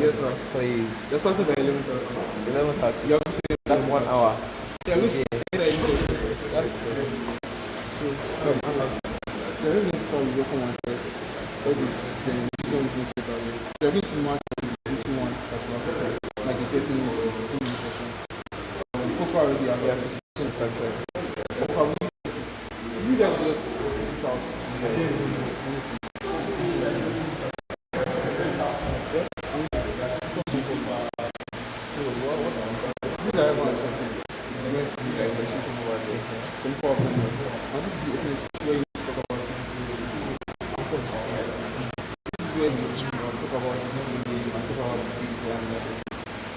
Yes, sir. Please. Just started by 11:30. 11:30. You have to say that's 1 hour. Yeah, look. So, I'm going to start with your command first. What is the decision going to take away? You're going to match this one particular like a 30 minutes or 15 minutes session. Coco already have 15 minutes. You guys should just put it out. Some problem. And this is the opening speech where you talk about this is where you talk about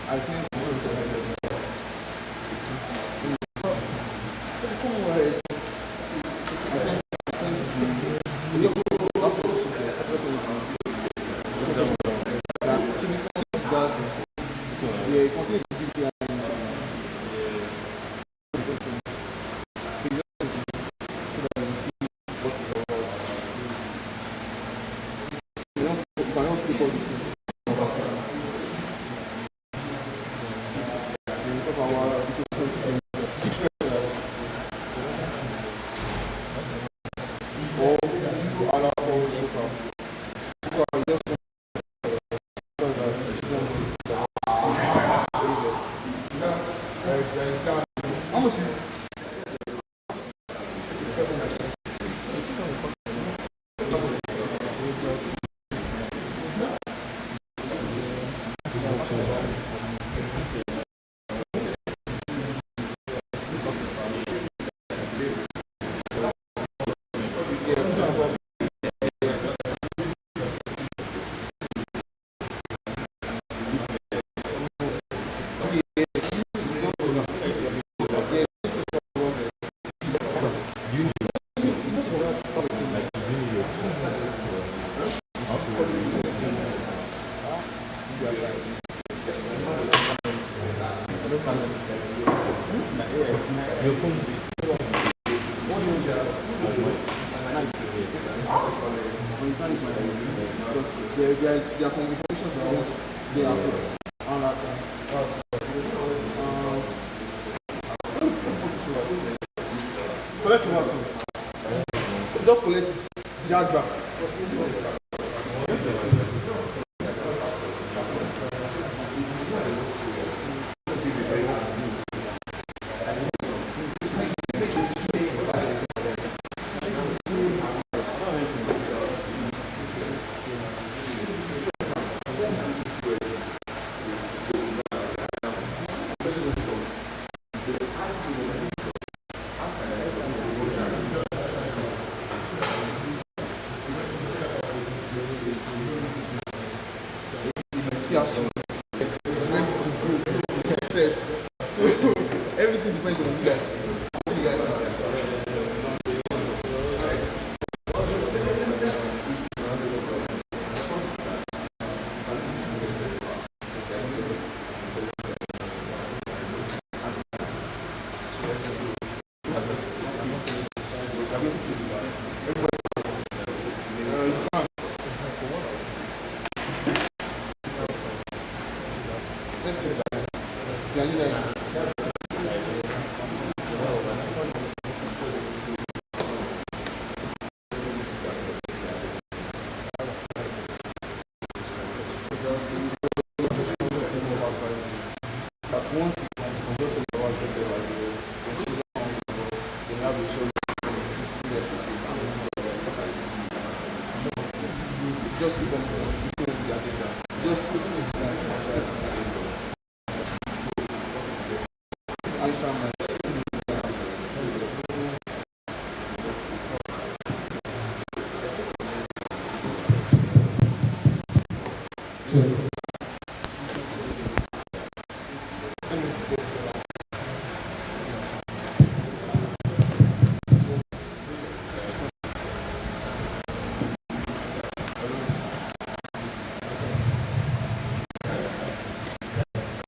I think there are some information that I want they are put on that. Collect your mask. Just collect it. Jag back. Everything depends on you guys. What you guys have. Just keep on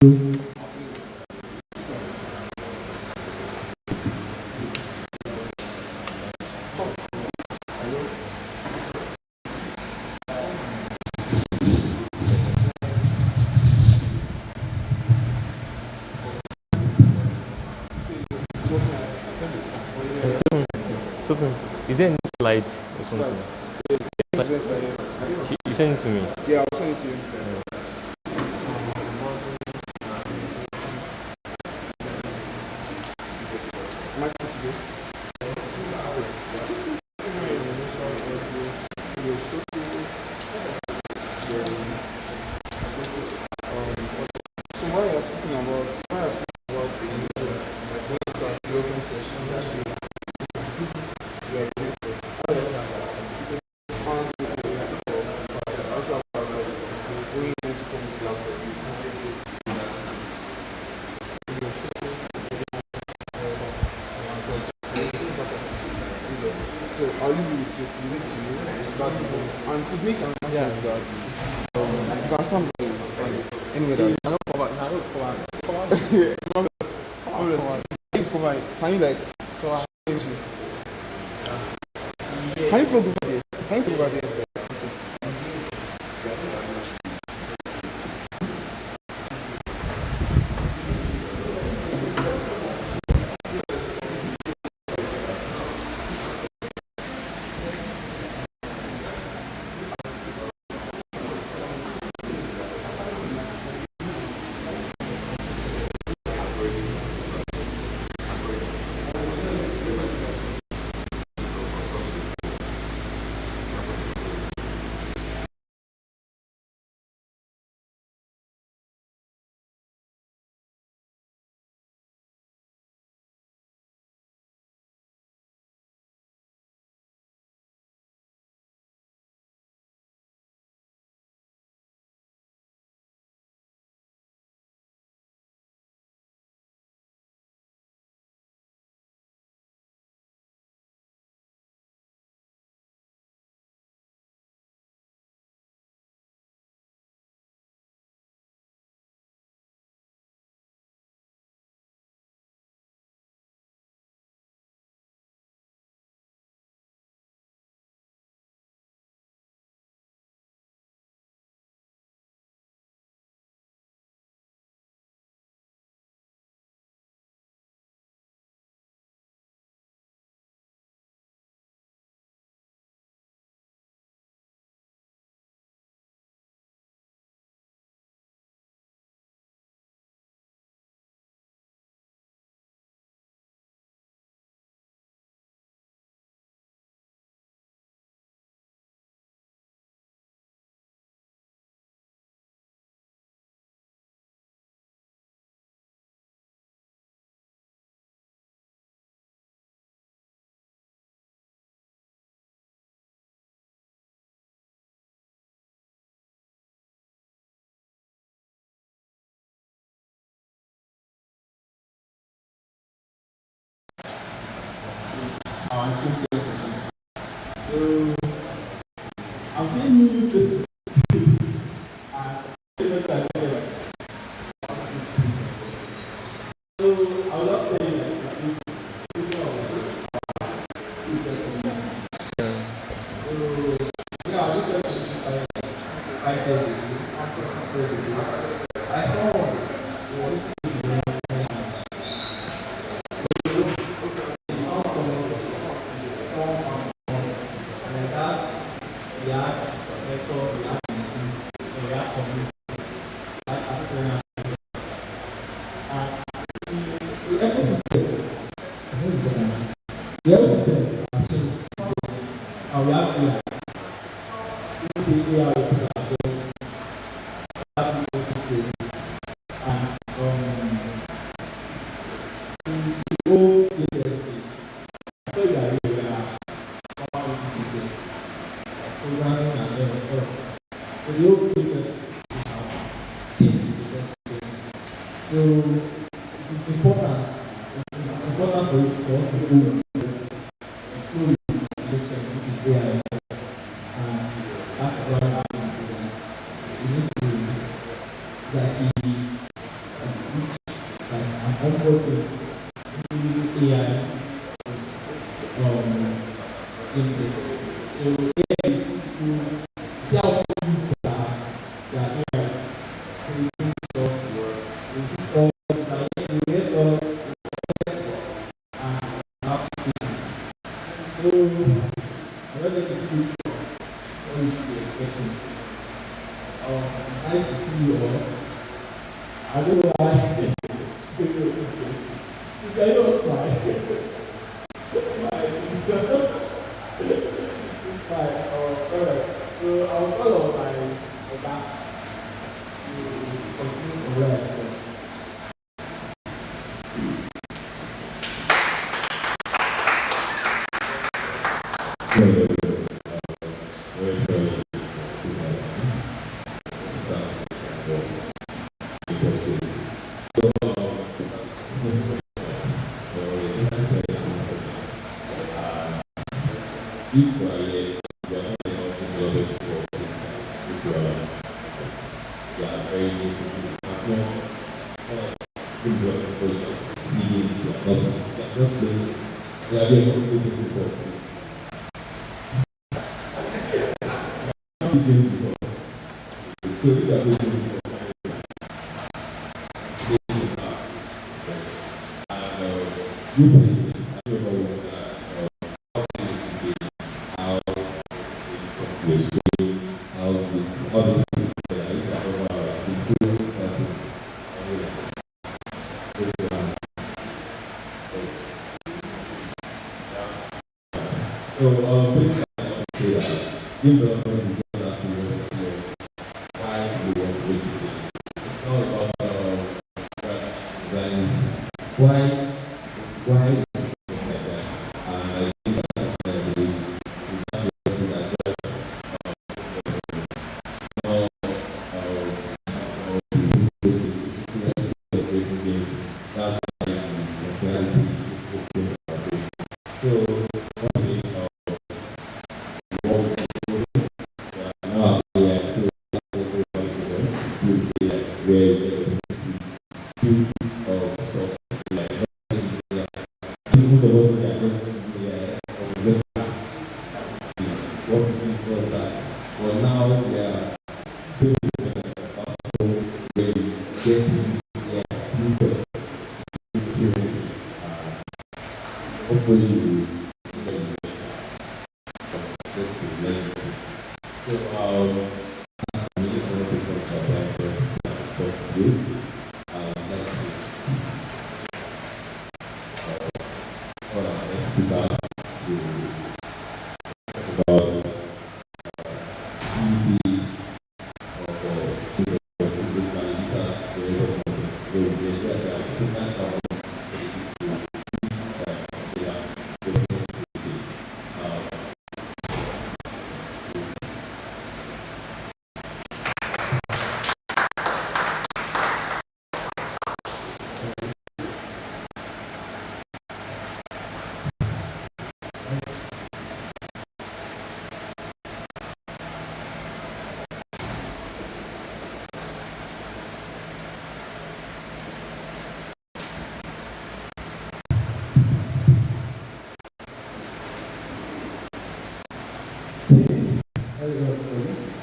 Is there any slide or something? You send it to me. Yeah, I'll send it to you. So what you're speaking about the open session, so I'll leave you with you. You need to start with it. And please make an announcement that you can stand by anyway. That I don't cover. Please cover it. Can you like cover? Can you plug over there? Can you plug over there? I'm saying you this. So I'll just tell you I saw the ecosystem has changed. And we have AI. This is AI to address that people to say. And to go in the space. I tell you that we are programming and everything. So the whole previous changed. So it is important. It is important for us to go. effort into using AI in the so AI is to see how people use their AI creating stocks, creating calls, like you get us and applications. So I'm not going to give you what you should be expecting. Nice to see you all. I don't know why it's a little smile. It's fine. Alright. So I'll follow my back to continue from where I stopped.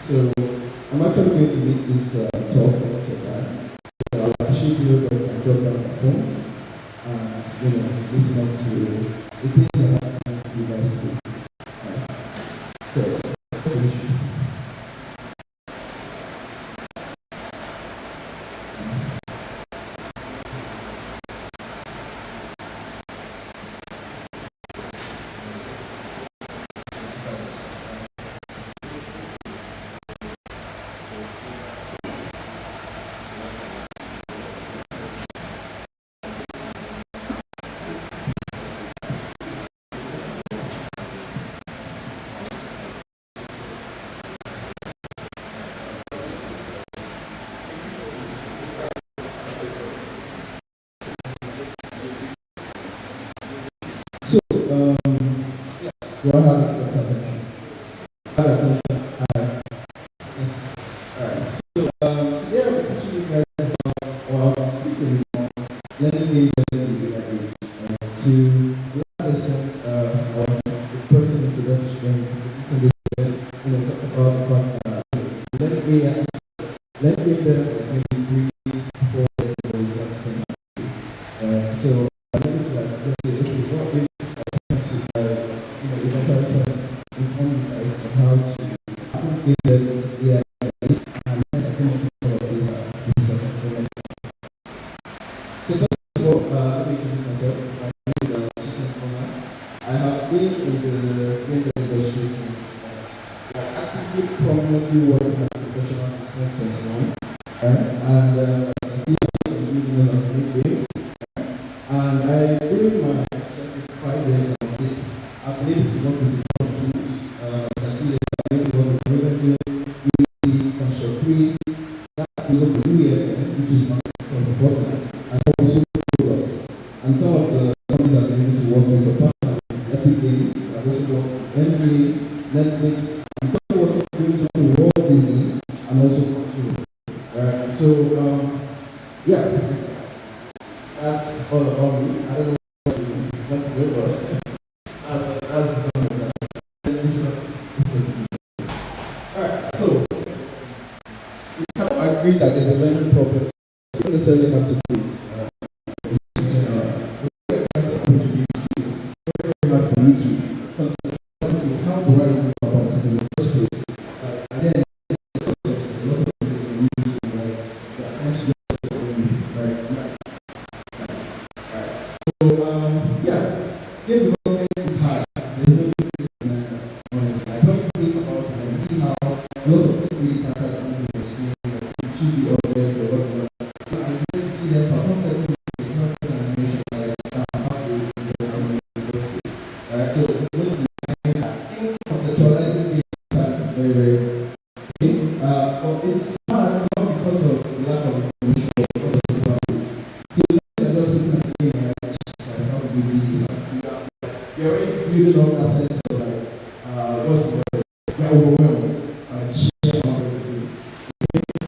So I'm actually going to make this talk about your time. So I'll appreciate you and drop down your phones and listen up to the things that are happening to you guys today. So let's finish. Do I have your attention? Hi. Alright. So today I'll be teaching you guys about, or I'll be speaking learning AI. To a large extent, the person introduction, so they said, talk about the fact that learning AI, learning them maybe 3-4 years ago is not the same. So I think it's like, let's say, okay, what if eventually inform you guys on how to give them this AI and let's think of this so first of all, let me introduce myself. My name is Jason Conrad. I have been in the industry since actively prominently working as a professional since 2021. And as you can see, I'm doing as many things. And during my 5 years and 6, I've been able to work with a lot of tools. As you can see, I've been able to work with Revenue, Unity, Construct 3. That's the local UEFN, which is not important. And also products. And some of the companies I've been able to work with are partners, Epic Games, I've also worked with NBA, Netflix, I'm also working with some of Walt Disney, and also Control. Right? So, yeah, that's all about me. I don't know what to do, but that's the summary of that. Alright, so, we kind of agree that there's a learning problem. You don't necessarily have to do it. Very hard for you to consider how do I know about it in the first place. And then the process is a lot of people to use to write their attention to right. So yeah, game development is hard. There's no way to learn that. Honestly, I don't think about it and see how a lot of screen crackers are moving the screen, 2D or whatever, or whatever. I get to see them perform certain animation like how they Alright, so it's going to be conceptualizing things is very, very big. But it's hard not because of the lack of information, but because of the language. So it's just looking at the thing like how the BG is you're already building up that sense of like, what's the word? You're overwhelmed by the sheer amount of everything.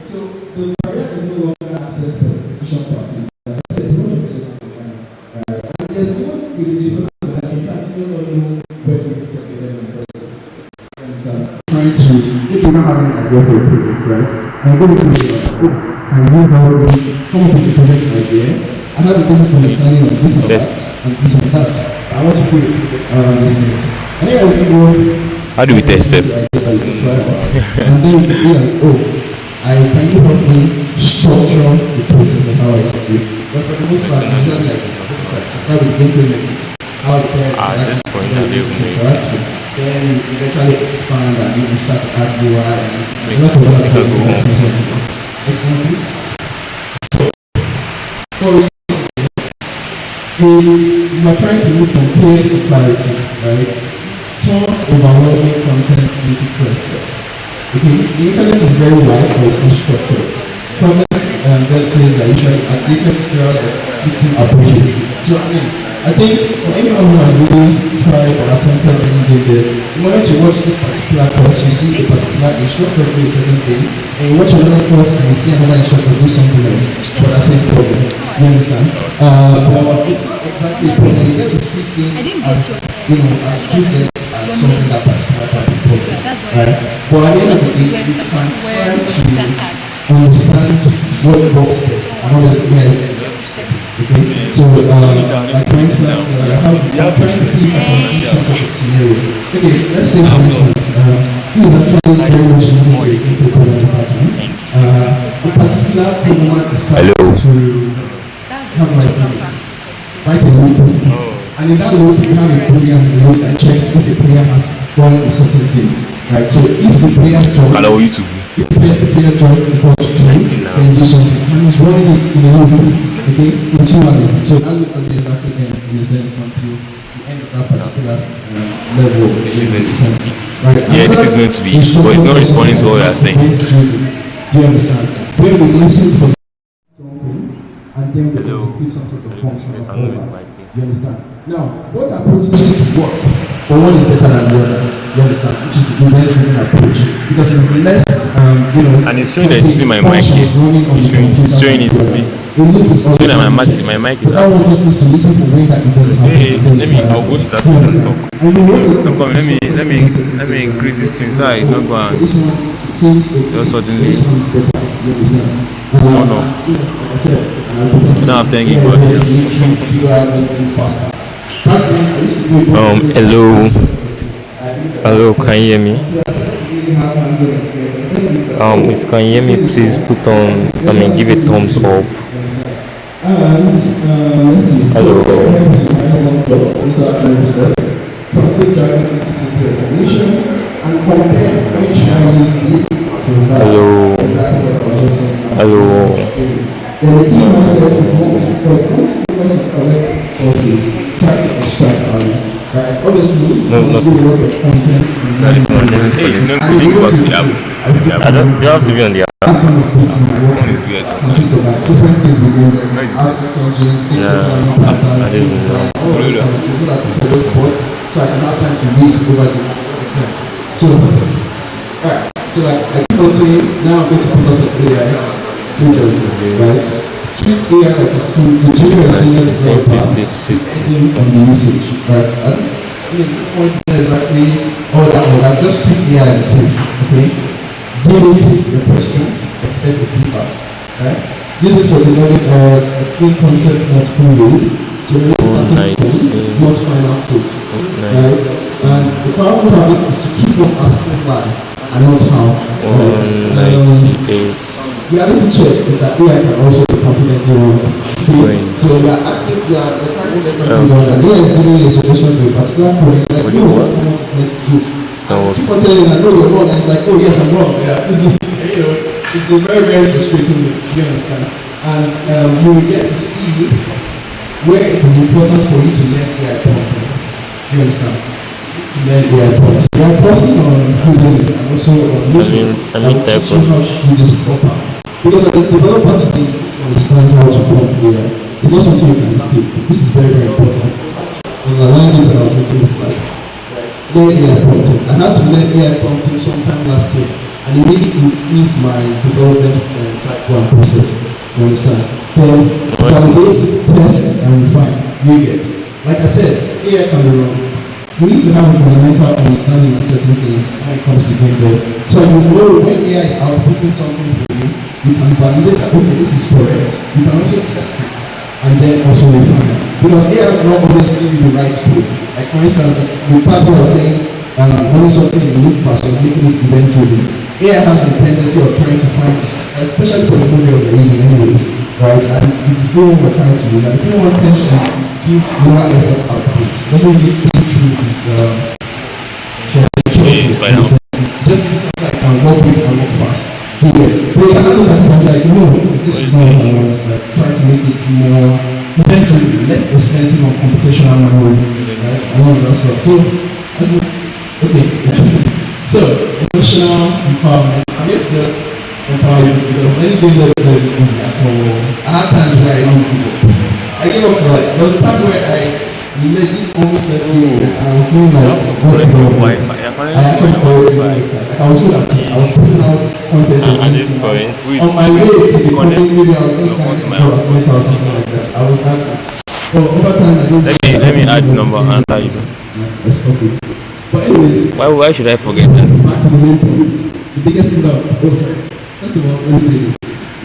So the barrier is no longer access to the institution party. It's not the resources of money. And there's one with the resources that sometimes you don't know where to get in the process. Trying to, if you don't have any idea for a project, right? I'm going to say, can you help me come up with a project idea? I have a basic understanding of this and that, and this and that. I want to put it around this next. And then I will go, how do we test it? And then you can be like, can you help me structure the process of how I execute? But for the most part, it's not like to start with gameplay mechanics. How the player this point I do. Then you eventually expand and then you start to add UI and a lot of other things. Excellent things. So, first, you are trying to move from chaos to clarity, right? Turn overwhelming content into clear steps. Okay, the internet is very wide, but it's not structured. Problems and verses are usually updated tutorials or fitting approaches. So I think for anyone who has really tried or attempted any game there, the moment you watch this particular course, you see a particular instructor do a certain thing, and you watch another course and you see another instructor do something else for that same problem. You understand? But it's not exactly a problem. You get to see things as, as students as solving that particular type of problem. Right? But at the end of the day, you can try to understand what works best. And obviously, okay, so like for instance, I'm trying to see if I can keep some sort of scenario. Okay, let's say for instance, this is actually very much linked to a gameplay program department. In particular, programmer decides to have my service, write a loop, and in that loop you have a boolean in the loop that checks if the player has done a certain thing. Right, so if the player joins, if the player joins the course true, then do something, and he's running it in a loop. Okay, continually. So that loop has the exact end in a sense until the end of that particular level. This is meant to be. Right. Yeah, this is meant to be, but it's not responding to what you are saying. Do you understand? When we listen for and then we execute some sort of function or callback. You understand? Now, what approaches work? But one is better than the other. You understand? Which is the event-driven approach, because it's less, And it's showing that you see my mic here. It's showing it. See. So that my mic is That one active. just needs to listen for when that event Hey, happens. let me. I'll go to that You one and understand? talk. And you want to I'm coming. Let me increase this thing so I don't go and this one seems okay. just suddenly This one is better. You understand? turn off. You know, like I said, I don't have 10 gig yeah, but just here. need to figure out those things faster. Back then, I used to do it. Hello. Hello, can you hear me? If you can hear me, please put on, give a thumbs up. Let's see. Hello. And compare which one is this to that. Hello. Hello. Then the key mindset is not to focus on collect sources, try to extract value. Right? Obviously, No, you do a lot of content. Hey, you think about the app. I don't have to be on the app. That kind of things in my work Phone is weird consists of like different things we do, like aspect engines, Yeah, patterns, I didn't know. all of this stuff. So that I just bought so I can have time to read over the content. So, alright, so like I keep on saying, now I'm going to focus on AI, right? Treat AI like a junior senior developer depending on the usage, right? I mean, this point is exactly all that, just treat AI as it is, okay? Give it your questions, expect the feedback, right? Use it for developing errors, explain concept multiple ways, generate starting code, not final code, right? And the powerful habit is to keep on asking why and not how. Reality check is that AI can also be confidently wrong. So you are asking, you are trying to get something wrong, and AI is giving you a solution to a particular problem, like you know what you want it to do. People telling you that no, you're wrong, and it's like, oh yes, I'm wrong. Yeah, you know, it's a very, very frustrating. You understand? And you will get to see where it is important for you to learn AI prompting. You understand? To learn AI prompting. You are passing on Udemy and also on YouTube. Teach you how to do this proper. Because as a developer today, you need to understand how to prompt AI. It's not something you can escape. This is very, very important. And I learned it when I was making this slide. Learn AI prompting. I had to learn AI prompting sometime last year, and it really increased my development cycle and process. You understand? Then validate, test, and refine. You get. Like I said, AI can be wrong. We need to have a fundamental understanding of certain things when it comes to game dev. So you know when AI is outputting something for you, you can validate that okay, this is correct. You can also test it and then also refine it. Because AI will not always give you the right code. Like for instance, the part where I was saying running something in loop versus making it event driven. AI has the tendency of trying to find, especially for the models they're using anyways, right? And it's the framework we're trying to use. And the framework tends to give lower effort output. Doesn't really think through this just do something like work with and work fast. Yes. But you cannot look at it and be like, no, this is not what I want. Like try to make it more eventually less expensive on computational memory, right? And all of that stuff. So that's okay. So emotional empowerment. I guess just empower you because anything that is like I had times where I don't give up. I gave up for like there was a time where I legit almost said I was doing like what I actually started doing like I was good at it. I was testing out content At this point, on my way to the content maybe I was just like or something like that. I was happy. But over time I just let me add the number and tell you. I stopped it. But anyways, Why should I forget that? back to the main point. The biggest thing that first of all, let me say this.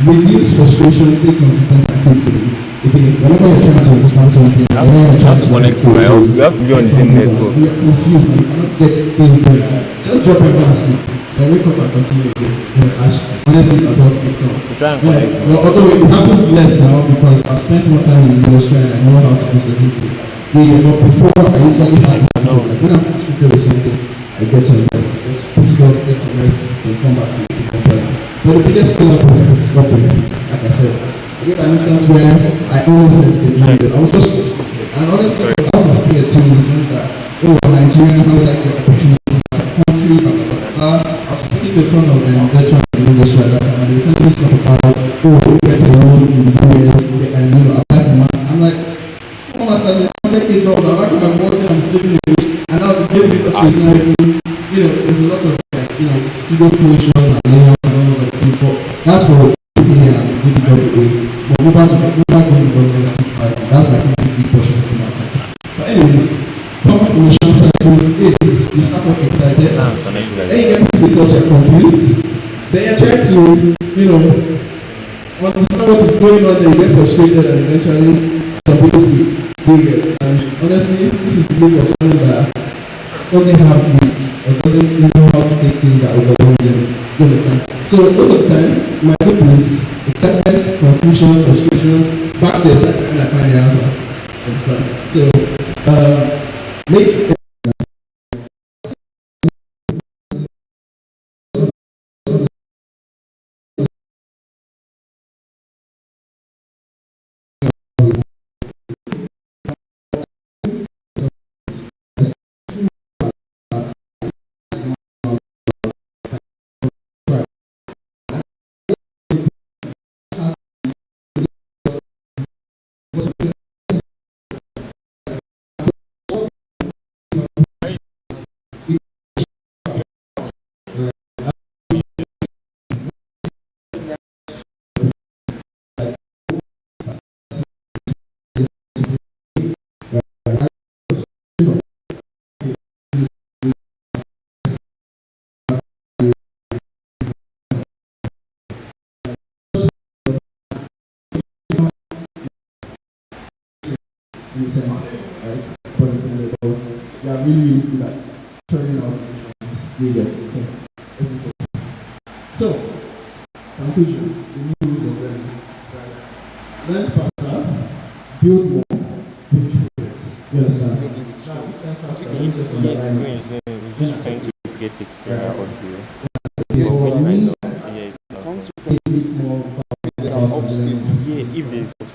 Reduce frustration, stay consistent and keep okay, whenever you're trying to understand something, whenever you're trying to connect to my house. We have to be on the same network. You're confused, you cannot get things going. Just drop your and sleep. Then wake up and continue again. Yes, honestly, that's what we come. Try and connect. Well, although it happens less now because I've spent more time in the industry and I know how to do certain things. Yeah, but before I usually had like when I'm triggered with something, I get some rest. Just put it off, get some rest, and come back to it. But the biggest skill of progress is stopping. Like I said, I get an instance where I almost said I was just frustrated. And honestly, I was out of fear too in the sense that, oh, Nigeria, how did I get opportunities as a country, blah, blah, blah, blah. I was speaking to a friend of them, veterans in the industry at that time, and they were telling me stuff about, oh, get a role in the US, and you know, apply for master. I'm like, oh, master, there's $100,000, I'm like, I'm working, I'm sleeping in it. And now the game industry is not even, you know, there's a lot of, like, you know, studio closures and layoffs and all of that things, but that's for PA and BBWA. But we global game development, that's like a big portion of the market. But anyways, common initial cycles is you start off excited, then you get to because you're confused, then you're trying to, understand what is going on, then you get frustrated and eventually some people quit. And honestly, this is the group of someone that doesn't have roots or doesn't know how to take things that overwhelm them. You understand? So most of the time, my group is excitement, confusion, frustration, back to excitement when I find the answer. Understand? So make in a sense, right? According to the law, they are really good at turning out solutions. They get it. So, conclusion, the new rules of learning. Right? Learn faster, build more, finish projects. You understand? Now, it's time faster. Just trying to get it.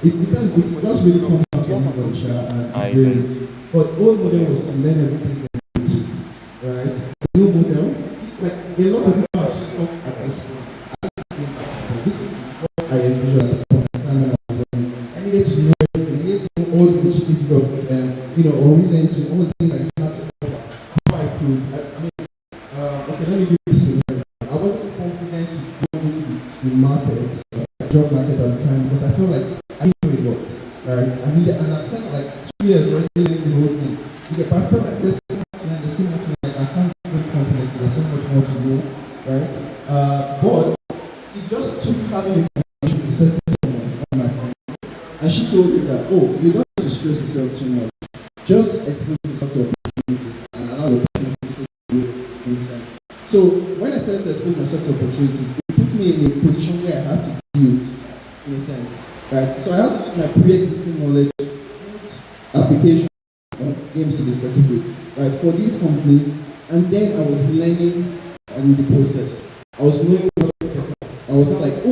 It depends, it just really comes down to culture and varies. But old model was to learn everything they need to, right? The new model, like a lot of people are stuck at this point. This is what I envision at the point in time when I was learning. I needed to know everything, I needed to know all the intricacies of, or re-entering, all the things that you had to offer. How I could, okay, let me give you this scenario. I wasn't confident to go into the market, job market at the time, because I felt like I knew a lot, right? And I spent like 2 years already learning the whole thing. But I felt like there's so much to learn, there's so much to learn, I can't be confident, there's so much more to do, right? But it just took having a conversation with a certain someone on my phone. And she told me that, you don't need to stress yourself too much. Just expose yourself to opportunities and allow the opportunities to grow in a sense. So when I started to expose myself to opportunities, it put me in a position where I had to build, in a sense, right? So I had to use my pre-existing knowledge, application, games to be specific, right, for these companies, and then I was learning in the process. I was knowing what was better. I was not like,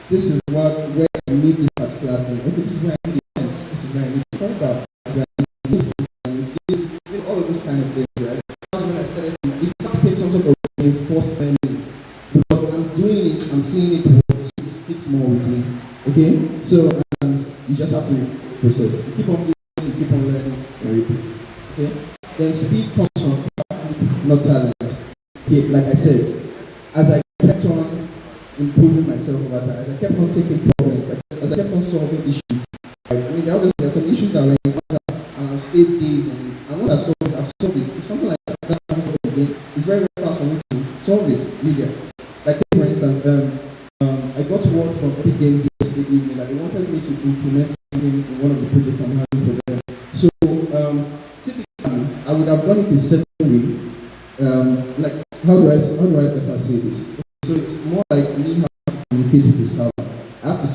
this is where I need this particular thing. Okay, this is where I need events. This is where I need to talk about. This is where I need this, all of this kind of things, right? That's when I started to, it became some sort of enforced learning. Because I'm doing it, I'm seeing it work, so it sticks more with me. Okay? So, you just have to process. You keep on doing, you keep on learning, and repeat. Okay? Then speed comes from not talent. Okay, like I said, as I kept on improving myself over time, as I kept on taking problems, as I kept on solving issues. Right? There are some issues that were in matter, and I've stayed days on it. And once I've solved it. If something like that comes up again, it's very, very fast for me to solve it. Media. Like for instance, I got word from Epic Games yesterday evening that they wanted me to implement something in one of the projects I'm having for them. So typically, I would have done it a certain way. Like how do I better say this? So it's more like me having to communicate with the server. I have to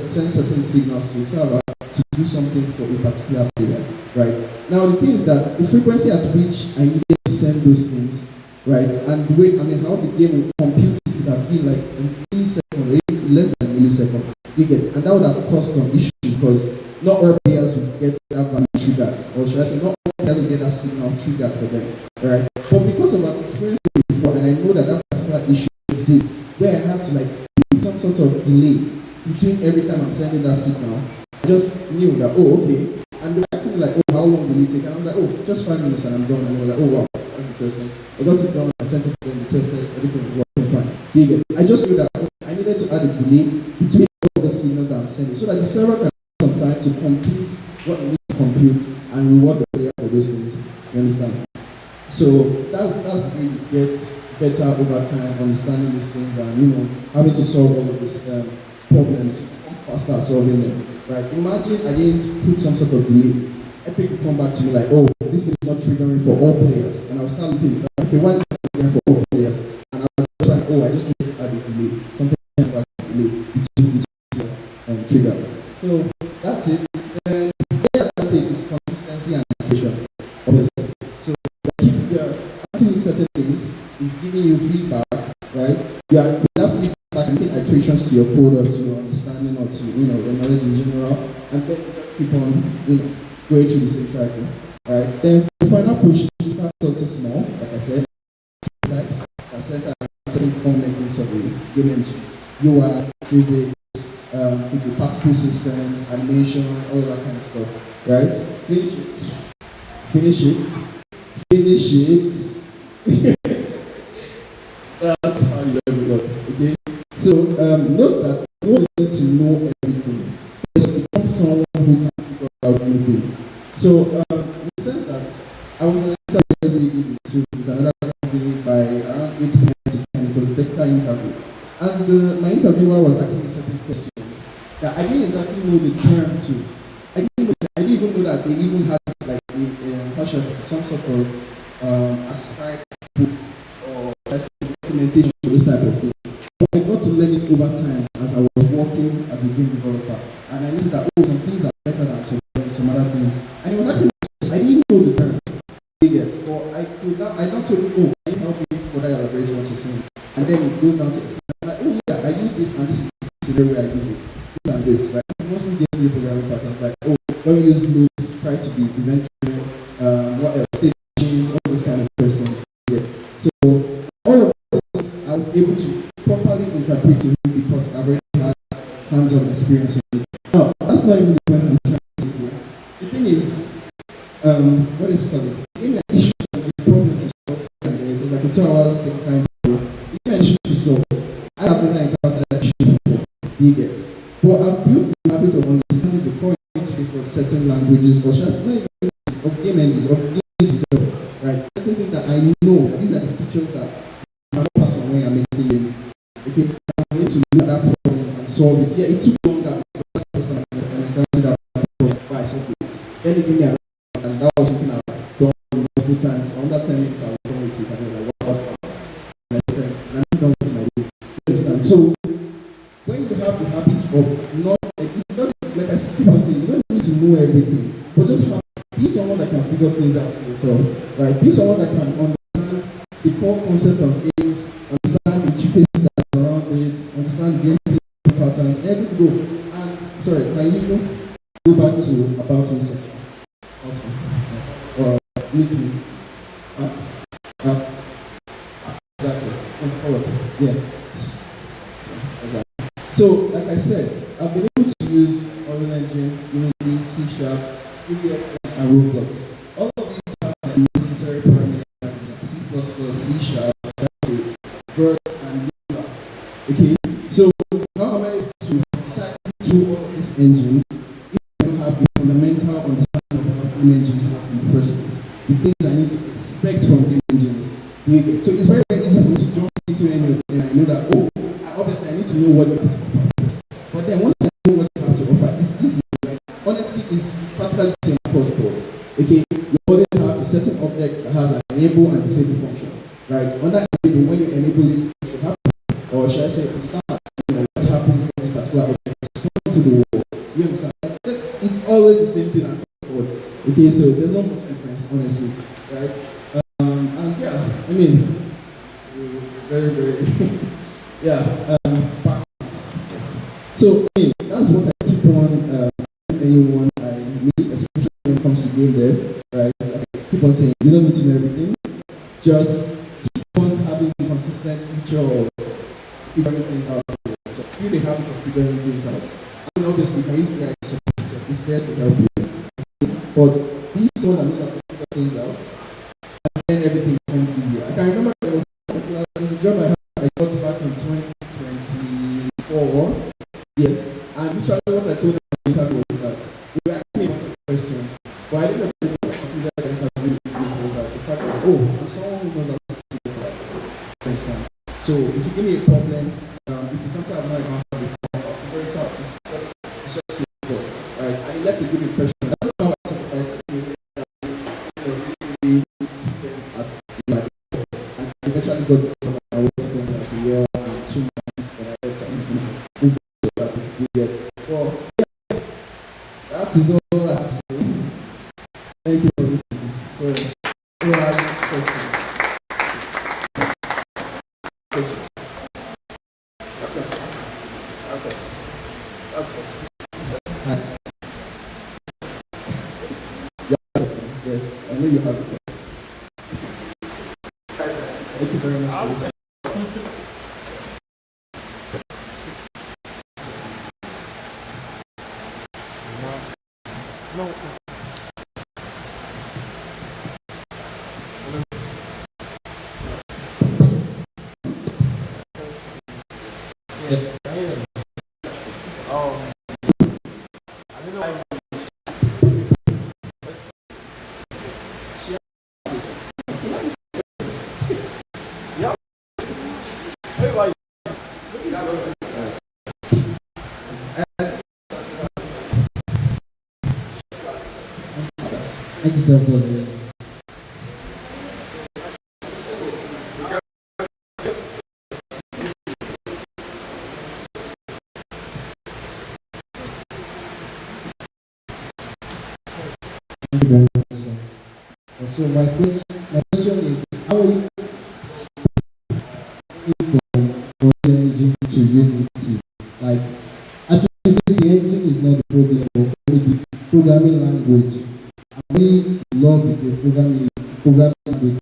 send certain signals to the server to do something for a particular player, right? Now the thing is that the frequency at which I needed to send those things, right, and the way how the game would compute it would have been like in millisecond or even less than a millisecond. You get it? And that would have caused some issues because not all players would get that value triggered, or should I say, not all players would get that signal triggered for them, right? But because of our experience before, and I know that particular issue exists, where I have to like put some sort of delay between every time I'm sending that signal, I just knew that, okay. And they were asking me like, how long will it take? And I was like, just 5 minutes and I'm done. And they were like, wow, that's interesting. I got it done, I sent it to them, they tested, everything was working fine. I just knew that I needed to add a delay between all the signals that I'm and send it, so that the server can have some time to compute what it needs to compute and reward the player for those things. You understand? So that's the way you get better over time, understanding these things, and having to solve all of these problems faster at solving them. Right? Imagine I didn't put some sort of delay. Epic will come back to me like, oh, this thing is not triggering for all players, and I'll start looking. Okay, why is it not triggering for all players? And I'll just like, oh, I just need to add a delay. Something else about a delay between each trigger. So that's it. Then the advantage is consistency and iteration, obviously. So acting certain things is giving you feedback, right? You are without feedback, making iterations to your code or to your understanding or to your knowledge in general, and then you just keep on going through the same cycle. Right? Then the final push is to start something small, like I said, types that center certain fundamentals of the game engine. UI, physics, the particle systems, animation, all that kind of stuff. Right? Finish it. That's how you level up. Okay? So note that you don't need to know everything. Just become someone who can figure out anything. So in the sense that I was an interview with another company by around 8 p.m. to 10. It was a technical interview. And my interviewer was asking me certain questions that I didn't exactly know the term to. I didn't even know that they even had like some sort of ascribed book or documentation for this type of thing. But I got to learn it over time as I was working as a game developer. And I noticed that some things are better than some other things. And it was actually, I didn't know the term, but I don't told him, oh, can you help me further elaborate what you're saying? And then it goes down to explain, like, oh yeah, I use this and this is the way I use it. This and this, right? It's mostly game programming patterns, like, oh, when we use loops, try to be event-driven, what else, state machines, all those kind of questions. Yeah. So all of this, I was able to properly interpret to him because I've already had hands-on experience with it. Now, that's not even the point I'm trying to do here. The thing is, what is it called? The game issue and the problem to solve, and it was like a 2 hours take time to go. The game issue to solve. I have never encountered that issue before. You get. But I've built the habit of understanding the core interface of certain languages, or just not even of game engines, of games itself. Right? Certain things that I know that these are the features that you cannot pass on when you're making games. Okay, I was able to look at that problem and solve it. Yeah, it took longer because that person encountered that problem, but I solved it. Then they gave me a and that was something I've done multiple times. On that 10 minutes I was done with it, and I was like, what was fast? And I'm done with my day. You understand? So when you have the habit of not, it doesn't, like I keep on saying, you don't need to know everything, but just be someone that can figure things out for yourself, right? Be someone that can understand the core concept of games, understand the intricacies that surround it, understand the gameplay patterns, able to go. And sorry, can you go back to about me section? Or meet me. Exactly. Follow. Yeah. So, like I said, I've been able to use Unreal Engine, Unity, C#, Buildathon, and Roblox. All of these have the necessary parameters: C++, C#, JavaScript, Rust, and Lua. Okay. So now I'm able to cycle through all of these engines. If I don't have the fundamental understanding of how game engines work in the first place, the things I need to expect from game engines. So it's very, very easy for me to jump into any of them. I know that, oh, obviously I need to know what they have to offer first. But then once I know what they have to offer, it's easy. Like, honestly, it's practically the same across the board. Okay, you always have a certain object that has an enable and disable function. Right? On that enable, when you enable it, it should happen. Or should I say, it starts, what happens when this particular object is coming to the wall. You understand? It's always the same thing across the board. Okay, so there's not much difference, honestly. Right? And yeah, I mean, very, very, yeah, back. Yes. So, I mean, that's what I keep on anyone I meet, especially when it comes to game dev, right? I keep on saying, you don't need to know everything, just keep on having a consistent feature of figuring things out. So, build a habit of figuring things out. And obviously, can use AI to support yourself, it's there to help you. But be someone that knows how to figure things out, and then everything becomes easier. I can remember there was a job I got back in 2024, yes, and literally what questions. But I didn't know the computer that interview was like the fact that, oh, I'm someone who knows how to do that. For instance. So if you give me a problem, if it's something I've not encountered before, I'm very task, it's just difficult, right? And it left a good impression. That's how I said really hit them at like, and eventually got the job. I was going like a year and 2 months, and I left and moved to that period. Well, yeah, that is all I have to say. Thank you for listening. So, who has questions? Questions? A question? A question? Last question? Hi. You have a question? Yes, I know you have a question. Thank you very much for listening. No. Thank you, sir, for the Thank you very much, sir. And so my question is, how are you from engine to Unity? Like, actually, the engine is not the problem, but only the programming language. And we love it, a programming language.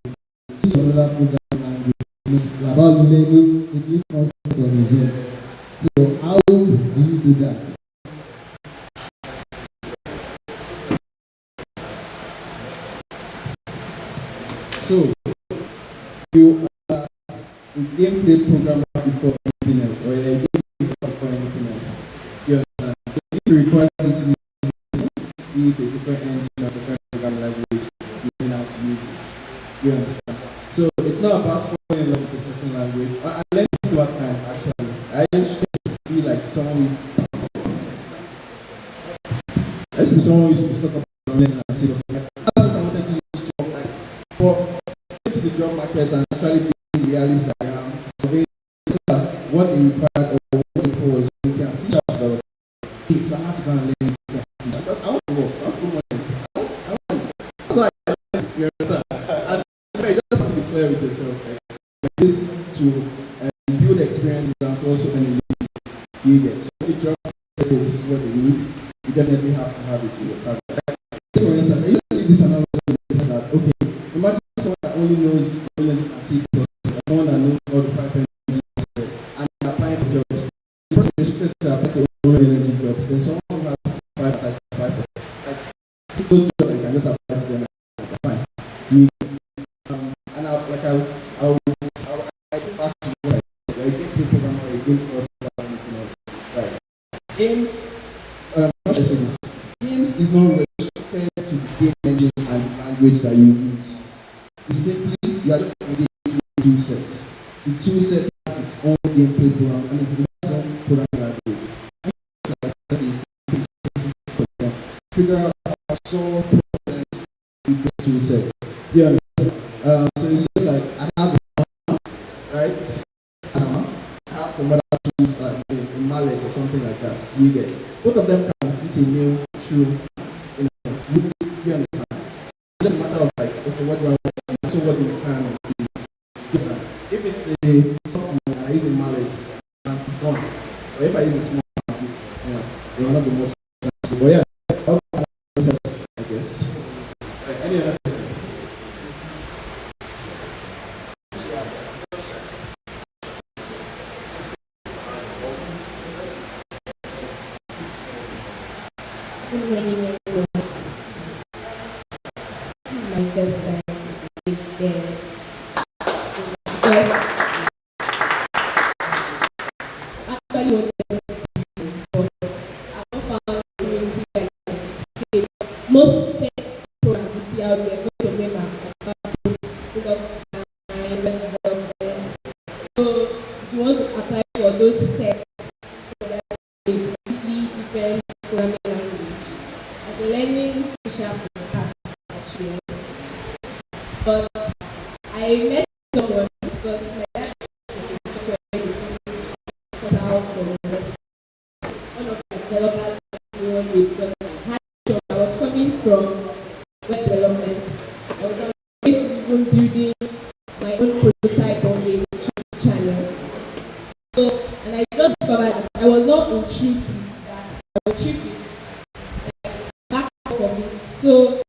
Choose another programming language. It's about learning the new concept on its own. So how do you do that? So you are a gameplay programmer before anything else, or a gameplay programmer before anything else. You understand? So if it requires you to use a different engine or different programming language, you know how to use it. You understand? So it's not about falling in love with a certain language. I learned it over time, actually. I used to be like someone who used to talk about learning and say, that's what I wanted to use to work like. But into the job market and actually being realist I am, surveying what they required or what they for was and see development. So I have to go and learn it. I want to work, I want to go money. I want. So you understand? And you just have to be clear with yourself, right? This to build experiences and to also earn a you get. So the job says this is what they need, you definitely have to have it in your target. For instance, I usually this analogy is that okay, imagine someone that only knows Golang and C++, someone that knows all the Python and they're applying for jobs. The person is expected to apply to all energy jobs. Then someone who has Python, like those jobs, I can just apply to them and fine. Do you get? And I'll back to like a game programmer or a game developer or anything else. Right. Games, how should I say this? Games is not restricted to the game engine and the language that you use. It's simply, you are just engaging with tool sets. The tool set has its own gameplay program, and it has its own programming language. Figure out how to solve problems with those tool sets. Do you understand? So it's just like, I have a hammer, right? I have some other tools like a mallet or something like that. Do you get? Both of them can hit a nail through, do you understand? It's just a matter of like, okay, what do I want to do? So what the requirement is. If it's a software and I use a mallet, and it's gone. Or if I use a small mallet, there will not be much. But yeah, I guess. Right, any other question? You most programs you see out there, most of them are about product design, web development. So if you want to apply for those tech, so that's a completely different programming language. I've been learning C# for the past 2 years. But I met someone because my dad was a software engineer house for the university. One of the developers one day because I was coming from web development. I was going to even building my own prototype on a YouTube channel. So, and I just discovered that I was not intrigued with that. I was intrigued with like back of it. So it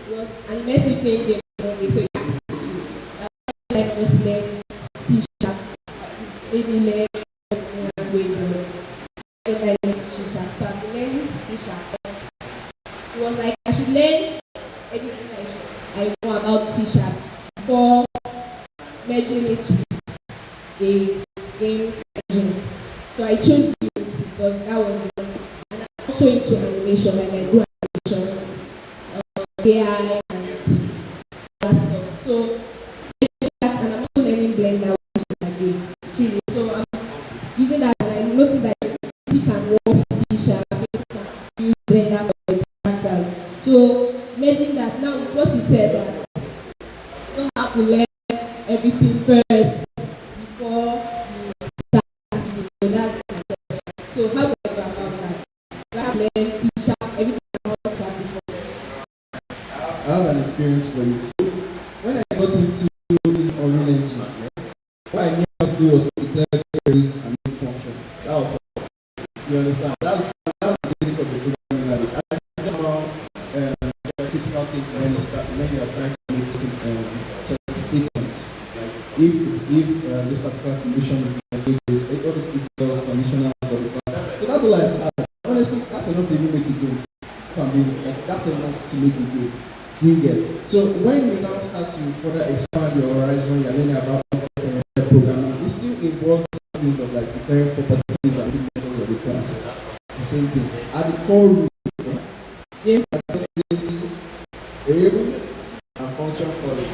was, and he met me playing games one day. So he asked me to I just learn C#, maybe learn language. I learned C#. So I've been learning C#. It was like I should learn everything I know about C# before merging it with a game engine. So I chose Unity because that was the one. And I'm also into animation, like I do animation, AI, and that stuff. So that, and I'm also learning Blender, which I do. Truly. So I'm using that, and I noticed that it can work with C#, it can use Blender for its characters. So imagine that now with what you said, that you don't have to learn everything first before you start. So that's the question. So how do I go about that? Do I have to learn C# everything about that before? I have an experience for you. So when I got into using Unreal Engine, what I knew how to do was to declare queries and make functions. That was all. You understand? That's the basic of the programming language. I just know critical thinking when you are trying to make statements. Like if this particular condition is like this, all this if else conditional. So that's all I have. Honestly, that's enough to even make the game. Like that's enough to make the game. You get. So when you now start to further expand your horizon, you're learning about programming. It still involves things of like declaring properties and methods of the class. It's the same thing. At the core root, games are simply variables and function calling.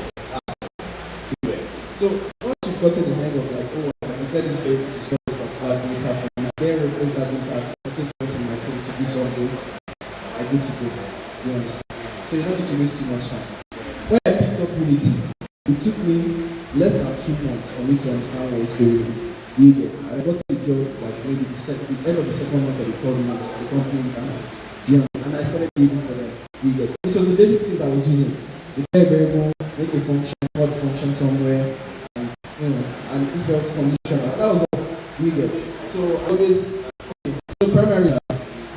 So once you've gotten the hang of like, oh, I can declare this variable to store this particular data, and I then replace that data at certain point in my code to do something, I'm good to go. You understand? So you don't need to waste too much time. When I picked up Unity, it took me less than 2 months for me to understand what was going on. You get. And I got the job like maybe the end of the second month or the third month of the company, and I started building for them. You get. It was the basic things I was using. Declare variable, make a function, call the function somewhere, and if else conditional. That was all you get. So always, okay. So primarily,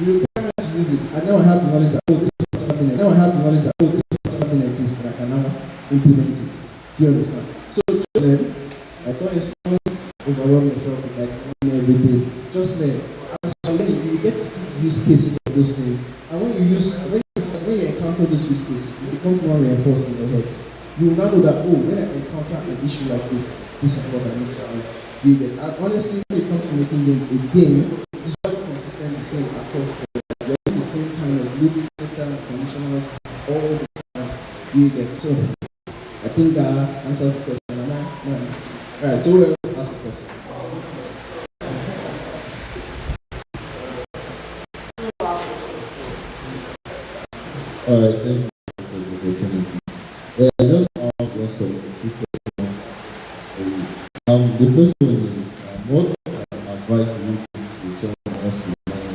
you require to use it, and now I have the knowledge that this is happening. Now I have the knowledge that this is happening like this, and I can now implement it. Do you understand? So just then, I thought it's not overwhelm yourself with like everything. Just learn. As you're learning, you get to see use cases of those things, and when you encounter those use cases, it becomes more reinforced in your head. You will now know that, oh, when I encounter an issue like this is what I need to do. Do you get? And honestly, when it comes to making games, a game is very consistent, the same across programs. You use the same kind of loops, set and conditionals all the time. Do you get? So I think that answers the question. Am I? No. Alright, so who else ask a question? Alright, thank you for the opportunity. I just have lots of quick questions for you. The first one is, what advice would you give to someone else to learn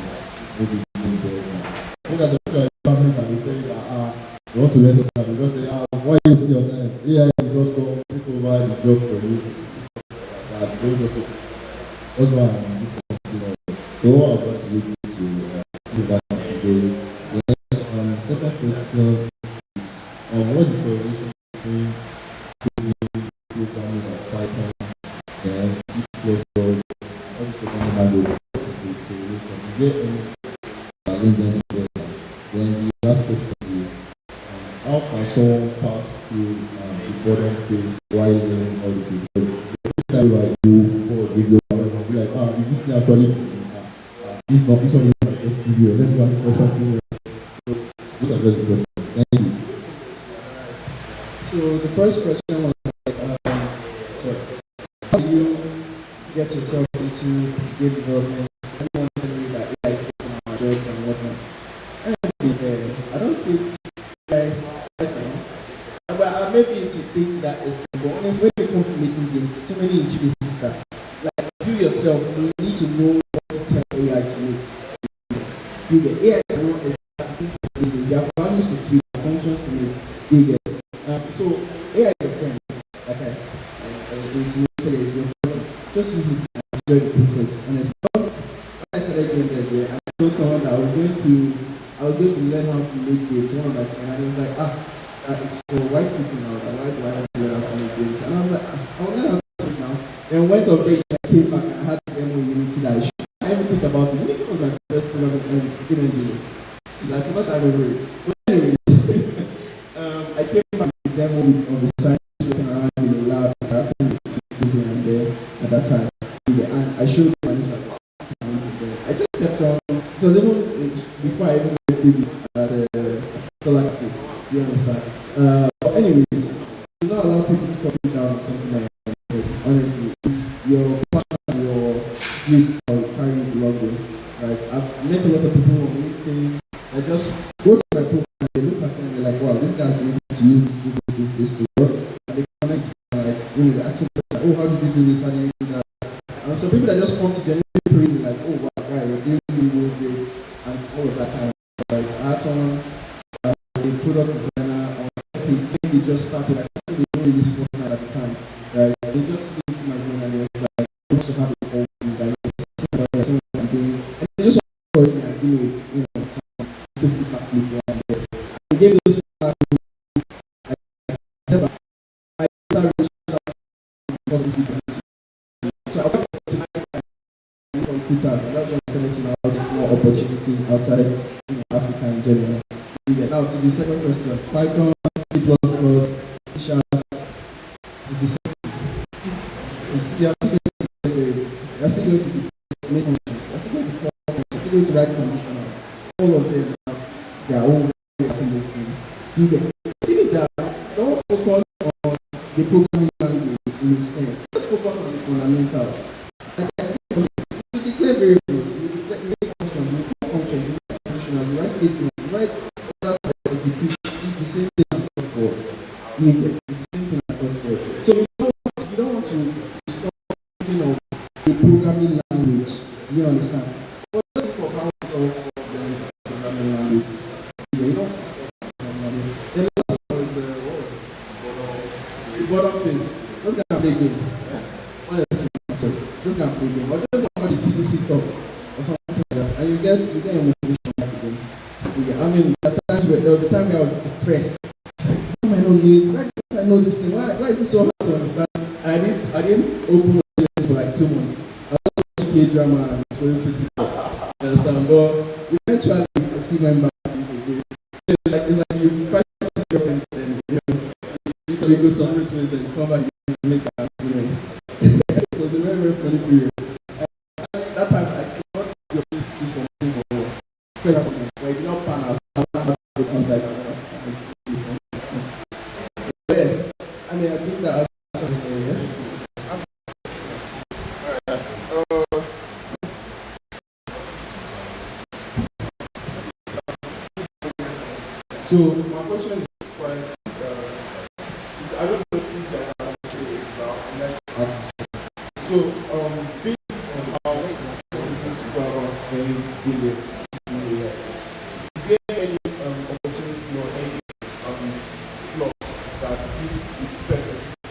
maybe doing better? Look at the people that are family and they tell you that you want to learn something, because they why you still on time? AI will just come take over the job for you. That's very good. That's why I'm looking for something else. So what advice would you give to do that today? Then second question is, what's the correlation between programming and Python and C++? What's the programming language? Is there any link them together? Then the last question is, how can someone pass through the boredom phase while learning all this? Because every time I do for a video, I'll be like, is this thing actually this one is my first video, let me go and do something else. So those are very good questions. Thank you. So the first question was sorry, how do you get yourself into game development? Everyone telling you that AI is taking our jobs and whatnot. I don't think but maybe it's to think that it's but honestly when it comes to making games, there's so many intricacies that like you yourself you need to know what to tell AI to make. You get AI know exactly there are values to tweak, functions to make. You get so AI is a friend. Like it's your friend. Just use it and enjoy the process. And it's not when I started doing that, I told someone that I was going to learn how to make games. One of my friends, and he was like, it's for white people now. Why do I have to learn how to make games? And I was like, I'll learn how to make now. Then went on break and I came back and I had to demo Unity that I didn't think about it. Unity was my first program in engineering. Because I forgot that over it. But anyways, I came back with demo with on the side looking around in the lab, interacting with people and there at that time. And I showed them and I was like, wow, this is there. I just kept on. It was even before I even did it at Color Cafe. Do you understand? But anyways, do not allow people to copy down on something like that. Honestly, it's your passion, your grit that will carry you along the way, right? I've met a lot of people on LinkedIn. I just go to my profile and they look at it and they're like, wow, this guy's been able to use this to work. And they connect to me, like, they ask me, oh, how did you do this? How did you do that? And so people that just come to genuinely praise me, like, oh, wow, guy, you're doing really great, and all of that kind of stuff. Right? I had someone a product designer or when they just started, I think they don't really support that at the time, right? They just came to my brain and they was like, I want to have a whole thing that you're what I'm doing. And they just want to encourage me and give me, to feedback loop here and there. I gave those feedback loop, I reached out because this week. So I went to recruiters and that's when I started to now get more opportunities outside Africa in general. Now to the second question, Python, C++, C Sharp is the same. You're still going to make functions, you're still going to call functions, you're still going to write conditionals. All of them have their own way of doing those things. The thing is that don't focus on the programming language in a sense. Just focus on the fundamentals. Like I said, you declare variables, you make functions, you call functions, you write conditionals, you write statements, you write execution. It's the same thing across board. It's the same thing across board. So you don't want to stop thinking of a programming language. Do you understand? But just think of how to solve the programming languages. You don't want to stop programming language. The last one was what was it? The bottom phase. Just gonna play a game. Honestly, just gonna play a game. Or just gonna the GDC talk or something like that. And you get your motivation back again. I mean, there was a time where I was depressed. Why do I know this thing? Why is this so hard to understand? And I didn't open it for like 2 months. I was watching K-drama and it's very critical. You understand? But eventually, I still went back to it. It's like you fight with your girlfriend and you go somewhere to it and you come back and make that. It was a very, very funny period. And that time, I could not see the opportunity to do something for credible, but it did not pan out. I was like, yeah. I mean, I think that as I say, yeah. So my question is quite. I don't know if that I'm about. So based on how some people go about very good. Is there any opportunity or any plus that gives the person an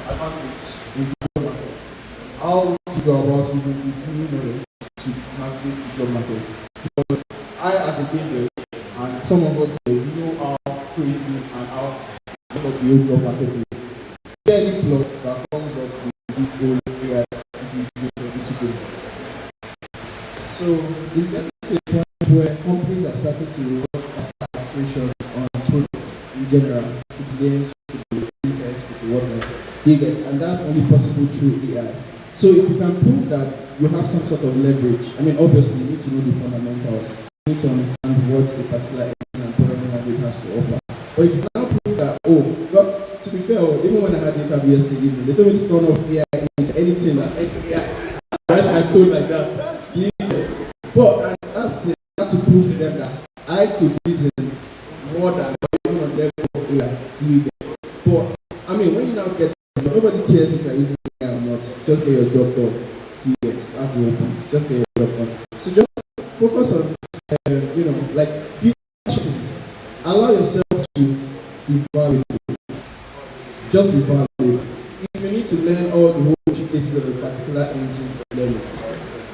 advantage in the job market? How to go about using this new knowledge to navigate the job market? Because I, as a gamer, and some of us here, we know how crazy and how the old job market is. Is there any plus that comes up with this whole AI today? So it's getting to a point where companies are starting to work as operations on products in general, to the games, to the fintechs, to the whatnot. And that's only possible through AI. So if you can prove that you have some sort of leverage, I mean, obviously you need to know the fundamentals. You need to understand what a particular engine and programming language has to offer. But if you now prove that, oh, but to be fair, even when I had the interview yesterday evening, they told me to turn off AI, anything, like AI, write my code like that. But and that's the thing, I had to prove to them that I could reason more than even on level of AI. But I mean, when you now get, nobody cares if you're using AI or not. Just get your job done. That's the whole point. Just get your job done. So just focus on, like be things. Allow yourself to be valuable. Just be valuable. If you need to learn all the whole pieces of a particular engine, learn it.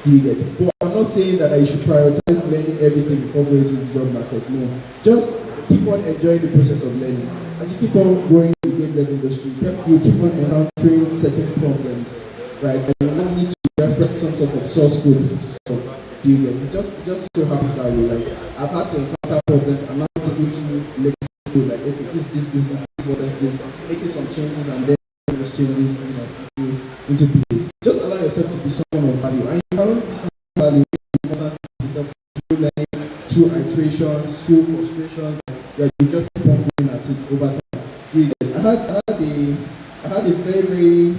Do you get it? But I'm not saying that you should prioritize learning everything before going to the job market. No. Just keep on enjoying the process of learning. As you keep on growing in the game dev industry, you keep on encountering certain problems, right? And you don't need to reference some sort of source code to solve. Do you get it? Just so happens that way. Like I've had to encounter problems and now to go through legacy code, like okay, this, what does this, making some changes and then those changes, into place. Just allow yourself to be someone of value. And you cannot be someone of value you must yourself through learning, through iterations, through frustrations, where you just keep on going at it over time. I had a very, very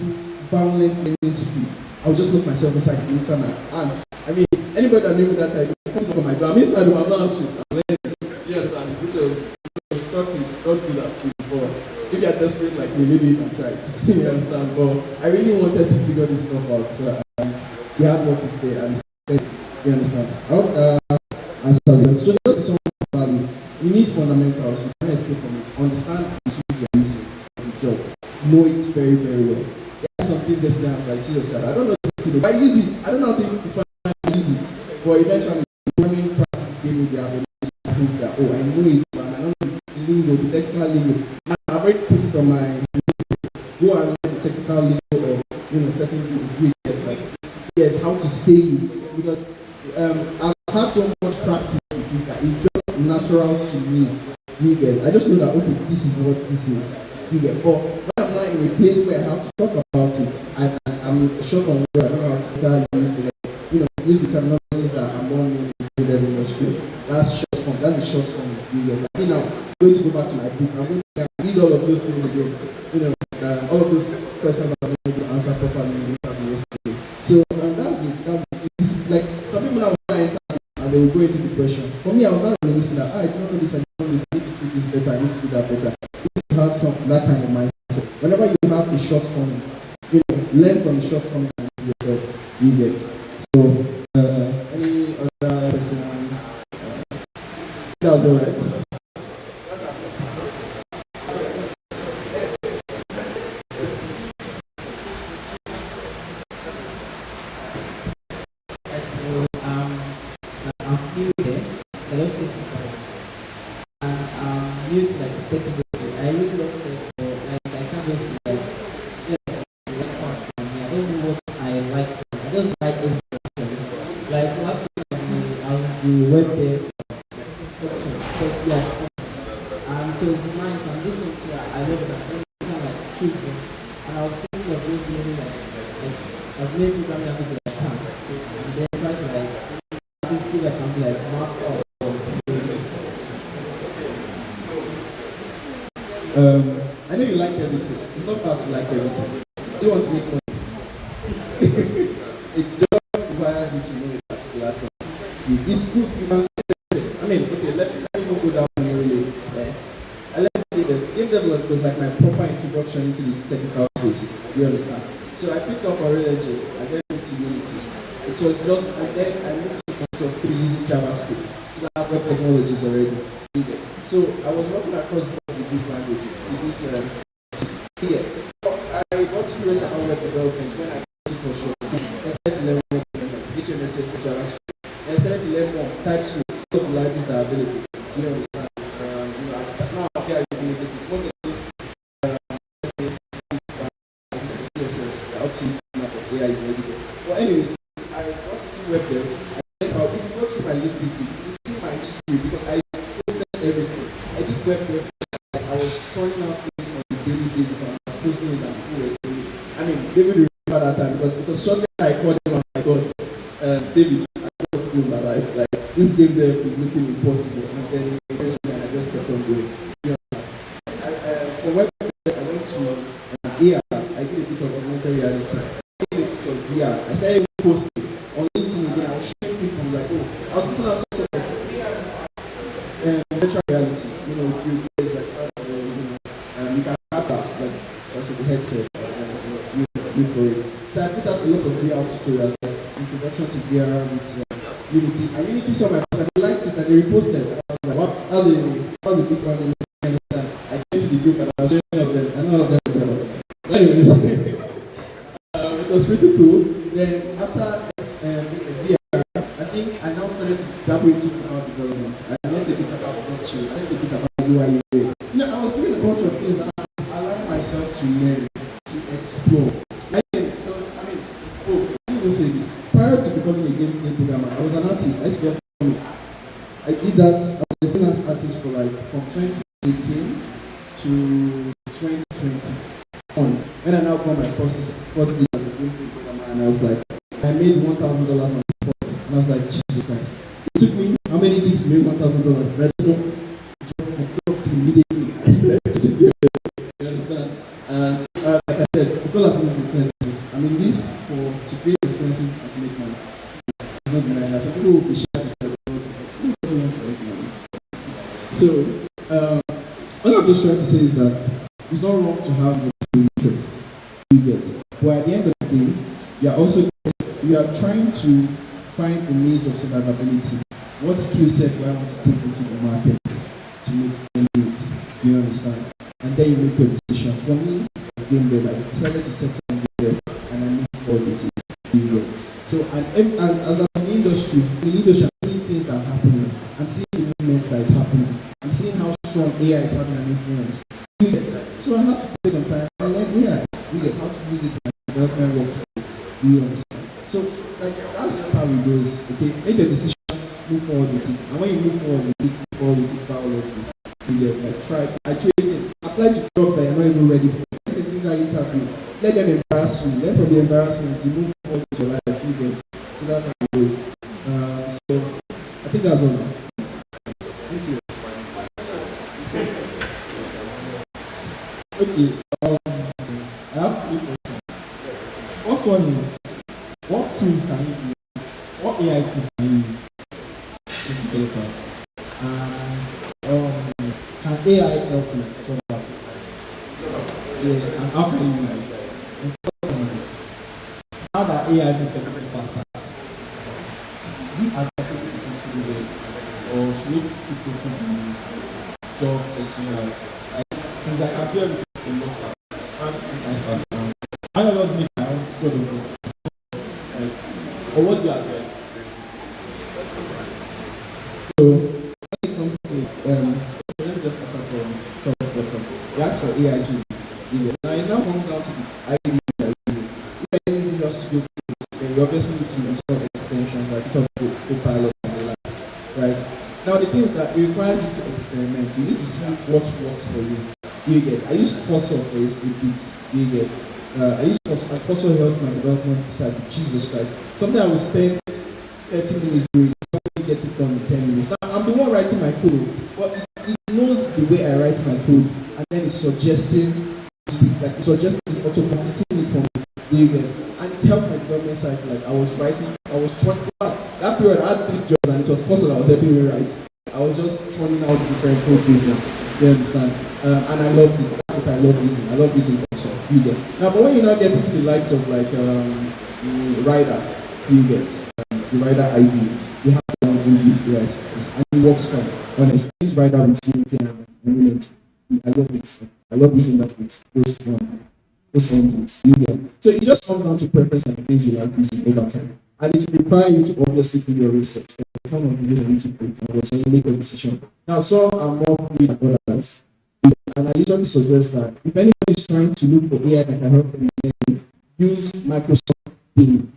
violent learning speed. I would just look myself inside the internet, and I mean, anybody that knew me that time, comes up on my door, I'm inside of my answering, I'm learning. You understand? Which was toxic. Don't do that, please. But if you're desperate like me, maybe you can try it. You understand? But I really wanted to figure this stuff out, so the hard work is there, and you understand? I hope answer that. So just be someone of value. You need fundamentals. You can't escape from it. Understand the tools you're using in the job. Know it very, very well. There are some things yesterday I was like, Jesus Christ, I don't know this thing, but I use it. I don't know how to even define how to use it. But eventually, programming practice gave me the ability to prove that, oh, I know it, and I don't know the lingo, the technical lingo. Now, I've already put it on my go and learn the technical lingo of certain things. Like, yes, how to say it. Because I've had so much practice with it that it's just natural to me. Do you get it? I just know that, okay, this is what this is. Do you get it? But when I'm not in a place where I have to talk about it, I'm short on word, I don't know how to use the terminologies that I'm born in the dev industry. That's short form. That's the short form. You get it? Like, now, I'm going to go back to my book. I'm going to read all of those things again. All of those questions I'm going to answer properly in the interview yesterday. So that's it. It's like some people now want to interview and they will go into depression. For me, I was not really listening. I don't know this. I don't know this. I need to do this better. I need to do that better. You have that kind of mindset. Whenever you have a shortcoming, learn from the shortcoming and yourself. You get. So any other question? That was all right. I know you like everything. It's not bad to like everything. You want to make money. It just requires you to know a particular thing. It's good. Let me go down really. Game development was like my proper introduction into the technical space. You understand? So I picked up Unreal Engine and then moved to Unity. It was just, and then I moved to Construct 3 using JavaScript. So I have web technologies already. So I was working across with this language, with this I got curious about web development when I got to Construct. I started to learn web development, HTML, JavaScript. I started to learn more TypeScript, all the libraries that are available. Do you understand? Now here I can make it. Most of this CSS, the opposite of AI is already there. But anyways, I got into web dev. If you go through my LinkedIn feed, you see my history because I posted everything. I did web dev. I was throwing out things on a daily basis and I was posting it and people were saying it. I mean, David remember that time because it was shortly I called him and I got David, I got to do in my life. Like, this game dev is looking impossible. And then I just kept on going. AR, I did a bit of augmented reality, I did a bit of VR. I started posting on LinkedIn again. I was showing people like, oh, I was putting out some sort of virtual reality. You know, there's like, you can have that, like, also the headset, you for it. So I put out a lot of VR tutorials, like introduction to VR with Unity. And Unity saw my post and they liked it and they reposted it. And I was like, wow, that was a big one. I came to the group and I was showing them. I know them jealous. But anyways, it was pretty cool. Then after VR, I think I now started to dabble into cloud development. I learned a bit about blockchain. I learned a bit about UI UX. You know, I was doing a bunch of things and I was allowing myself to learn, to explore. Say this. Prior to becoming a game programmer, I was an artist. I used to draw comics. I did that. I was a freelance artist for like from 2018 to 2021. When I now got my first gig as a game programmer, and I was like, I made $1,000 on the spot, and I was like, Jesus Christ! It took me how many gigs to make $1,000? But so I dropped it immediately. I started to see it. You understand? And like I said, because I'm in this to create experiences and to make money. It's not denying that. Some people will be shy to say, who doesn't want to make money? So, all I'm just trying to say is that it's not wrong to have multiple interests. You get. But at the end of the day, you are trying to find a means of survivability. What skill set do I want to take into the market to make money? You understand? And then you make your decision. For me, it's game dev. I decided to settle on game dev and I moved forward with it. So, and as I'm in the industry, I'm seeing things that are happening. I'm seeing the movements that is happening. I'm seeing how strong AI is having an influence. So I have to take some time and learn AI. You get how to use it in my development work. Do you understand? So, like, that's just how it goes. Okay, make your decision, move forward with it. And when you move forward with it, powerfully. You get like try, apply to jobs that you're not even ready for. Get into that interview. Let them embarrass you. Learn from the embarrassment. You move forward with your life. You get. So that's how it goes. So I think that's all. Thank you. Okay. I have 3 questions. First one is, what tools can you use? What AI tools can you use in developers? And can AI help with job applications? Yeah, and how can you use it? How that AI makes everything faster? Is it advisable for people to do it? Or should we stick to the job searching out? Since I can do everything in one time, it's faster. I don't know make my own code of it. Or what do you advise? So, when it comes to let me just answer from top to bottom. You ask for AI tools. Now it now comes down to the ID that you're using. If you're using Visual Studio Code, then you obviously need to install extensions like Copilot and the likes, right? Now the thing is that it requires you to experiment. You need to see what works for you. You get. I use Cursor for a bit. You get. I use Cursor helped my development side. Jesus Christ. Something I will spend 30 minutes doing. Somebody gets it done in 10 minutes. Now I'm the one writing my code, but it knows the way I write my code, and then it's suggesting, it's auto-completing it for me. You get. And it helped my development side. Like I was trying that period I had 3 jobs, and it was Cursor that was helping me write. I was just turning out different code bases. You understand? And I loved it. That's what I love using. I love using Cursor. You get. Now, but when you now get into the likes of like Rider, you get the Rider ID. They have their own inbuilt yes, and it works fine. Honestly, this Rider with Unity and Unity, I love it. I love using that with those engines. You get. So it just comes down to preference and things you like using over time. And it requires you to obviously do your research. The kind of videos on YouTube, so you make a decision. Now, some are more free than others. And I usually suggest that if anybody is trying to look for AI that can help them, use Microsoft Bing.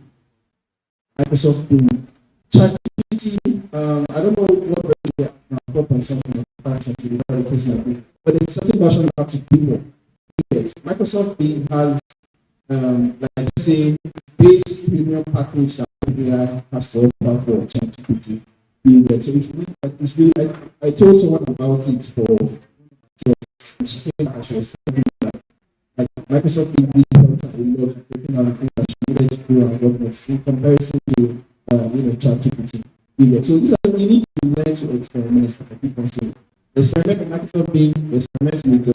ChatGPT, I don't know what version they are now, 4.something or 5.something, but there's a certain version you have to pay for. Microsoft Bing has, like say, base premium package that AI has to offer for ChatGPT. So it's really like, I told someone about it for she came and she was telling me like Microsoft really helped her a lot with taking out the things that she needed to do and whatnot in comparison to ChatGPT. So these are, we need to learn to experiment, like I keep on saying. Experiment with Microsoft Bing, experiment with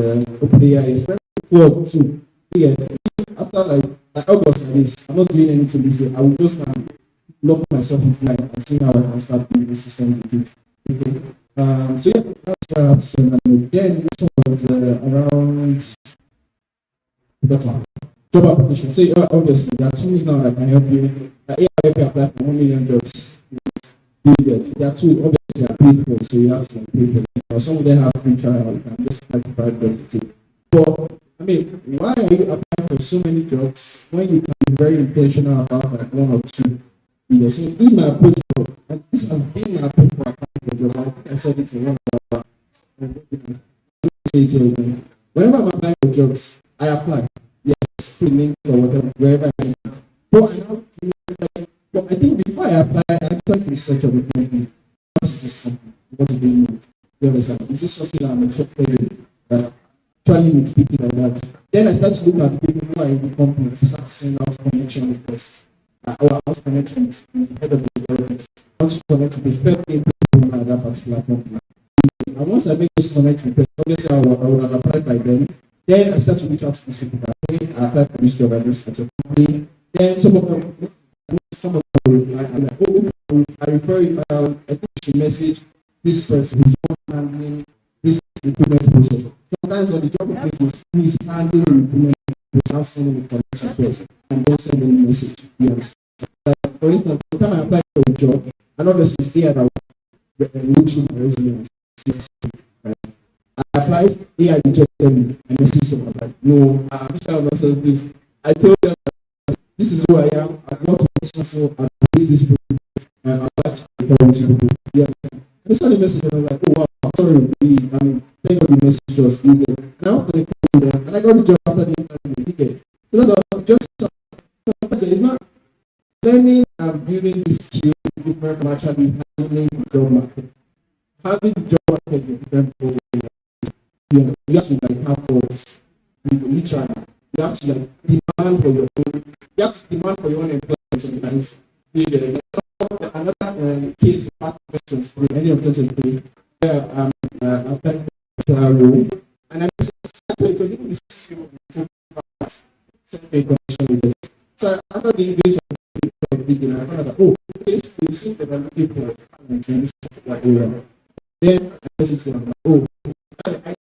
OpenAI, experiment with Claude too. After like August like this, I'm not doing anything this year. I will just lock myself into life and see how I can start building the system with it. Okay. So yeah, that's what I have to say. Then this one was around job application. So obviously there are tools now that can help you. AI help you apply for 1 million jobs. There are tools obviously are paid for, so you have to pay for them. Some of them have free trial. You can just apply to private job to take. But I mean, why are you applying for so many jobs when you can be very intentional about like one or two? So this is my approach, and this has been my approach for applying for job. I think I said it in one of our whenever I'm applying for jobs, I apply. Yes, through LinkedIn or whatever, wherever I need it. But I know, but I think before I apply, I actually research on the company. What is this company? What do they need? You understand? Is this something I'm interested in? Actually with people like that. Then I start to look at the people who are in the company. I start to send out connection requests. Or how to connect with the head of the development. How to connect with the first people at that particular company. And once I make those connect requests, obviously I will have applied by them. Then I start to reach out to these people. I apply for this job at this at your company. Then some of them I'm like, oh, I refer you. I think you should message this person who's handling this recruitment process. Sometimes on the job application, who is handling the recruitment process, now sending the connection first, and then sending a message. You understand? Like, for instance, the time I apply for a job, and obviously it's there that I will look through my resume and see. Right? I applied, AI rejected me, and messaged them. I was like, no, I'm sure I'm not saying this. I told them that this is who I am. I'm not so I face this project, and I like to report to people. Yeah. I saw the message and I was like, oh wow, I'm sorry, I mean, thank God the message was you get. And I went to the people and I got the job after the interview, you get. So that's all, just it's not learning and building this skill different from actually handling the job market. Having the job market is different from you have to like have goals. Literally, you have to like demand for your own. You have to demand for your own employment sometimes. Another case, questions, any of 2023, where I applied for a role, and I it was even this connection with this. So after the days of digging, I found out, oh, this seems that I'm looking for in this particular area. Then I messaged them, oh, I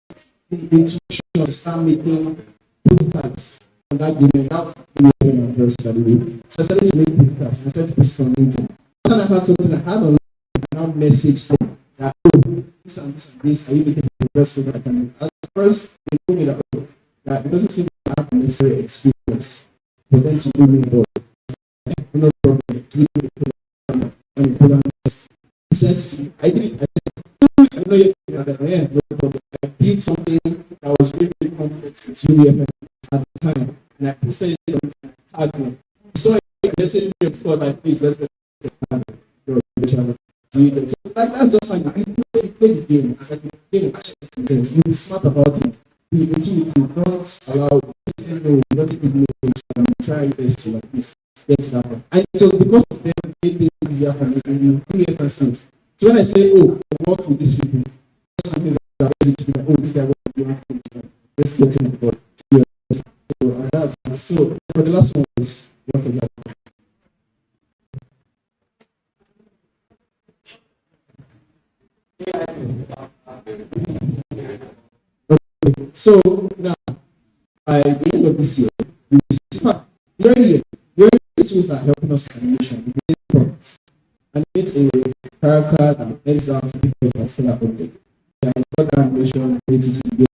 the intuition of start making prototypes on that game. That really very study. So I started to make prototypes. I started to post on LinkedIn. After I had something I had on LinkedIn, I now message them that, oh, this and this and this, are you looking for the best way that I can do? At first, they told me that, oh, that it doesn't seem to have necessary experience for them to do me well. No problem. Give me a program and a program test. He said to me, I did it. I know you're no problem. I built something that was really, really complex with UEFN at the time, and I posted it on Tag. So I messaged me and said, like, please, let's get so that's just how you play the game. It's like you play you be smart about it. Be intuitive. Don't allow not even try your best to like this. Get to that point. And it was because of them made it easier for me in the UEFN space. So when I say, oh, I work with these people, something that to be like, oh, this guy works with let's get him on board. So that's so for the last one is what exactly. Okay, so now by the end of this year, we will see very tools that are helping us with animation, with products. And it's a character that heads down to people in a particular object. And what animation created to be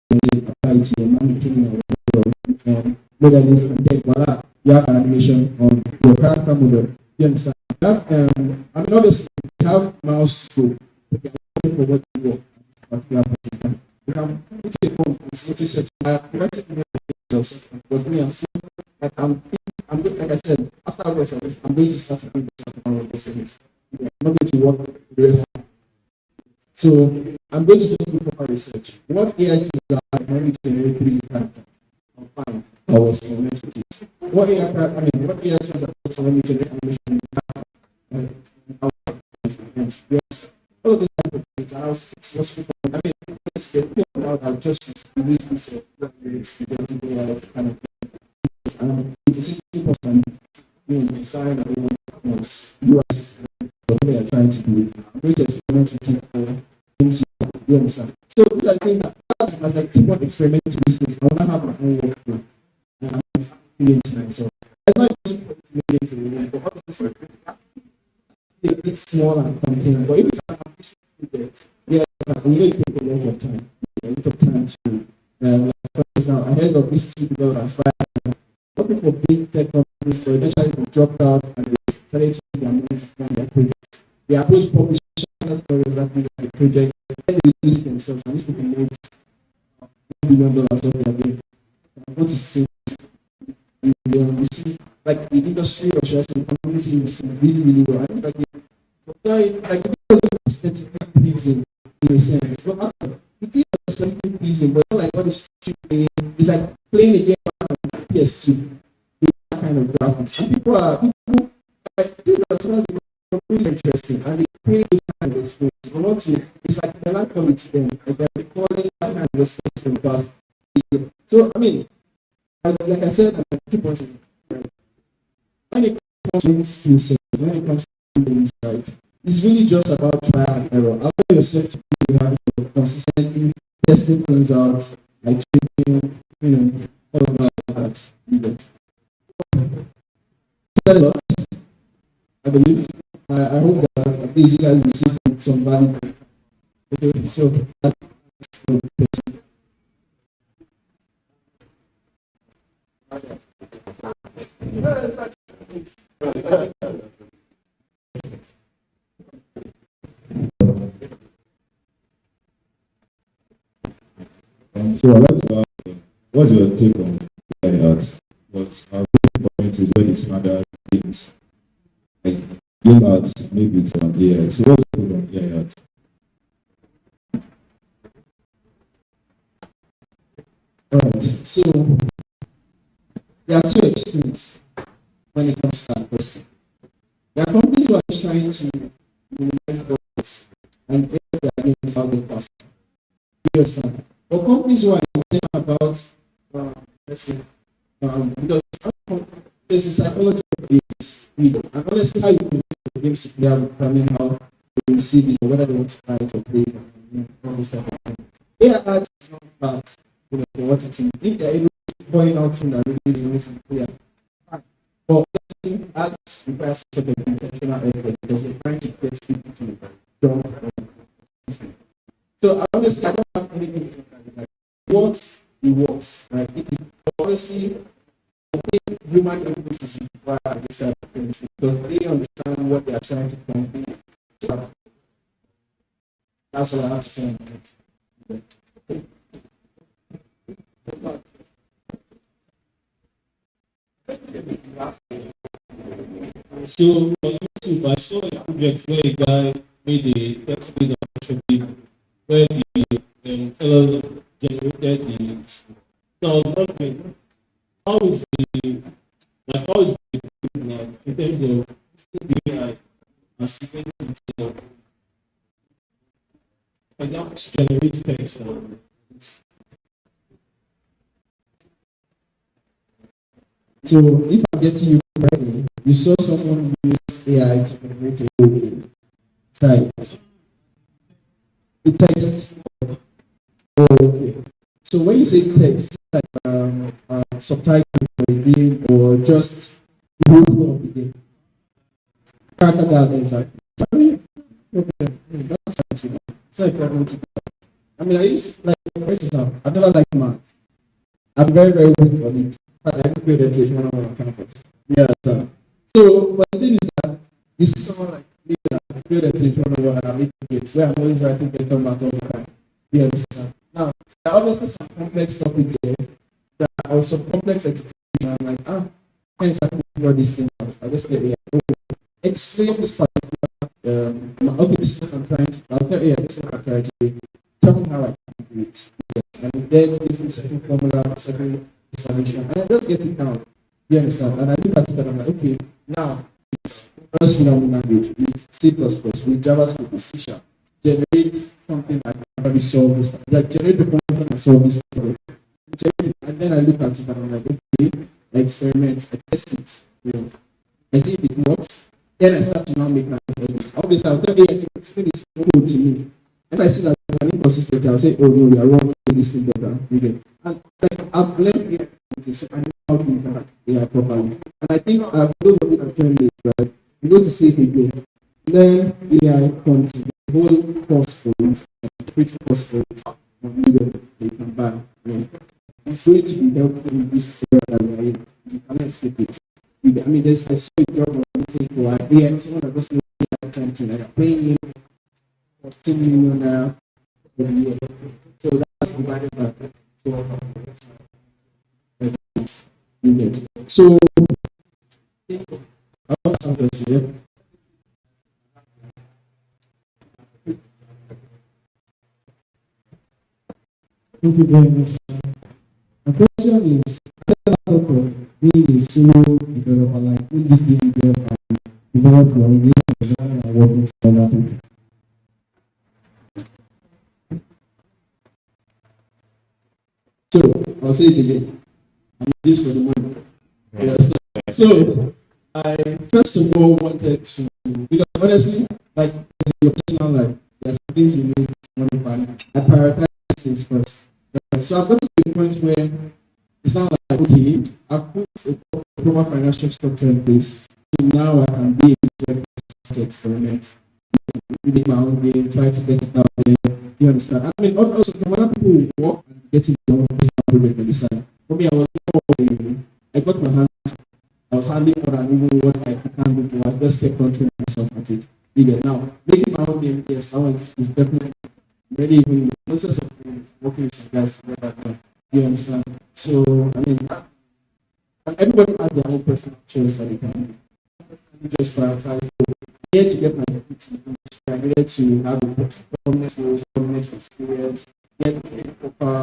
applied to your mannequin or modelist, and then voila, you have an animation on your character model. You understand? You have, I mean, obviously, you have mouse to for what you want. You can put it on into setting. I have corrected but me, I'm seeing like I'm like I said, after this, I'm going to start to bring this up on this. I'm not going to work the rest. So I'm going to just do proper research. What AI tools are I can generate 3D characters? I'm fine. I will experiment with it. What AI, what AI tools are also when you generate animation, yes, all of these type of things, and it's just people, it's the people now that just release this, it's the AI kind of thing. It's important, design and US, what they are trying to do, which experiment with it, things you understand. So these are things that, as I keep on experimenting with these things, I want to have my own workflow. And I'm feeling to myself. I might just put it into the room, but obviously, it's small and contained. But if it's an ambitious project, yeah, we need to take a lot of time. A lot of time to, like, for example, ahead of these two developers, working for big tech companies, so eventually they dropped out and they started to do their money to fund their projects. They approached publishers for exactly the project, and they released themselves, and these people made $1 billion off their game. Go to see, you see, like the industry or should I say the community was really, really well. And it's like it doesn't aesthetically pleasing in a sense. But it is aesthetically pleasing, but it's not like all this cheap playing. It's like playing a game on PS2 with that kind of graphics. And people like things as soon as they really interesting and they create this kind of experience. They want to, it's like they like calling to them, like they're recording that kind of experience from the past. So like I said, I keep on saying, right? When it comes to skill sets, when it comes to the side, it's really just about trial and error. Allow yourself to be consistently testing things out, like training, all of that. A lot, I believe. I hope that at least you guys receive some value. Okay, so that's the question. So I'd like to ask, what's your take on AI art? What are important is when it's other things like game art, maybe it's on AI. So what's your take on AI art? Alright, so there are two extremes when it comes to that question. There are companies who are trying to minimize budgets and get their games out there fast. You understand? But companies who are thinking about, let's say, because there's a psychology of games, and honestly, how you present the games to play will determine how they receive it, or whether they want to buy it or play it, all this type of thing. AI art is not bad, for what it is. If they're able to point out something that really is meaningful to play, fine. But I think art requires sort of intentional effort because you're trying to get people to jump. So honestly, I don't have anything to say about it. What it works, right? It is honestly, I think human input is required at this type of things because they understand what they are trying to convey. So that's all I have to say on it. So on YouTube, I saw a project where a guy made a text-based application where the LLM generated the. So I was wondering, how is the now in terms of the AI assimilating itself and now generate text? So if I'm getting you correctly, you saw someone use AI to generate a whole game. Right. The text. Oh, okay. So when you say text, like subtitles for a game or just the whole flow of the game. Character guidance, exactly. Sorry. Okay. That's actually it's not a problem to do. I mean, I use like for instance, I've never liked math. I'm very, very weak on it. But I can pay attention on campus. Yeah, so but the thing is that you see someone like me that I pay attention on what I'm making it, where I'm always writing paper math all the time. You understand? Now, there are obviously some complex topics there that are some complex execution. I'm like, hence I can figure this thing out. I just get explain this particular okay, this is what I'm trying to I'll tell this is what I'm trying to do. Tell me how I can do it. Yes. And then gives me certain formula, certain observation, and I just get it down. You understand? And I look at it and I'm like, okay, now it's first programming language with C++, with JavaScript, with C#, generate something I can probably solve this, like generate the function and solve this problem. And then I look at it and I'm like, okay, I experiment, I test it, you know, I see if it works. Then I start to now make my own edit. Obviously, I'll tell AI to explain this code to me. If I see that there's an inconsistency, I'll say, oh no, we are wrong, do this thing better. And like, I've learned AI, so I know how to interact with AI properly. And I think for those of you that join this, right, you go to see it again. Learn AI content, the whole course for it, it's pretty course for it. You can buy. It's going to be helpful in this area that we are in. You cannot skip it. I mean, I saw a job opportunity for AI, someone that just knows AI content, and they're paying him 14 million for the year. So that's divided by 12. So, I want some question here. Thank you very much. My question is, being a solo developer, like indie developer, develop your own and working for other people. So, I'll say it again. I need this for the money. Yes. So, I first of all wanted to, because honestly, like in your personal life, there's things you need to modify. I prioritize things first. Right? So, I've got to the point where it's not like, okay, I've put a proper financial structure in place. So now I can be able to experiment, make my own game, try to get it out there. Do you understand? I mean, also, from other people who work and get it done, this project on the side. For me, I was more, I got my hands, I was handling more than even what I can do. I just kept on training myself at it. Now, making my own game, yes, that one is definitely very even in the process of working with some guys together. Do you understand? So, I mean, everybody has their own personal choice that they can do. Just prioritize. I needed to get my feet in the industry. I needed to have a prominent roles, prominent experience, get a proper,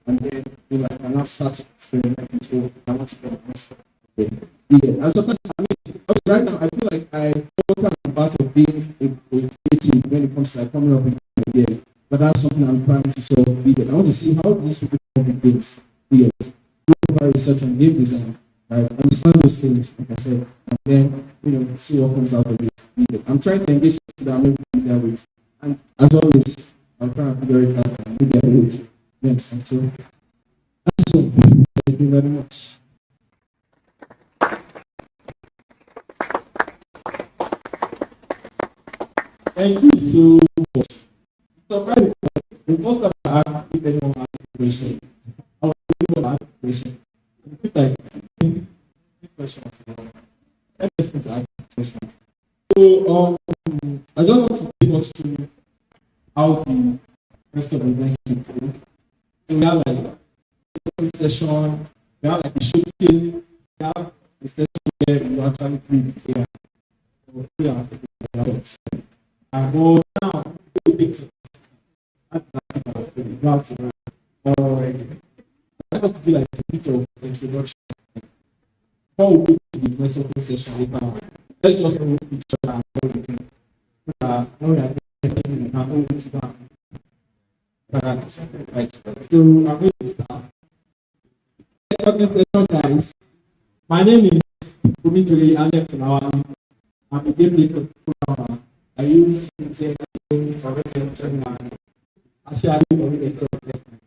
and then I can now start to experiment into I want to get my stuff. And sometimes, I mean, right now, I feel like I felt I'm part of being a creative when it comes to like coming up with ideas. But that's something I'm planning to solve. I want to see how these people come with games. Do research on game design, right? Understand those things, like I said, and then see what comes out of it. I'm trying to engage so that I'm able to figure with. And as always, I'm trying to figure it out and maybe I will. Yes, so that's all. Thank you very much. Thank you so much. Surprising. The first time I asked if anyone has a question, I was going to ask a question. It's like questions. Let me ask questions. So I just want to take us through how the rest of the event should go. So we have like a session, we have like a showcase, we have a session where you actually play with AI. So we are and go now to big that's the that has to be like a bit of introduction. Before we go to the networking session now, let's just know each other and everything. When we are getting we can go to that. Right. So I'm going to start. Networking session, guys. My name is Kumidori Alex Lawali. I'm a game lead programmer. I use Intel for retention and actually oriented development.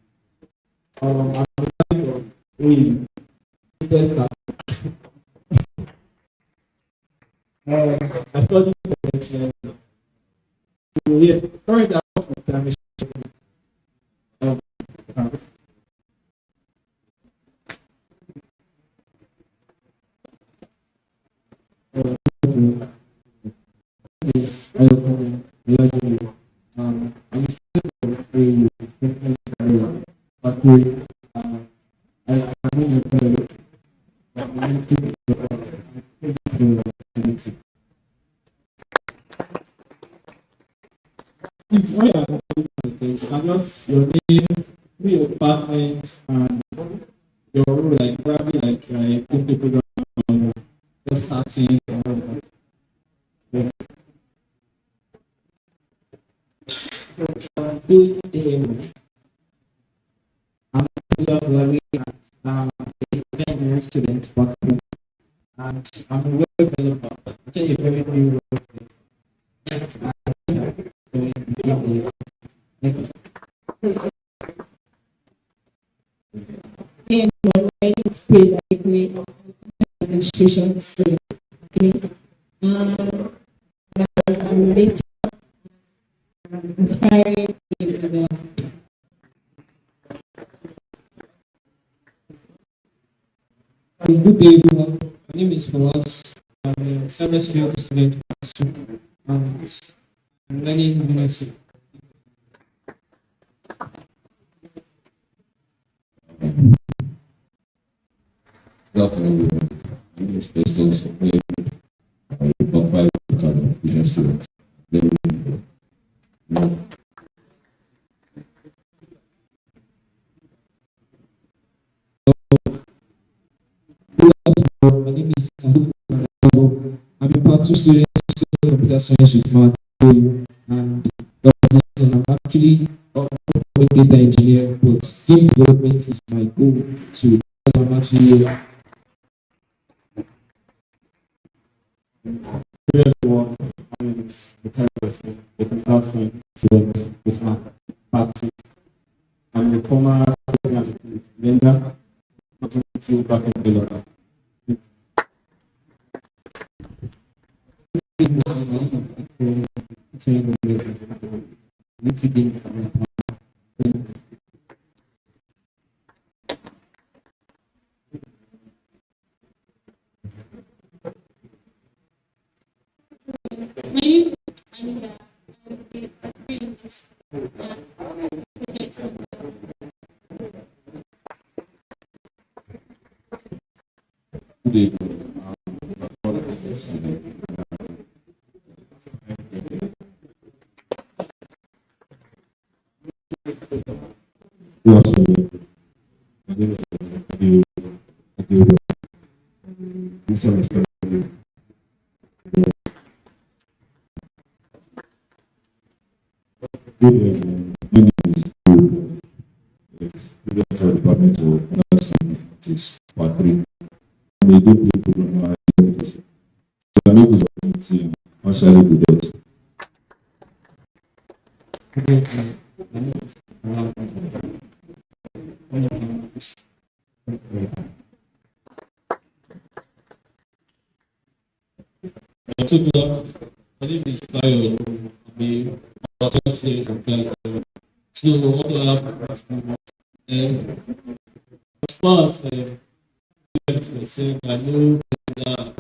I'm trying to test that. I studied prevention. So yeah, currently I work with damage. Yes, I am just your name, your department, and your role, like like crypto program, just starting. Good day. I'm very a student, but and I'm a web developer. Actually, a very new role. Yeah, my mind is pretty likely administration student. I'm meeting inspiring in the good day, everyone. My name is Fawaz. I'm a cybersecurity student and I'm learning university. Good afternoon. My name is Festus. I'm a top 5 vision student. My name is I'm a part 2 student studying computer science with math, and I'm actually a data engineer, but game development is my goal. So I'm actually Hello everyone, my name is the computer science student with my part 2. I'm a former lender, to backend developer. Good evening. Good afternoon. My name is Adil. This is good evening. My name is Buildathon Department of Nursing, which is part 3. I'm a good programmer. So I make this opportunity partially with that. My name is Bayo. I'm a student from Canada. So what do I have to ask you? As far as saying, I know that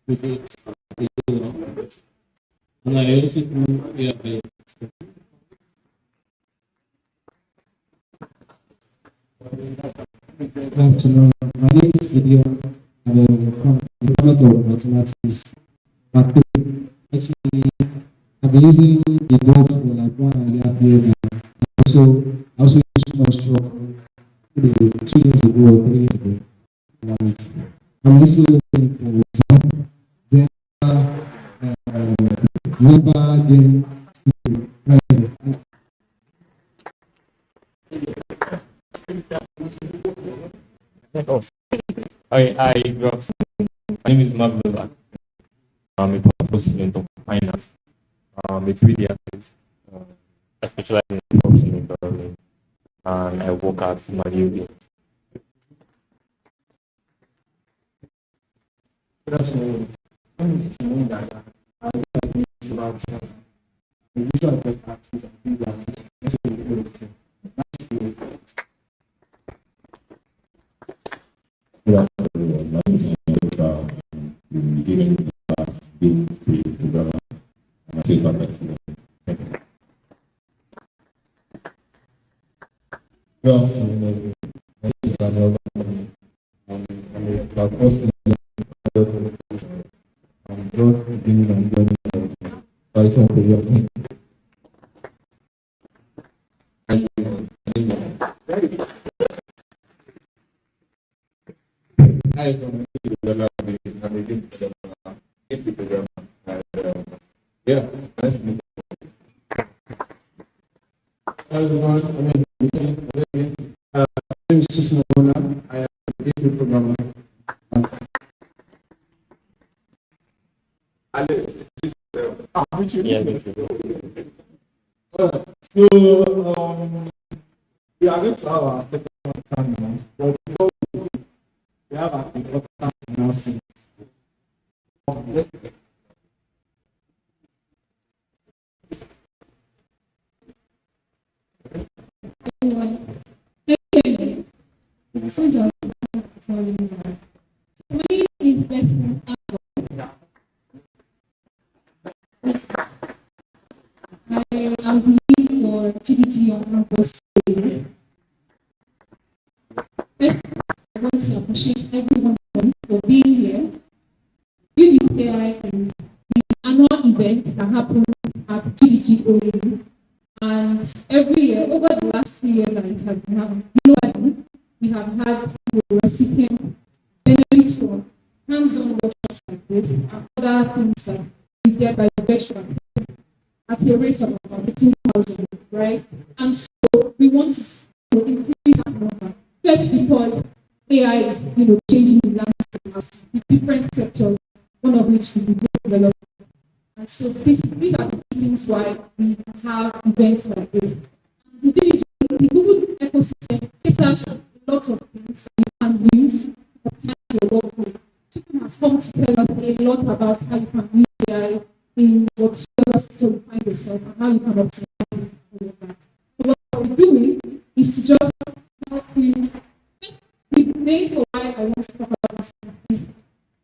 with it, and I also do AI. Good afternoon. My name is Gideon. I'm a product of mathematics. Actually, I've been using the dot for like 1.5 years now. I also use construct 2 years ago or 3 years ago. I'm also looking for example, Zebra, then Oh, hi, good afternoon. My name is Magdalene. I'm a professional student of finance. I'm a 3D artist. I specialize in production environment, and I work at Mali. good afternoon. I want to know that I like this about the visual effect artists and 3D artists. That's what we're doing. Good afternoon. My name is Adil. I'm giving the class being programmer. And I take part in it. Good afternoon. My name is Daniel. I'm a class student. I'm just beginning and learning Python programming. I don't know I'm a game programmer. Yeah, that's me. Everyone, my name is Jason Mona. I am a game programmer. So, we are going to have our second time now, but before we have an important announcement. Let's Money is lesson. I am the lead for GDG on campus today. First, I want to appreciate everyone for being here. Build AI is the annual event that happens at GDG-OAU. And every year, over the last 3 years that it has been happening, globally, we have had recipients benefit from hands-on workshops like this and other things that we get by virtual at a rate of about 15,000, right? And so we want to increase that number. First, because AI is, changing the landscape as the different sectors, one of which is the development. And so these are the reasons why we have events like this. The Google ecosystem caters to lots of things that you can use to optimize your workflow. Chicken has come to tell us a lot about how you can use AI in whatsoever sector you find yourself and how you can optimize it. All of that. So what we're doing is to just help you. The main for why I want to talk about this is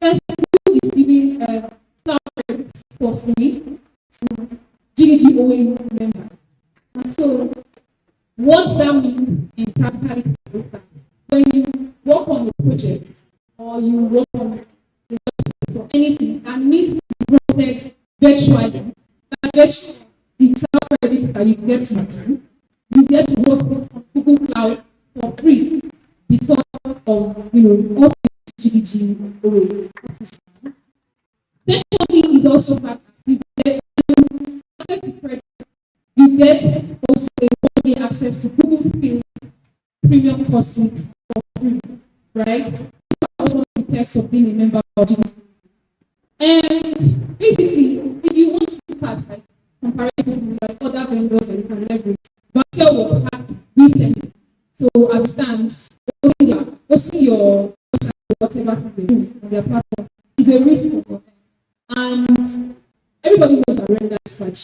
first, Google is giving cloud for free to GDG-OAU members. And so what that means in practicality is that when you work on a project or you work on a website or anything that needs to be hosted virtually, the cloud credits that you get to do, you get to host it on Google Cloud for free because of all the GDG-OAU. That is fine. Secondly, is also that you get also a one-day access to Google Skills premium courses for free, right? That's also one of the perks of being a member of GDG. And basically, if you want to look at like comparison with like other vendors that you can leverage, Vaxel was hacked recently. So as it stands, posting your whatever they do on their platform is a risk for them. And everybody knows that render is fudge.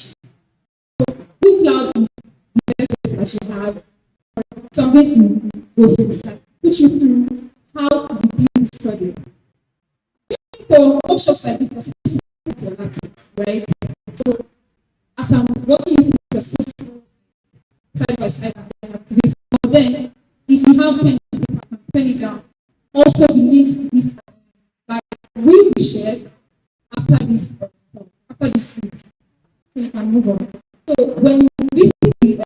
So Google Cloud is the best that you have. So I'm going to go through this slide, put you through how to begin this project. For workshops like this, you're supposed to put your laptops, right? So as I'm working, you're supposed to side by side and activate. But then, if you have pen and paper, pen it down. Also, the links to this slide will be shared after this meeting. So you can move on. So when you visit the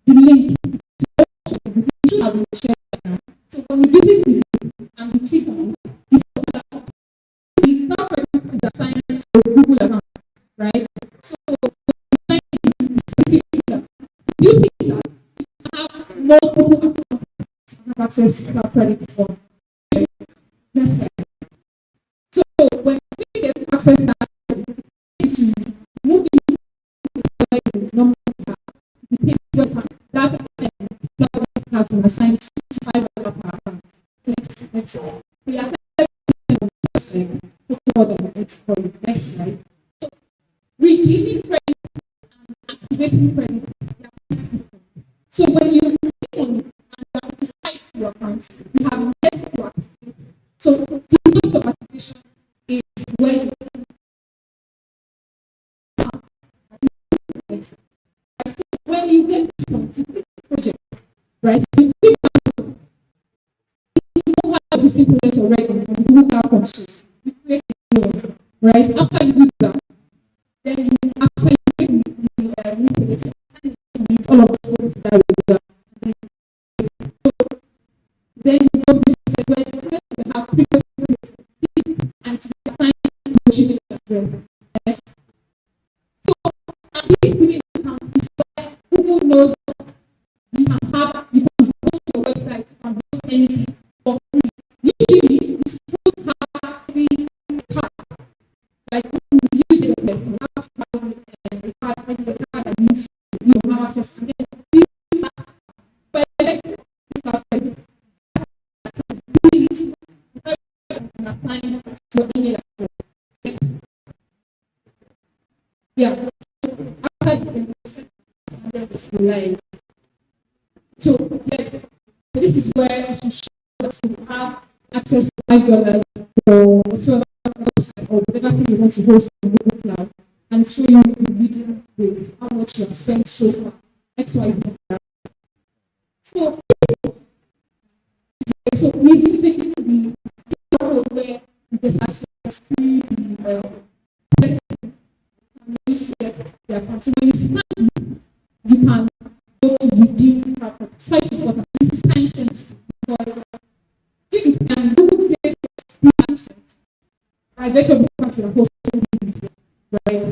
link, you have been shared. So when you visit the link and you click on it, the cloud credit is assigned to a Google account, right? So when you sign the beauty is that you have multiple accounts to have access to cloud credits for. Next slide. So when you get access to move it to number that has been assigned to $5 per account. Next slide. We are just like more than for you. Next slide. So redeeming credit and activating credit. So when you click on it and you apply to your account, you have yet to activate. So the point of activation is when when you get this point, you click the project, right? You click on you know how existing project already on the Google Cloud Console. You create a new one, right? After you do that, then after you create the new project, you need all of the things that are regular. So then you go this when you have your email address. Yeah. After this, so yes, so this is where you should show that you have access to $5 for whatever website or whatever thing you want to host on Google Cloud, and show you the leading rate, how much you have spent so far. X, Y, Z. So we need to take it to the level where there's access to the use to get the account. So when you scan, you can go to redeem platform. It's quite important. It's time sensitive. But if it can Google Pay the access, I bet you account you're hosting it, right?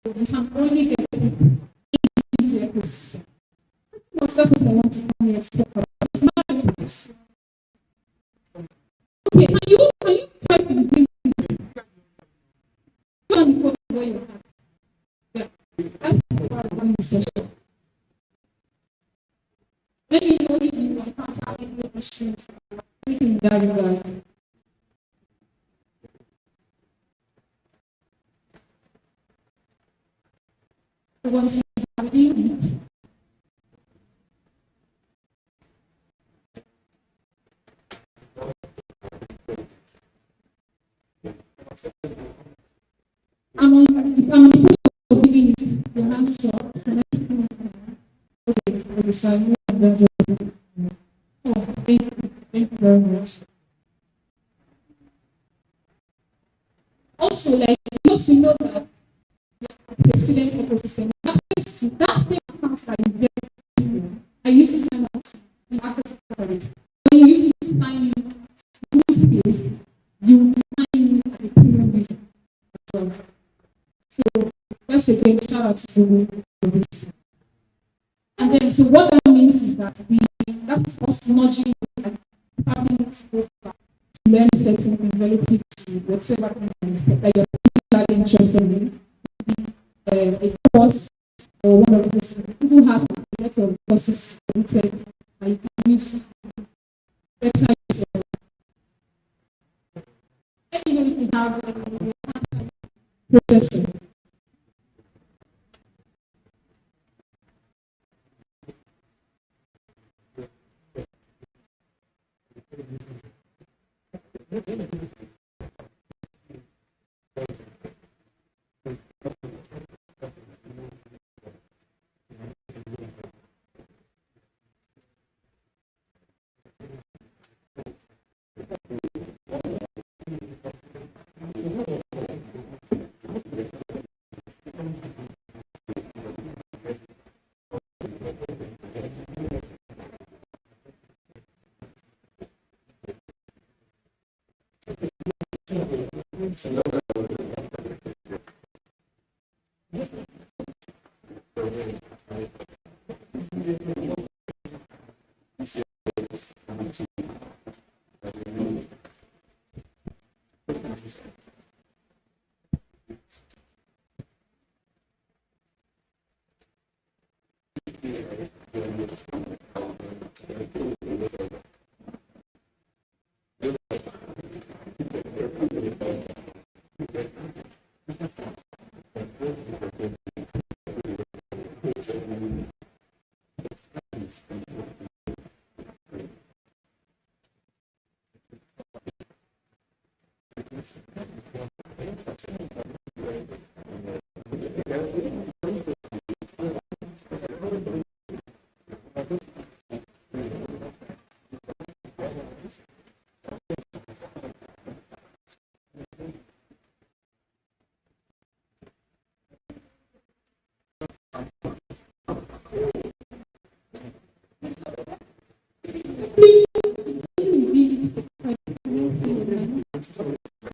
So you can only get it in the ecosystem. That's what I want to come here to talk about. Okay, can you try to redeem it? Go on the code where you have. Yeah, that's part of one session. Let me know if you encounter any issues, anything in that regard. Once you have redeemed it, I'm on the process of giving it the hands shot. Okay, so I move on. Oh, thank you very much. Also, like, because we know that the student ecosystem, access to that same account that you get, I used to sign up to the access for it. When you use it to sign in school space, you sign in as a premium user as well. So, once again, shout out to Google for this. And then, so what that means is that that's us nudging and having to go back to learn certain things relative to whatever thing you expect that you're really interested in. A course or one of those people have a lot of courses created and you can use better yourself. Let me know if you have processing.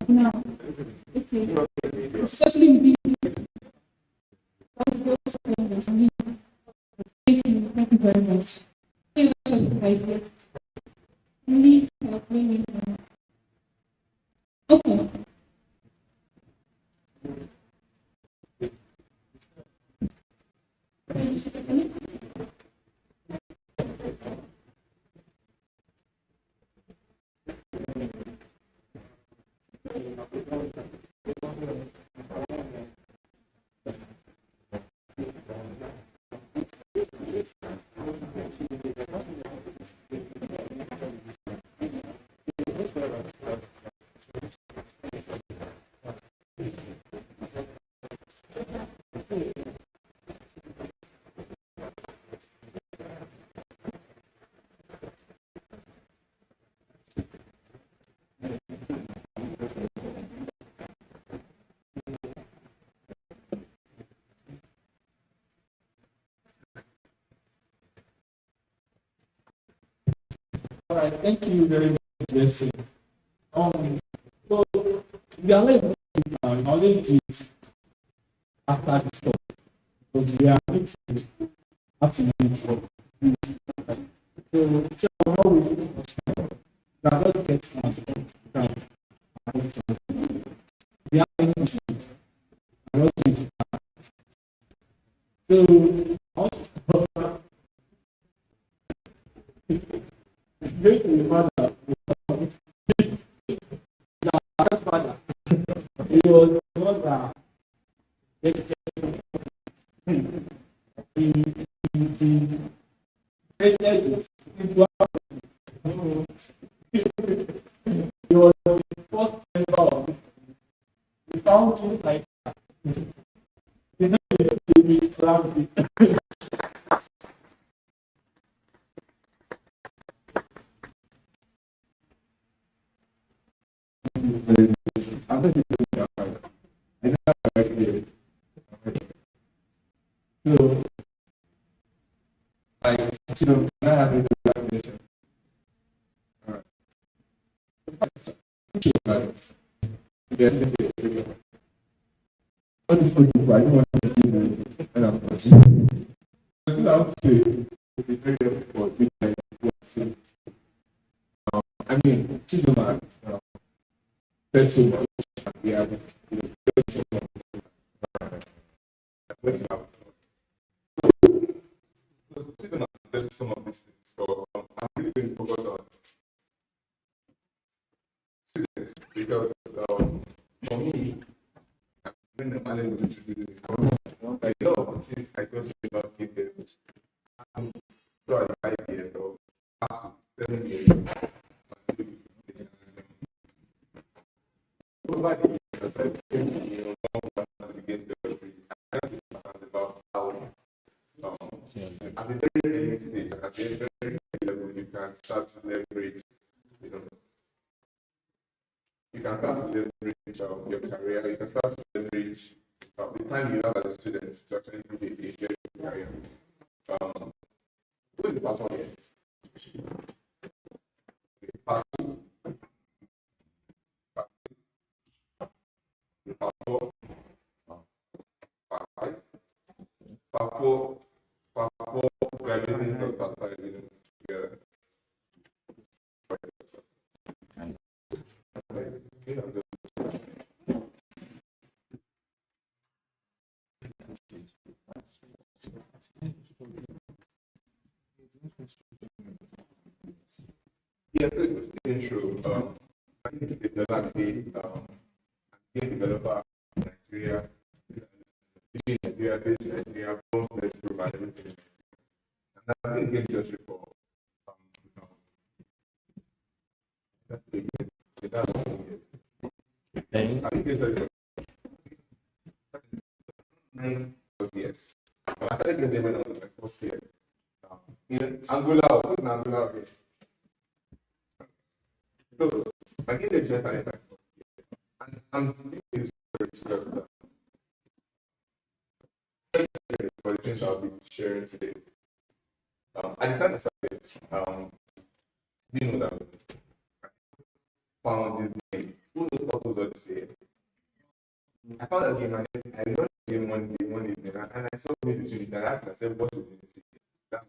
Now, okay, especially with thank you very much. Need help me. Okay. All right, thank you very much, Jesse. So we are able to do it now. We can always do it after this talk, because we are going to have to do it for you. So how we do it? We are not getting as well. We are any questions. We are not doing it. So also, it's going to be father. Father. He was the one that he was the first member of this. We found him like that. He not even to be clapping. So, can I have a clarification? All right. Yes, what is good? I don't want to give anything. I still have to say, to be very difficult, which I want to say. I mean, Children said so much, and we have said so much. So Children have said some of these things, so I'm really going to focus on students because for me, I'm very managing to do this. I know things I don't really about kids. I'm throughout 5 years or past 7 years. Over the years, I think about how at the very early stage, at the very level, you can start to leverage, you can start to leverage your career, you can start to leverage the time you have as a student to actually do the career. Who is the part one here? Part two. Part four. Part five. Part four. Part four. Graduating plus part five. Together. Yes, it's true. I think it's a game developer in Nigeria, based in Nigeria, both let's provide everything. And I think game industry for that's I think it's 9 years. I started getting when I was in my first year. Angular, what's an Angular? So I get a jet at and I'm thinking this because for the things I'll be sharing today. At the time I started, you know that I found this game. Who knows what was the same? I found that game and I learned the game one evening and I saw me between it and I asked myself what was it? That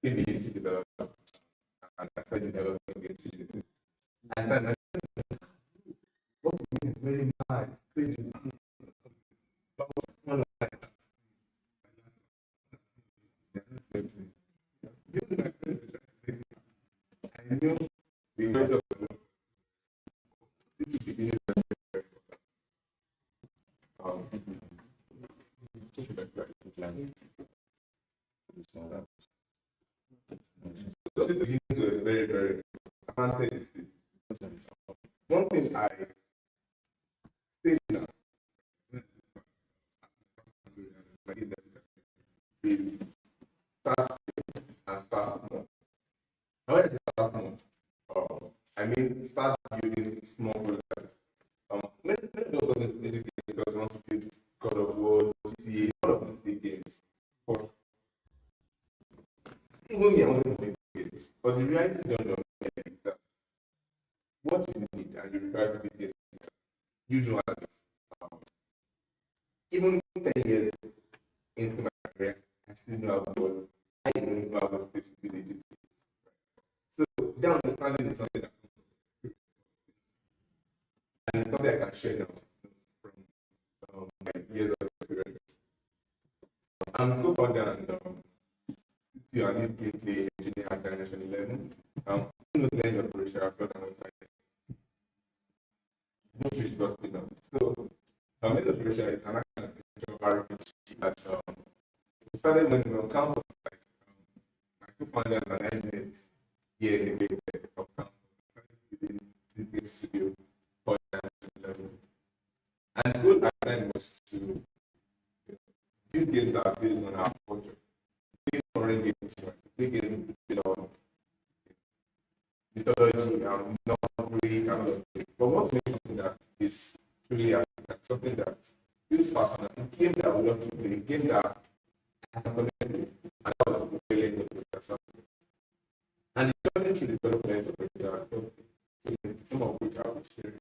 was developer and I started developing games. And then what is very mad, crazy. I knew the voice of the Lord. This is the beginning of the so this begins to a very, very advantage. One thing I say now is start and start more. How do you start more? I mean, start building small products. Many of us educate because we want to build God of War, GTA, all of these big games. But even me, I want to make games. But the reality don't know is that what you need and you require to be getting, you know at this. Even 10 years into my career, I still know I don't know about this ability. So that understanding is something that and it's something I can share now from my years of experience. I'm co-founder and CTO and lead gameplay engineer at Dimension 11. Who knows lens operation? I've got an website. No fish busting now. So lens operation is an action of RPG that we started when we were on campus. Like, my co-founders and I met here in the way of campus. Within this game studio for Dimension 11. And the goal at the time was to build games that are based on our culture. Big foreign games, right? Big games based on mythology, non-Greek, and all of that. But what makes something that is truly African, something that feels personal, a game that we love to play, a game that I can connect with, and that was really good with yourself. And the journey to development of it, some of which I will share.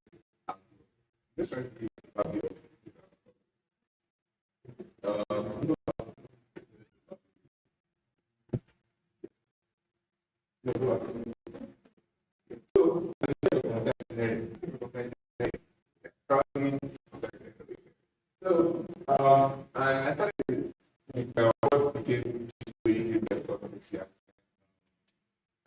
Just trying to give a bit of and I started with what became GDG-OAU this year. I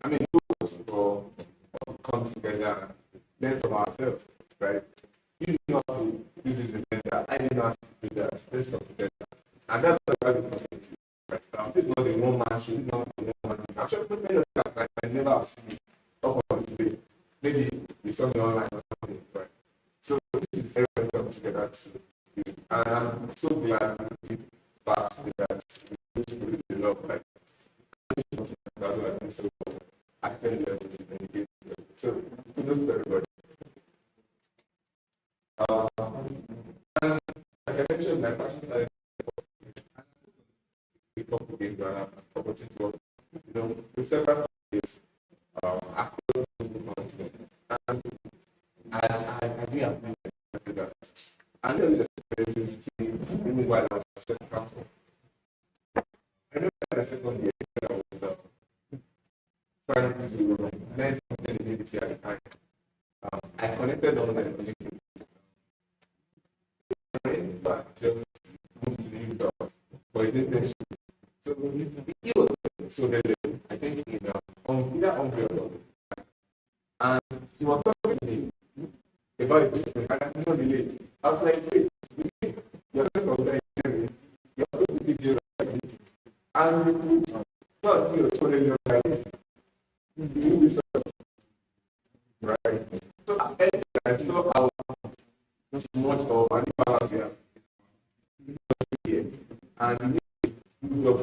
mean, it was for us to come together and learn from ourselves, right? You know how to do this event, I didn't know how to do that. Let's come together. And that's why we come to right? This is not a one-man show, this is not a one-man show. I'm sure many of that I never have seen up on today. Maybe you saw me online or something, right? So this is everyone come together to do. And I'm so glad to be back to that. We love like so I can learn to communicate. So kudos to everybody. And like I mentioned, my passion started a couple of games and opportunity to work, with several stages across the continent. And I do have to do that. And those experiences came even while I was at campus. I remember the second year I was trying to learn something in DBT at the time. I connected online with LinkedIn, but just moved to the use of for his internship. So he was so relevant, I think, in either Hungary or and he was talking to me about his business, and I did not relate. I was like, wait, you're talking about that engineering, you're supposed to be doing like this, and you not do a totally like this. You do this, right? So I saw how much of an imbalance we have here, and love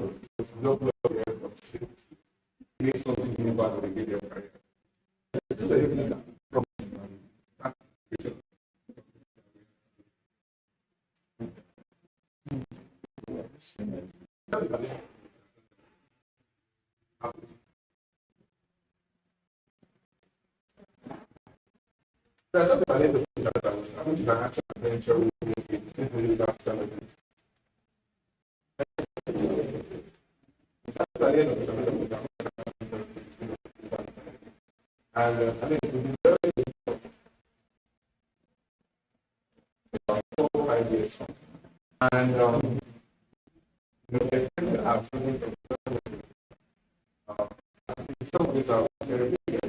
make something new about the game of career. So I thought about it, I went to an action adventure with and I mean, it would be very about 4 or 5 years. And the things that I've seen from some of it are very big.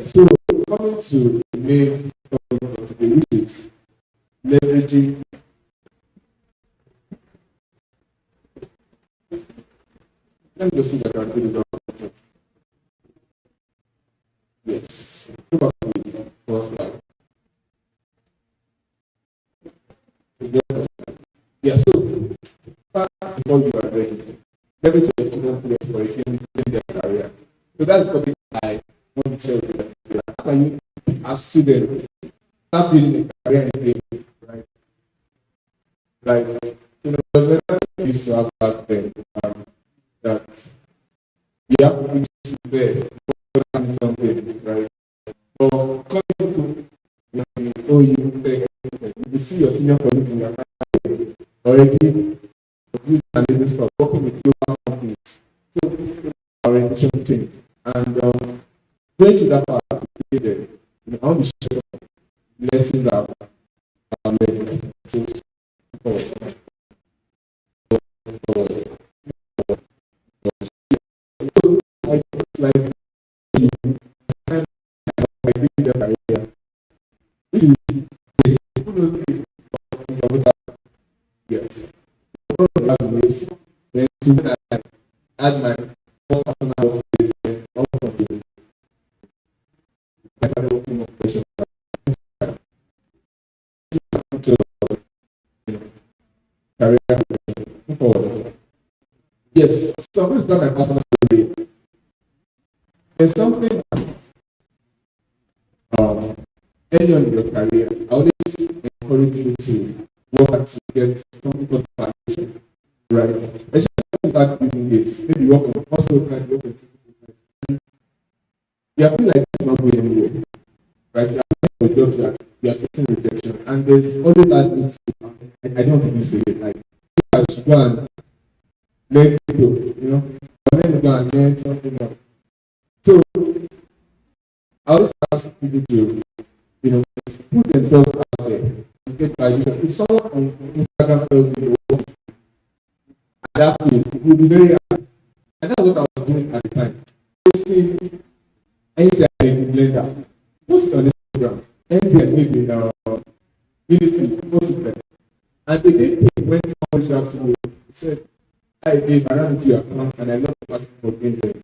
So, coming to the main topic of today, which is leveraging. Let me just see that I can do it. Yes. Go back to the first slide. Yeah, so start before you are ready. Leverage your student place for a game in their career. So that's the topic I want to share with you. How can you, as students, start building a career in gaming, right? Like, there's another piece to have back then, that you have to reach the best before doing something, right? But coming to OU Tech, you see your senior colleagues in your company already doing amazing stuff, working with global companies. So our orientation change. And going to that part, I want to share some lessons that I've learned. So, I like my career. This is yes. Then to add my personal workspace, career forward. Yes, so this is not my personal story. There's something early on in your career, I always encourage you to work hard to get something called foundation, right? Especially when you start building it, maybe you work on the hospital kind, you work on the you feel like it's not going anywhere, right? You are for jobs that you are getting rejection, and there's always that need to, I don't think you say it, like, I should go and let it go, or let me go and learn something else. So, I always ask people to, put themselves out there and get validation. If someone on Instagram tells you what at that place, it will be very hard. And that's what I was doing at the time. Posting anything I made in Blender, post it on Instagram, anything I made in Unity, post it there. And the day when someone reached out to me, he said, "Hi babe, I ran into your account and I love the passion for game there.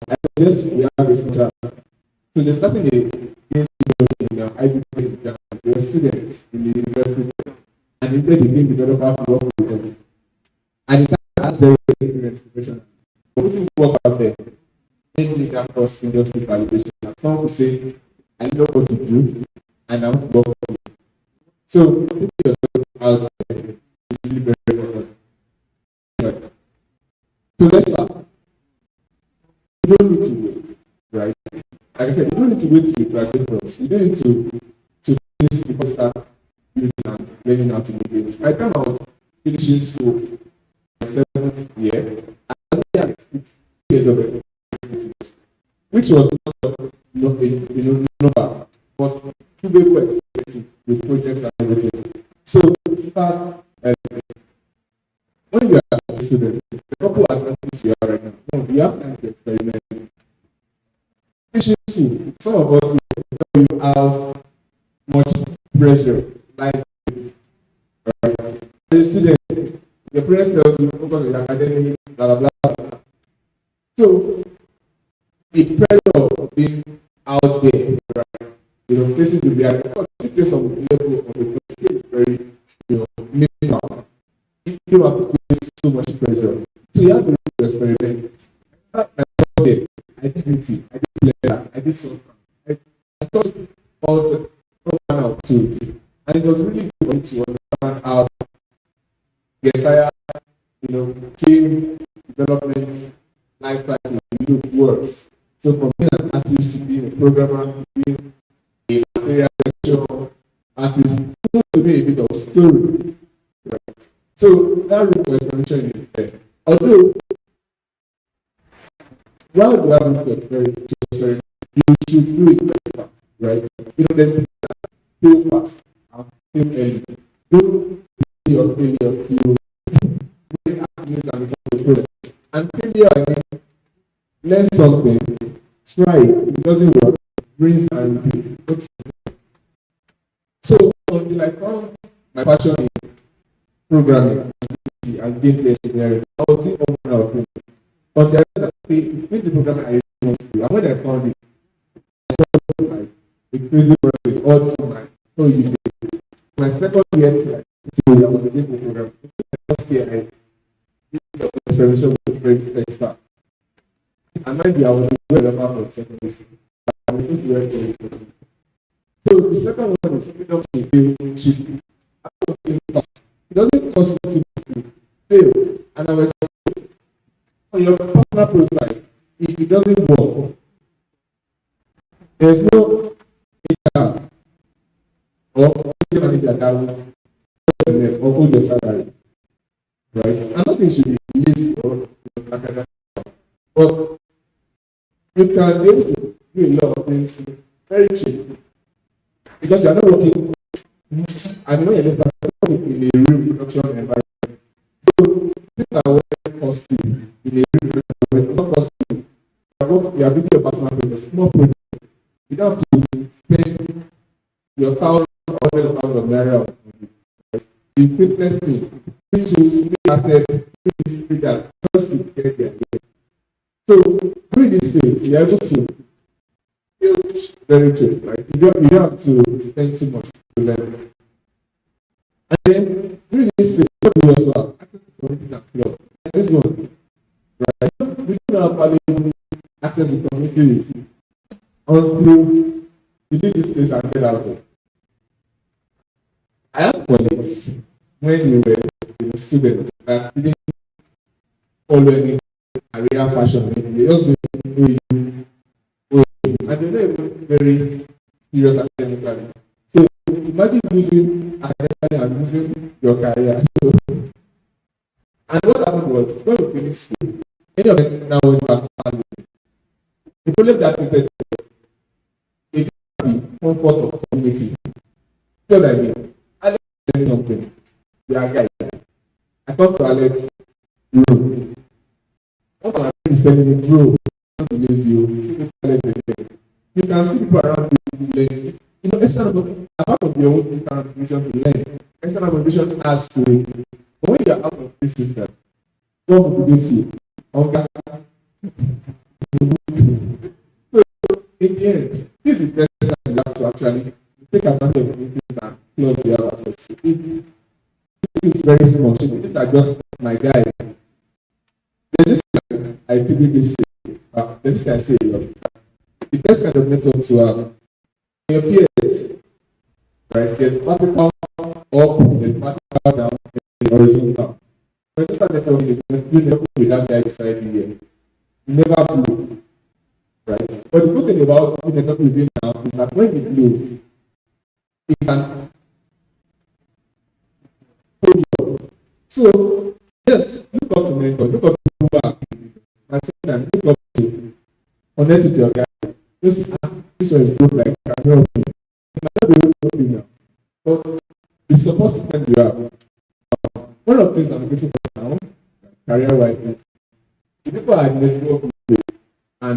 I just we have this contract." So there's nothing in Ivy League. They were students in the university, and they made the game developer to work with them. And it has very experience professional. But putting work out there, mainly that cross industry validation. Someone will say, "I know what to do, and I want to work for you." So put yourself out there is really very important. Right. So let's start. You don't need to wait, right? Like I said, you don't need to wait till you graduate from us. You don't need to finish before start building and learning how to make games. By the time I was finishing school, my 7th year, I already had 6 years of experience, which was not a number, but two people experience with projects and everything. So start when you are a student, the couple advantages you are right now. No, you have time to experiment. Some of us know you have much pressure, like right? As a student, your parents tell you focus on your academic, blah blah blah. So it's pressure of being out there, right? Facing the reality. Take this on the level of the it's very minimal. You don't have to face so much pressure. So you have to experiment. My first day, I did Unity, I did Blender, I did something. I thought all the one out tools, and it was really good for me to understand how the entire, game development life cycle works. So from being an artist to being a programmer to being a material lecturer artist, to be a bit of story. Right? So that room for explanation is there. Although while you have room for explanation, you should do it very fast, right? There's fail fast and fail early. Don't fail or failure to bring happiness and become a product. And failure, I mean, learn something, try it. If it doesn't work, rinse and repeat. So until I found my passion in programming and gameplay engineering, I was doing all kind of things. Until I realized that it's been the programming I really want to do. And when I found it, like a crazy project all through my second year to I was a game program. My first year I did the experimentation with great expert. And mind you, I was a developer for secondary school. I was supposed to work for it. So the second one is freedom to build cheap. I was feeling fast. doesn't cause you to fail. And I was on your personal prototype, if it doesn't work, there's no HR or manager that will hold your salary. Right? I'm not saying you should be lazy or academic, but you can be able to do a lot of things very cheap because you are not working. And when you're working in a real production environment, so things are very costly in a real production environment, not costly. You are building your personal project, small project. You don't have to spend your thousands, hundreds of thousands of naira on it. The simplest thing, which is free assets, which is free that just to get there. So during this phase, you're able to build very cheap, right? You don't have to spend too much to learn. And then during this phase, we also have access to communities and clubs. Like this one, right? We don't have valuable access to communities until we leave this place and get out there. I have colleagues when we were students that didn't follow any career passion, they just know you, and they're not even very serious academically. So imagine losing academically and losing your career. So, and what happened was when we finished school, any of them now went back to family. The problem that we had is the comfort of community. You know what I mean? Alex is saying something. We are guys. I talked to Alex, bro. What my friend is telling me, bro, don't be lazy. You can see people around you learning. You know, external, apart from your own internal motivation to learn, external motivation adds to it. But when you are out of this system, God motivates you. Hunger. So, in the end, this is the best time you have to actually take advantage of anything and close the other access. It is very small. These are just my guys. There's this thing I typically say, this thing I say, the best kind of network to have your peers, right? There's vertical up, there's vertical down, and horizontal. When you start networking, you never with that guy beside you here. You never blow, right? But the good thing about networking with him now is that when he blows, he can hold you up. So, yes, look up to mentor, look up to who are and sometimes look up to connect with your guy. This one is good, like, can help me. You might not be able to help you now. But the support system you have, one of the things I'm looking for now, career-wise, is the people I network with and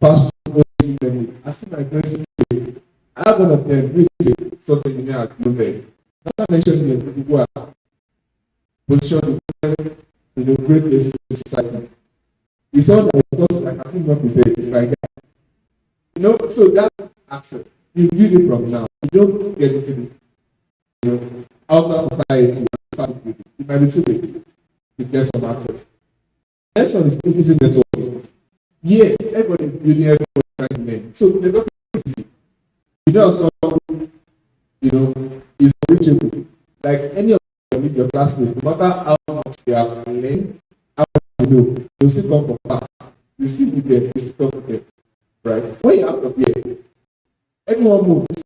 pass through the system with. I see my friends today. I have one of them who is a software engineer at Bloomberg. Not mentioning the people who are positioned in the great places in society. It's all that because I can see what is there. It's like that. You know, so that access, you build it from now. You don't get into the outer society. It might be too late to get some access. Next one is using networking. Yeah, everybody is building, everybody is trying to learn. So networking is easy. You know, also, is reachable. Like any of your classmates, no matter how much they have learned, how much they know, they'll still come from class. You still be there, you still talk with them. Right? When you're out of here, everyone moves.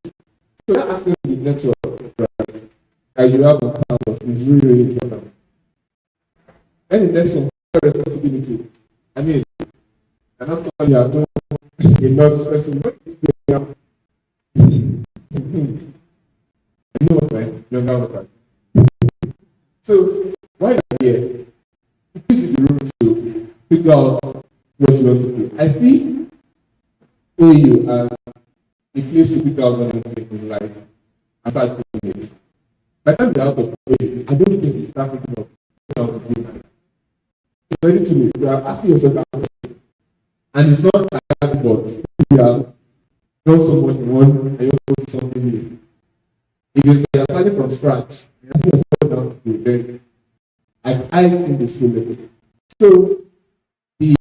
So that access to the network, right, that you have on campus is really, really important. And the next one, responsibility. I mean, I'm not calling you at home, you're not stressing, but you know what, right? Younger one. So, why are you here? This is the room to figure out what you want to do. I see OAU as a place to figure out what you want to do in life and start doing it. By the time you're out of OAU, I don't think you start thinking of what you want to do. It's very too late. You are asking yourself that question. And it's not like but you have done so much in one and you're going to do something new. If you're starting from scratch, you're asking yourself down to then I think it's too late. So the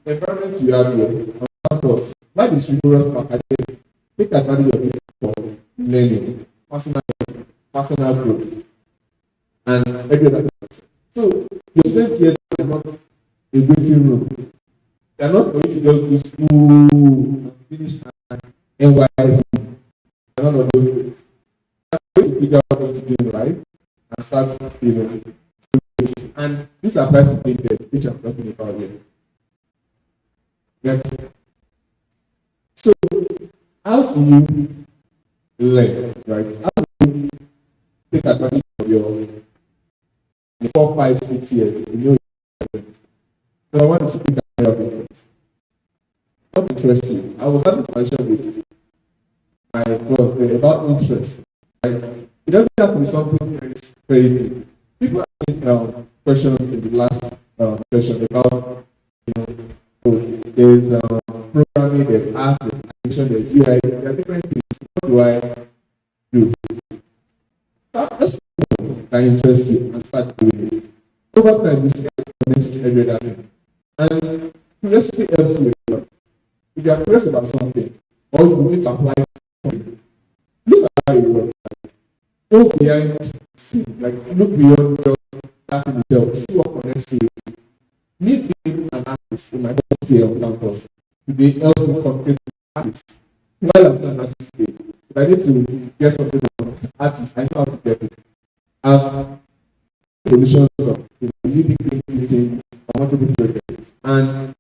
environment you have here on campus, why is rigorous for academics? Take advantage of it for learning, personal growth. and every other person. So your student years are not a waiting room. They are not going to just do school, finish and NYC, and all of those things. They are going to figure out what to do in life and start, and this applies to painted, which I'm talking about here. Yeah. So, how do you learn, right? How do you take advantage of your 4, 5, 6 years? So I want to speak about it. What interests you? I was having a conversation with my boss about interest. Right? It doesn't have to be something very big. People ask questions in the last session about, there's programming, there's art, there's animation, there's UI, there are different things. What do I do? That's that interests you and start doing it. Over time, you see every other thing. And curiosity helps you a lot. If you are curious about something, or you need to apply something, look at how it works. Go behind, see, look beyond just that in itself, see what connects to you. Me being an artist in my first year on campus, today helps me compete with artists. While I'm not an artist today, if I need to get something from artists, I know how to get it. Positions of leading meetings or multiple projects, and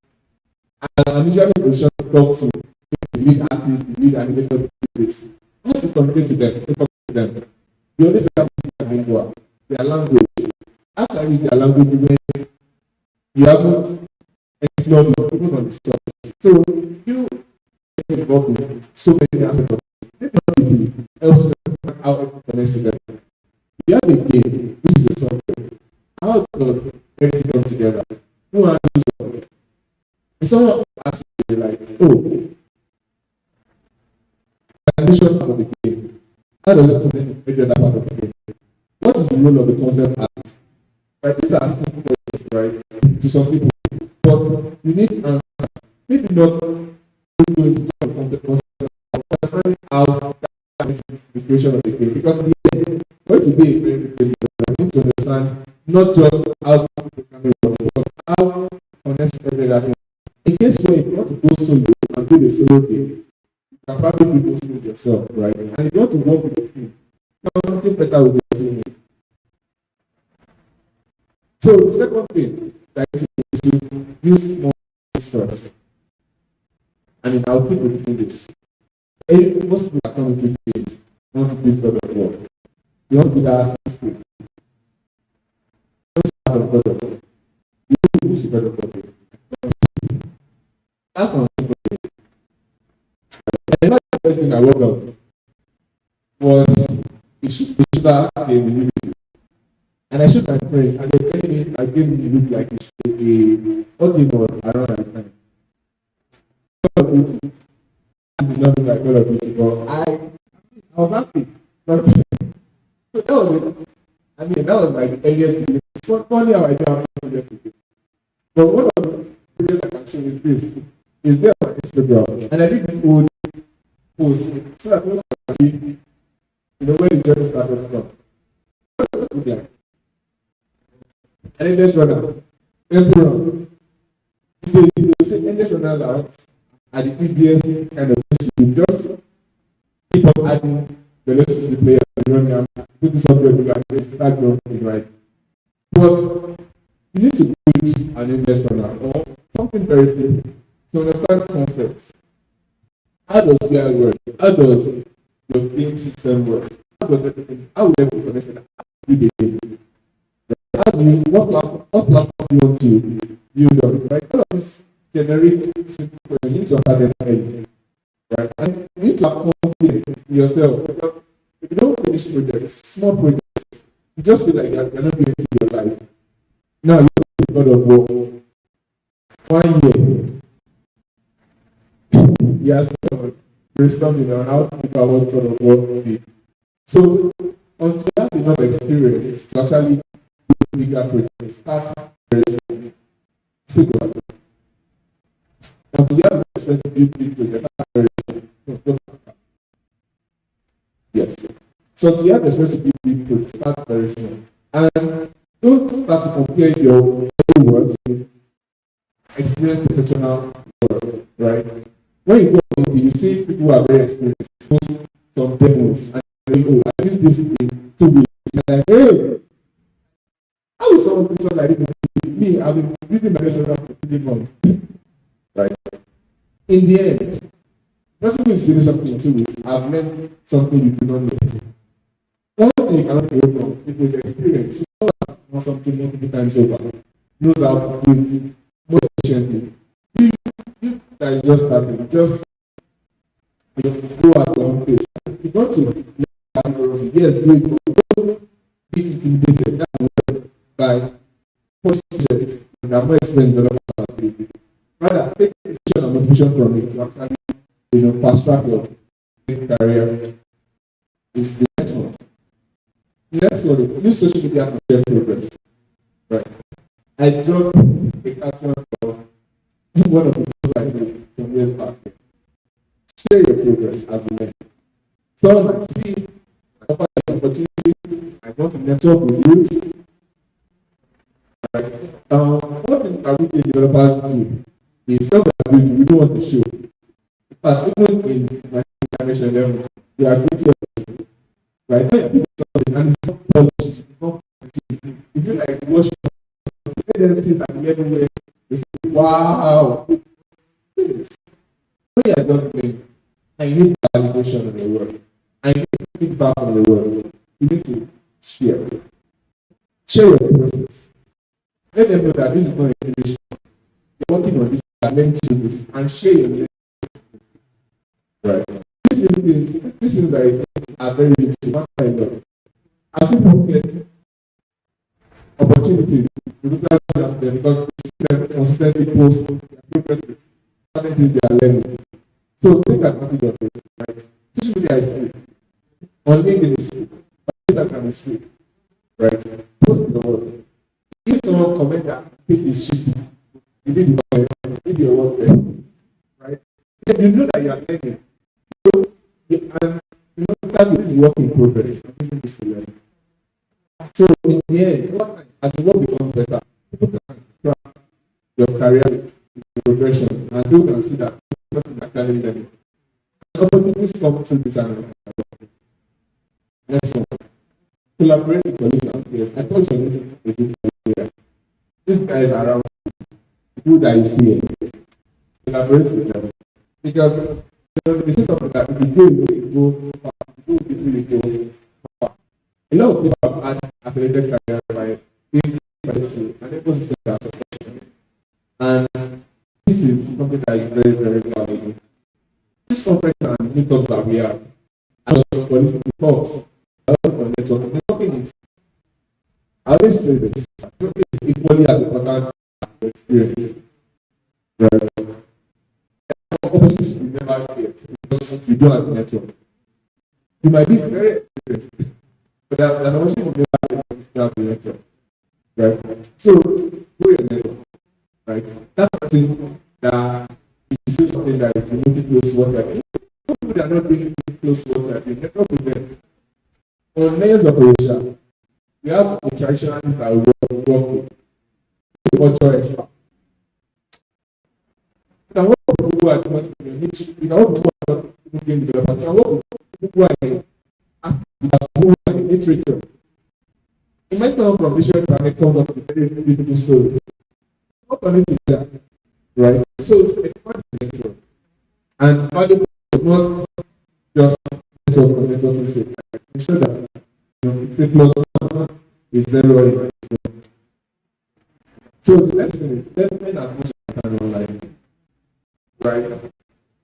I'm usually in a position to talk to the lead artist, the lead animator, this. I have to communicate to them, talk to them. You always have to speak their language. How can you use their language when you haven't explored it even on the surface? So you get involved in so many aspects of it. Maybe helps you understand how it connects to them. You have a game, which is a software. How does everything come together? Who handles it? If someone asks you, the ambition of the game, how does it connect to every other part of the game? What is the role of the concept artist? Right, these are simple questions, right, to some people, but you need answers. Maybe not going to the concept, understanding how that connects to the creation of the game, because in the end, for it to be a very creative, you need to understand not just how the programming works, but how it connects to every other thing. In case where if you want to go solo and do the solo game, you can probably do those things yourself, right? And if you want to work with the team, something better with the team. So the second thing that you is to use more first. I'll keep repeating this. Most people are coming to games want to build God of war. You want to be that spirit. Don't start of God of war. You want to finish God of war. That's one thing. And another first thing I worked on was a shooter game in Unity. And I showed my friends, and they were telling me I gave me look like a what game was around that time. Call of Duty. I did not look like Call of Duty, but I was happy. So that was it. That was my earliest video. It's not funny how I do have projects with it. But one of the videos I can show you is there on Instagram. And I did this old post so that people can see, where the journey started from. And then let's run out. Let's run. They say let's run out at the easiest kind of things to do. Just keep on adding the lessons to the player and run down. Do this on the start running, right? But you need to build an index runner or something very simple to understand concepts. How does AI work? How does your game system work? How does everything? How will everything connect? How do you do the game? How do you, what platform do you want to build on? Right? All of these generic simple questions, you need to answer them early. Right? And you need to have confidence in yourself. Because if you don't finish projects, small projects, you just feel like you're not doing anything in your life. Now you have God of War. 1 year. Yes, brainstorming on how to think about what God of War will be. So until you have enough experience to actually do bigger projects, start very soon. Still go ahead. Until you have enough experience to build big projects, start very soon. Yes. So until you have experience to build big projects, start very soon. And don't start to compare your work with experienced professional work, right? When you go on LinkedIn, you see people who are very experienced, post some demos, and they go, I did this in 2 weeks. And like, hey, how is someone do something like this? Me, I've been building my restaurant for 3 months, right? In the end, person who is doing something in 2 weeks, I've learned something you do not know. One thing you cannot do from people's experience. So someone knows something multiple times over, knows how to do it more efficiently. You that is just starting, just go at your own pace. If you want to learn, yes, do it, but don't be intimidated. That's by posture and more experience development. Rather, take decision and motivation from it to actually, fast track your career. Is the next one. The next one, use social media to share progress. Right. I dropped a caption of one of the posts I made some years back. Share your progress as you learn. Someone might see an opportunity, I want to network with you. Right. One thing that we developers do is something that we don't want to show. But even in my information level, we are guilty of it. Right? When you're doing something and it's not polished, it's not positive. You feel like watching them things at the level where they say, wow. When you are just playing, and you need validation of the work, and you need feedback on the work, you need to share. Share your process. Let them know that this is not a relation. You're working on this, you are learning through this, and share your learning. Right. This is like are very useful. As people get opportunities, we look at them because they consistently post their progress with certain things they are learning. So take advantage of it. Right? Social media is free. On LinkedIn is free. Instagram is free. Right? Post your work. If someone comment that take this shit, you did your work there. Right? Then you know that you are learning. So, and that is work in progress. So in the end, as the work becomes better, people can track your career progression and people can see that the person actually learning. Opportunities come through this channel. Next one. Collaborate with colleagues and peers. I thought you were using a good idea. These guys are around people that you see here. Collaborate with them. Because this is something that if you go fast, you go fast. A lot of people have had accelerated career by being to an ecosystem that supports them. And this is something that is very, very valuable. This conference and meetups that we have, and also political talks, networking is, I always say this, networking is equally as important as the experience. Right? Opportunities you never get because you don't have a network. You might be very experienced, but there's an opportunity you never have a network. Right? So, go your network. Right? That's something that is something that is really close to what you're doing. People that are not really close to what you're doing, network with them. On layers of Asia, we have the traditionalists that we work with. Cultural expert. You can work with people who are not in your niche. You can work with people who are not game developers. You can work with people who are in literature. You might come from vision and come up with a very beautiful story. What can it do that? Right? So it's part of the network. And valuable is not just network sake. Make sure that it's a plus one is zero. So the next thing is let's learn as much as you can online. Right?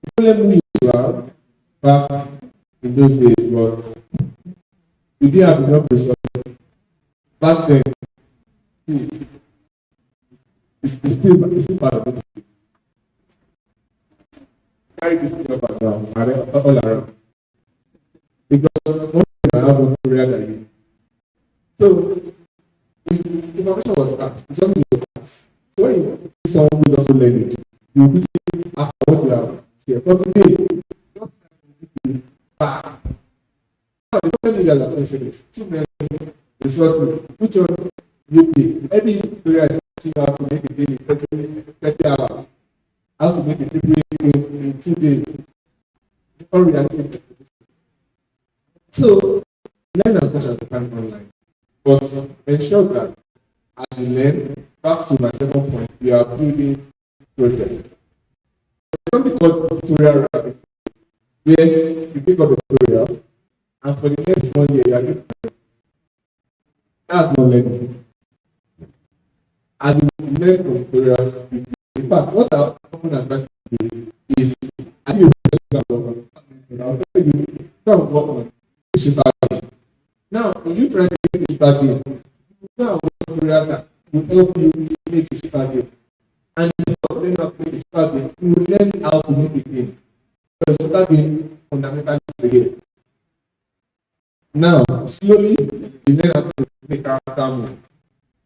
The problem we used to have back in those days was we didn't have enough resources. Back then, it's still part of it. Carry this thing up and down, all around. Because one thing I have one career than you. So, information was scarce. Something was scarce. So when you see someone who is also learning, you will quickly after what you have here. But today, just back. Now, the problem is that too many resources. Which one you think? Maybe tutorial is teaching you how to make a game in 30 hours, how to make a AAA game in 2 days. Unrealistic. So learn as much as you can online, but ensure that as you learn, back to my second point, you are building projects. There's something called tutorial writing, where you pick up a tutorial, and for the next 1 year, you are doing that's not learning. As you learn from tutorials, in fact, what I often advise you to do is, I think I'll tell you, come work on digital game. Now, when you try to make digital game, you now watch tutorials that will help you make digital game. And if you don't learn how to make digital game, you will learn how to make a game. Because digital game fundamentally is a game. Now, slowly, you learn how to make character move.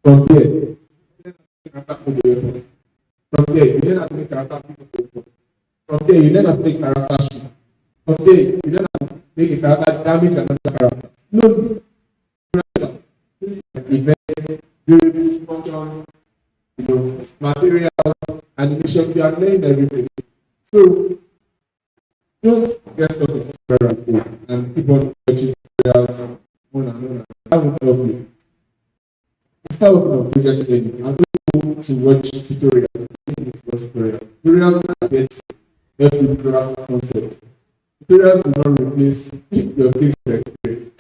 From there, you learn how to make character move away from. From there, you learn how to make character move away from. From there, you learn how to make character shoot. From there, you learn how to make a character damage another character. Slowly, events, variables, functions, materials, animation, you are learning everything. So, don't get stuck in tutorial and keep on watching tutorials on and on. That won't help you. Start working on project learning. I'm going to watch tutorials. Tutorials are there to help you grasp concepts. Tutorials do not replace your lived experience.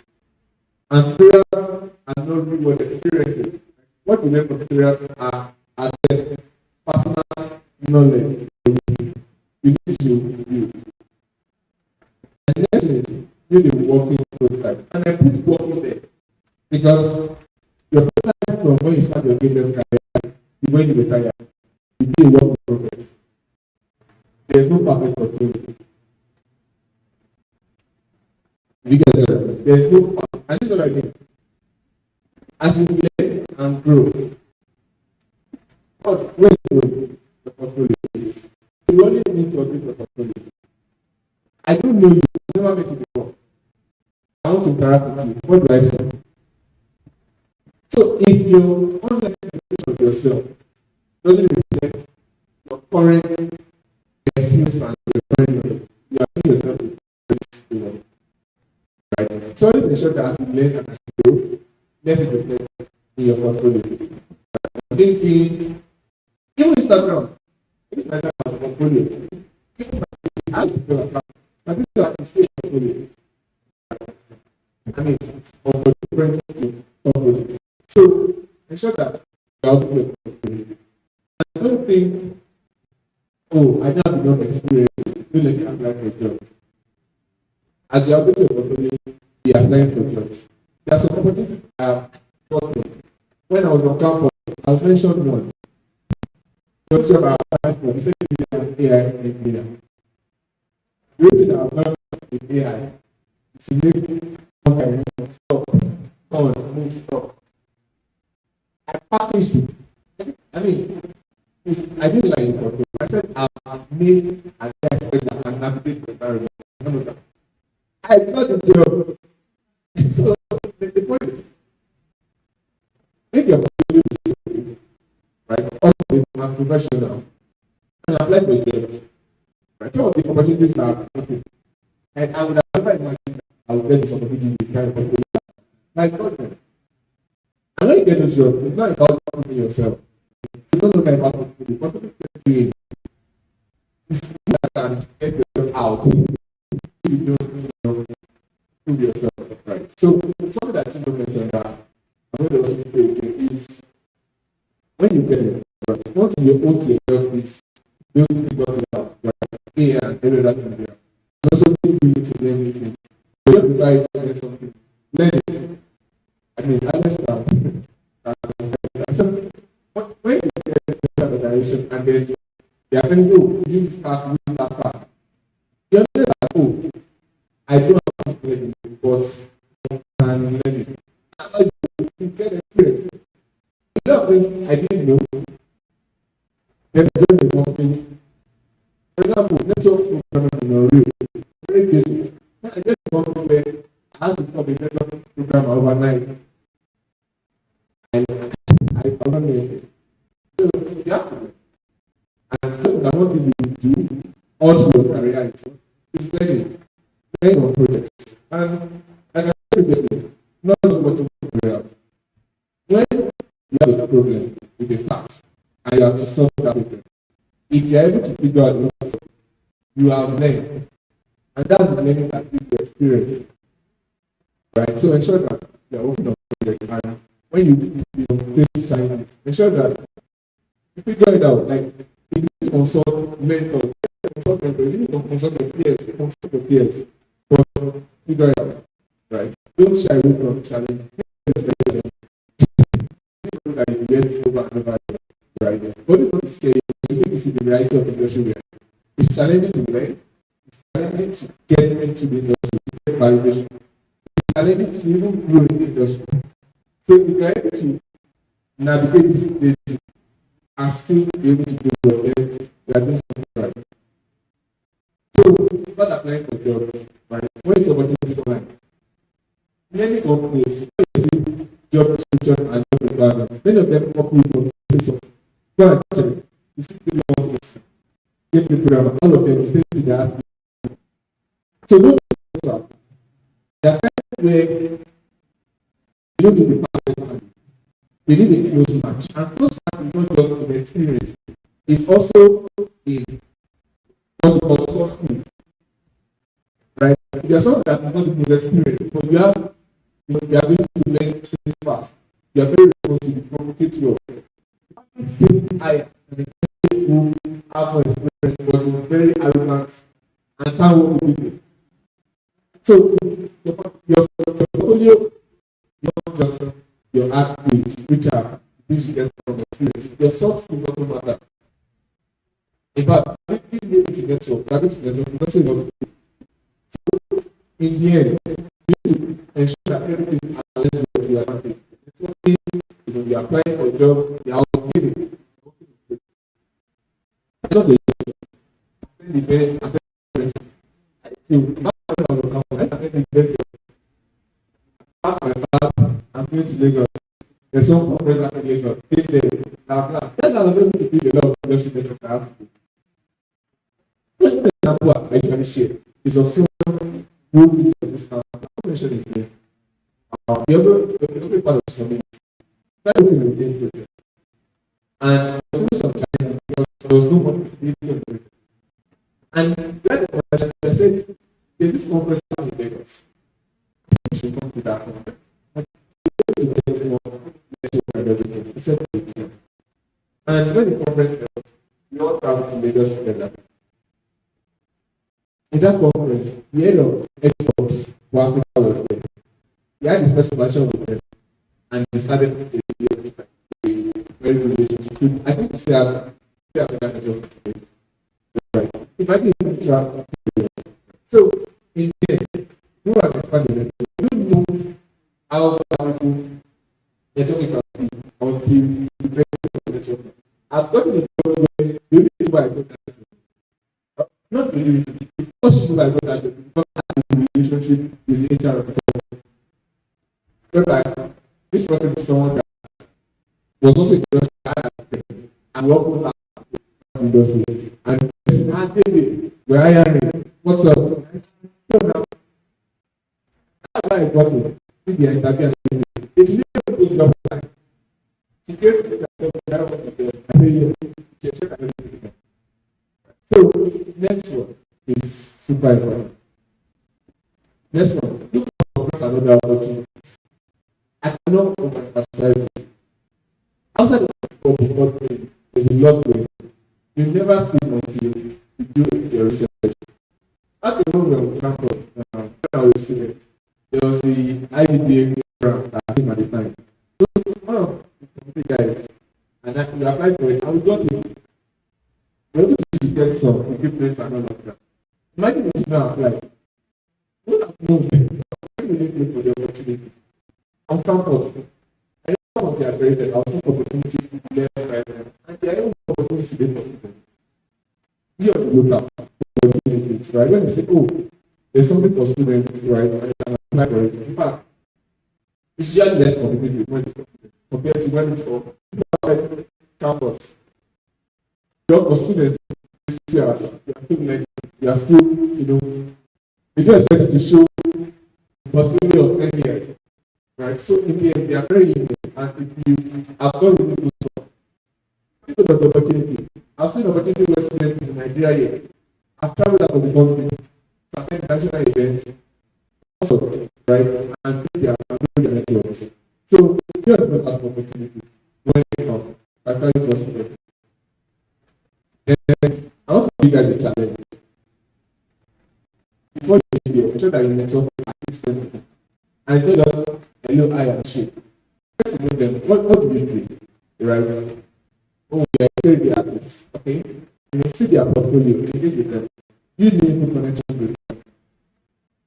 And tutorials are not real world experiences. What you learn from tutorials are just personal knowledge you need to review. And next is really working prototype. And I put working there because your prototype from when you start your game career to when you retire will be a work in progress. There is no perfect control. You get it? There is no perfect. And this is what I mean. As you learn and grow, but where is the portfolio? You only need to update your portfolio. I don't know you. I've never met you before. I want to interact with you. What do I say? So if your online presentation of yourself doesn't reflect your current experience and your current knowledge, you are doing yourself a great right? So always ensure that as you learn and as you grow, let it reflect in your portfolio. LinkedIn, even Instagram, this is my portfolio. Even my I have to build an account. But this is a state portfolio. I mean, for different portfolio. So ensure that you are doing your portfolio. I don't think, oh, I don't have enough experience. Don't let me apply for jobs. As you are doing your portfolio, you are applying for jobs. There are some opportunities that are gotten. When I was on campus, I was mentioned one. The job I applied for, they said AI engineer. The only thing I've done with AI is to make one kind of stop, move, stop. I packaged it. I mean, I didn't like it. I said I've made an AI that can navigate the environment. I got the job. So the point is, make your portfolio, right? All of them are professional and apply for jobs. Right? Some of the opportunities are nothing. And I would have never imagined that I would get this opportunity with kind of portfolio. My God, and when you get this job, it's not about proving yourself. It's not about portfolio. Portfolio gets you in. It's that can get yourself out. You don't prove yourself, right? So something that you mentioned that I'm going to also say again is when you get it, right, what you owe to yourself is building figure out, right? AI and every other thing there. And also being willing to learn new things. So you have to try to learn something. Learn it. I mean, understand. So when you get the direction and then they are telling you, use that part. You're not like, oh, I don't have to learn it, but I can learn it. That's how you get experience. A lot of things I didn't know. Then during the company, for example, network programming in a real, very basic. I just want to where I have to become a network programmer overnight. I'm not learning. So you have to learn. And just that one thing you do all through your career is learning. Learning on projects. And like I said previously, not just working for career. When you have a problem with a task and you have to solve that problem, if you're able to figure out the answer, you have learned. And that's the learning that gives you experience. Right? So ensure that you're working on projects, and when you face challenges, ensure that you figure it out. Like you need to consult mentors, you need to consult your peers, but figure it out. Right? Don't shy away from challenge. That you get over and over again. Right? But it's not scary, it's the reality of the industry. It's challenging to learn, it's challenging to get into the industry, to get validation. It's challenging to even grow in the industry. So if you're able to navigate this basic and still be able to do well, then you are doing something right. So start applying for jobs, right? When it's opportunity online, many companies, when you see job description and job requirements, many of them offer you compensation. Go and check. You see the companies, get the program, all of them is saying they ask. So don't be so. There are times where you don't need the perfect man. They need a close match. And close match is not just in experience, it's also in what you call soft skills. Right? There are some that is not with experience, but you have you are going to learn things fast. You are very responsible, communicate your it's higher and who have more experience, but is very arrogant and can't work with people. So your portfolio, not just your art skills, which are things you get from experience. Your soft skills also matter. In fact, if you need to get your not so much. So in the end, you need to ensure that everything aligns with your advantage. You are applying for a job, you are getting it. It's not the event, I'm going to Lagos. There's some conference in Lagos. Take them. That's not going to be the law of leadership that I have to do. One example I actually share is of someone who is not mentioned here. The other part of this community. That will be the project. And some time there was no money to be able. And that I said, there's this conference in Lagos. You should come to that conference. And when the conference held, we all traveled to Lagos together. In that conference, the head of exports for Africa was there. He had his presentation with them, and he started to a very good relationship. I think they have that job. Right. Imagine if you travel. So, in the end, you have expanded. You don't know how valuable networking can be until you break the network. I've gotten a job where the only reason why I got that job, not the only reason, the first reason why I got that job because I had a relationship with the HR of the company. Whereby this person is someone that was also in the industry and we all put out in the industry. And David, we're hiring. What's up? That's why I got it. In the interview, if you never put your time, she came to the so next one is super important. Next one, look for another opportunity. I cannot overemphasize it. Outside of the company, there's a lot going on. You never see until you do your research. At the moment on campus, when I was a student, there was the IBDA program that came at the time. So one of the community guys, and I applied for it, and we got it. We were able to get some equipment and all of that. Imagine if you now apply. What have known when you didn't look for the opportunity? On campus, I know what they are created. I was looking for opportunities to learn right now. And there are even opportunities to be possible. You have to look up opportunities, right? When you say, oh, there's something for students, right? I can apply for it. In fact, it's usually less competitive when it's compared to when it's for outside campus. Just for students, this year, you are still learning, you are still, we don't expect you to show a portfolio of 10 years, right? So in the end, they are very limited, and if you have done really good stuff, think about the opportunity. I've seen opportunity where students in Nigeria here, I've traveled out of the country to attend national events, also, right, and they are doing their networks. So you have not have opportunities when they come, actually possible. Then I want to give you guys a challenge. Before you video, ensure that you network at least 10 people. And it's not just hello, I am shape. Try to know them. What do you do? Right? Oh, we are very artists. Okay? You may see their portfolio, engage with them. Use meaningful connections with them.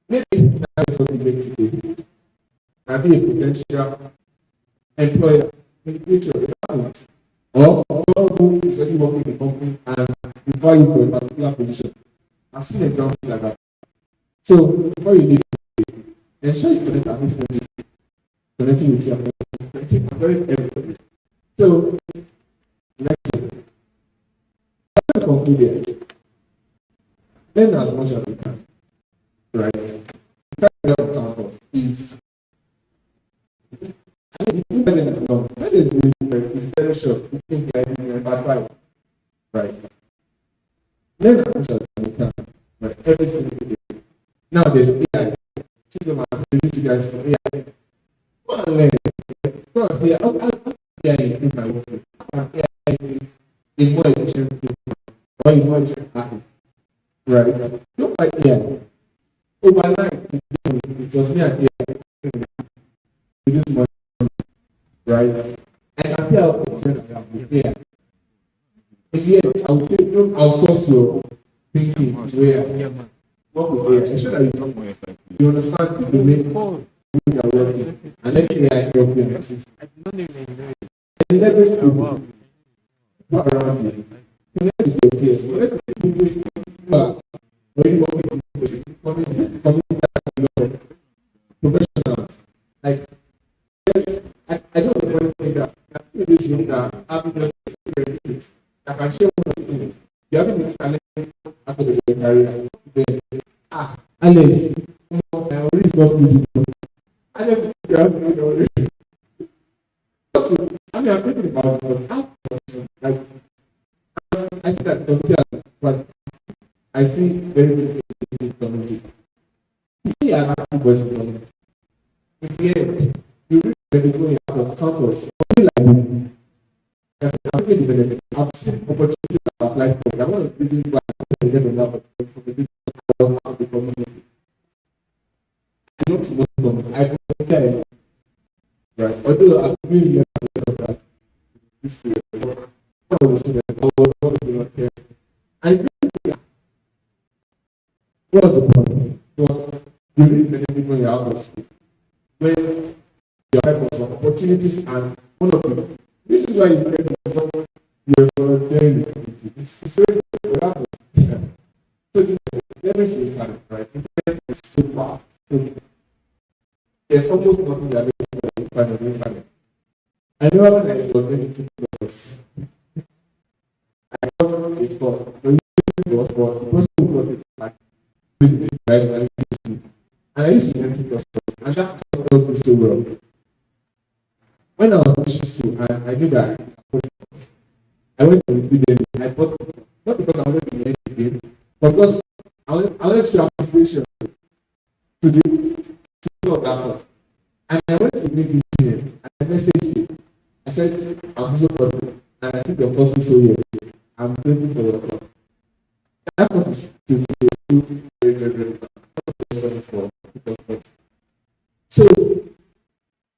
Maybe that is what you make today. And be a potential employer in the future. It happens. Or someone who is already working in the company and require you for a particular position. I've seen examples like that. So before you leave, ensure you connect at least connecting with your everybody. So next thing, to conclude here, learn as much as you can. Right? The practical campus is it's very short. You think you are in a bad vibe. Right? Learn as much as you can. Right? Every single day. Now there's AI. System has released you guys from AI. Go and learn. Because they are AI improve my work. How can AI make a more efficient people or a more efficient artist? Right? Don't fight AI. Overnight, it was me and AI with this money. Right? I can tell with AI. In the end, I will say, don't outsource your thinking to AI. Work with AI. Ensure that you understand the domain you are working and let AI help you assist. And leverage people who are around you. Connect with your peers. Connect with people who are already working in community professionals. Like, I don't want to think that this is that having experience. I can share one of the things. You have been challenging after the career. Alex, I already got me. Alex, you have to be already. I mean, I'm thinking about how, like, I see that don't tell, but I see very good community. See, I'm actually voice community. In the end, you reach the people in our campus, only like this. As a company development, I've seen opportunities that apply for. I want to reason why I never know for the business of the community. I don't want to I don't care. Right? Although I really never that this period, I was not care. I think what's the point? But you read many people in your out of school when you have opportunities and one of them. This is why you get the you're volunteering. It's very important. So leverage your time, right? Internet is so fast. So there's almost nothing that you find on the internet. I know when I was getting $50. I got a call. The was for the person who got it like right, and I used to get $50, and that helped me so well. When I was pushing school, I knew that I went to the game. I bought not because I wanted to learn the game, but because I wanted to show appreciation to that part. And I went to meet him and I messaged him. I said, I'm so positive, and I think your course is so here. I'm grateful for your class. That course is still very, very, very important. So,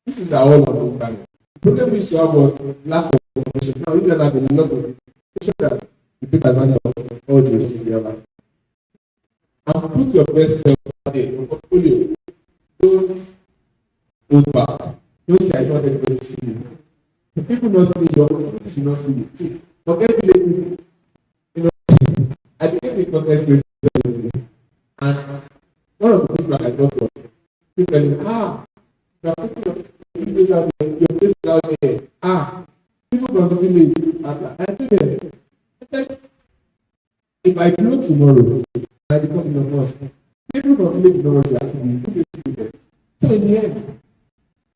this is our all about time. The problem we saw was lack of information. Now, you can have a lot of information that you take advantage of all those in your life. And put your best self out there, your portfolio. Don't hold back. Don't say, I don't want to see you. The people not see your community should not see you. See, forget the people. You know, I became a content creator. And one of the people I got was people telling me, you are putting your place out there, your place out there. from the village. I think if I grow tomorrow, I become in the mosque. People from village know what you have to do. So in the end,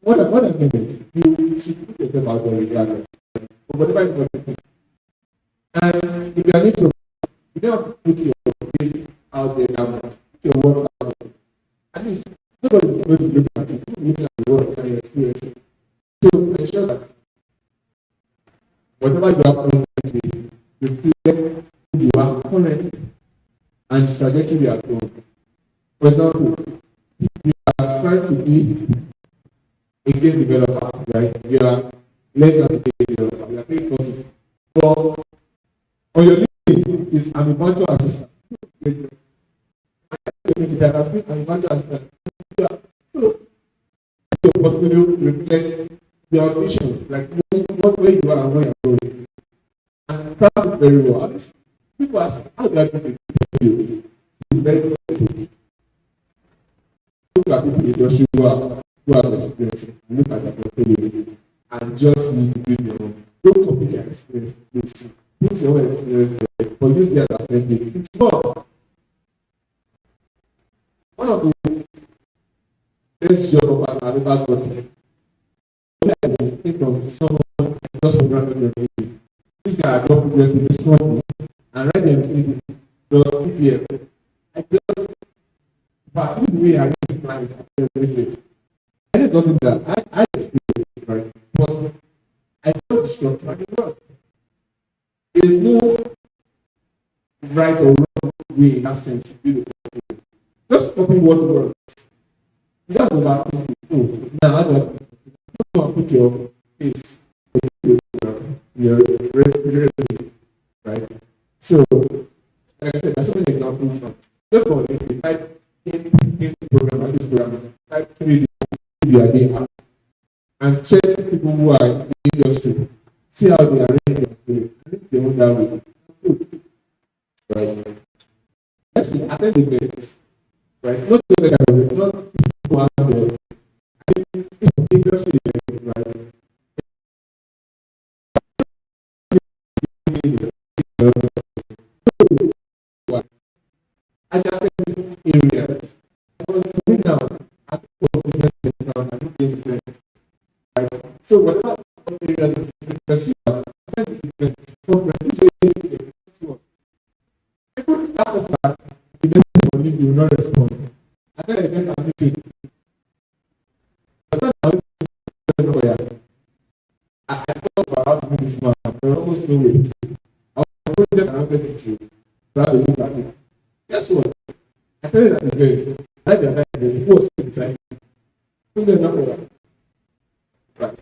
what I mean is, you should put yourself out there regardless. But whatever you want to do. And if you are not sure, you don't have to put your face out there now, put your work out there. At least, nobody is going to look at you, looking at the work and your experience. So ensure that whatever you have done with, reflect who you are currently and the trajectory you are going. For example, if you are trying to be a game developer, right? You are learning as a game developer, you are paying courses. But on your LinkedIn is I'm a virtual assistant. I'm a virtual assistant. So your portfolio reflects your ambition, like what where you are and where you are going. And practice very well. At least people ask, how do I do it? It's very simple. Look at people in the industry who have experience, look at their portfolio, and just need to build your own. Don't copy their experience. Put your own experience there, but use their as template. It's not. One of the best job I've ever gotten. I think of someone just programming your video. This guy I got progress with this company and write them thinking, the PPF. I just, but the way I read this plan is everything. And it doesn't that. I experienced it, right? But I felt the structure and it worked. There's no right or wrong way in that sense to do it. Just copy what works. You don't have to overthink it. Oh, now I don't put your face your resume, right? So, like I said, there's so many examples from just for the type in program like this program, type 3D a day app, and check people who are in the industry, see how they are running their play, and if they want that way, right? Let's see, attend the events, right? Not just like not people who are there. Industry, right? Adjacent areas. Now, at business now, right? So whatever area you pursue, you will not respond. And then again, I'm meeting. I thought about this man, there was almost no way. I was project around the picture, rather than look at it. Guess what? I tell you that again, right behind the was inside. Who did not know that? Right.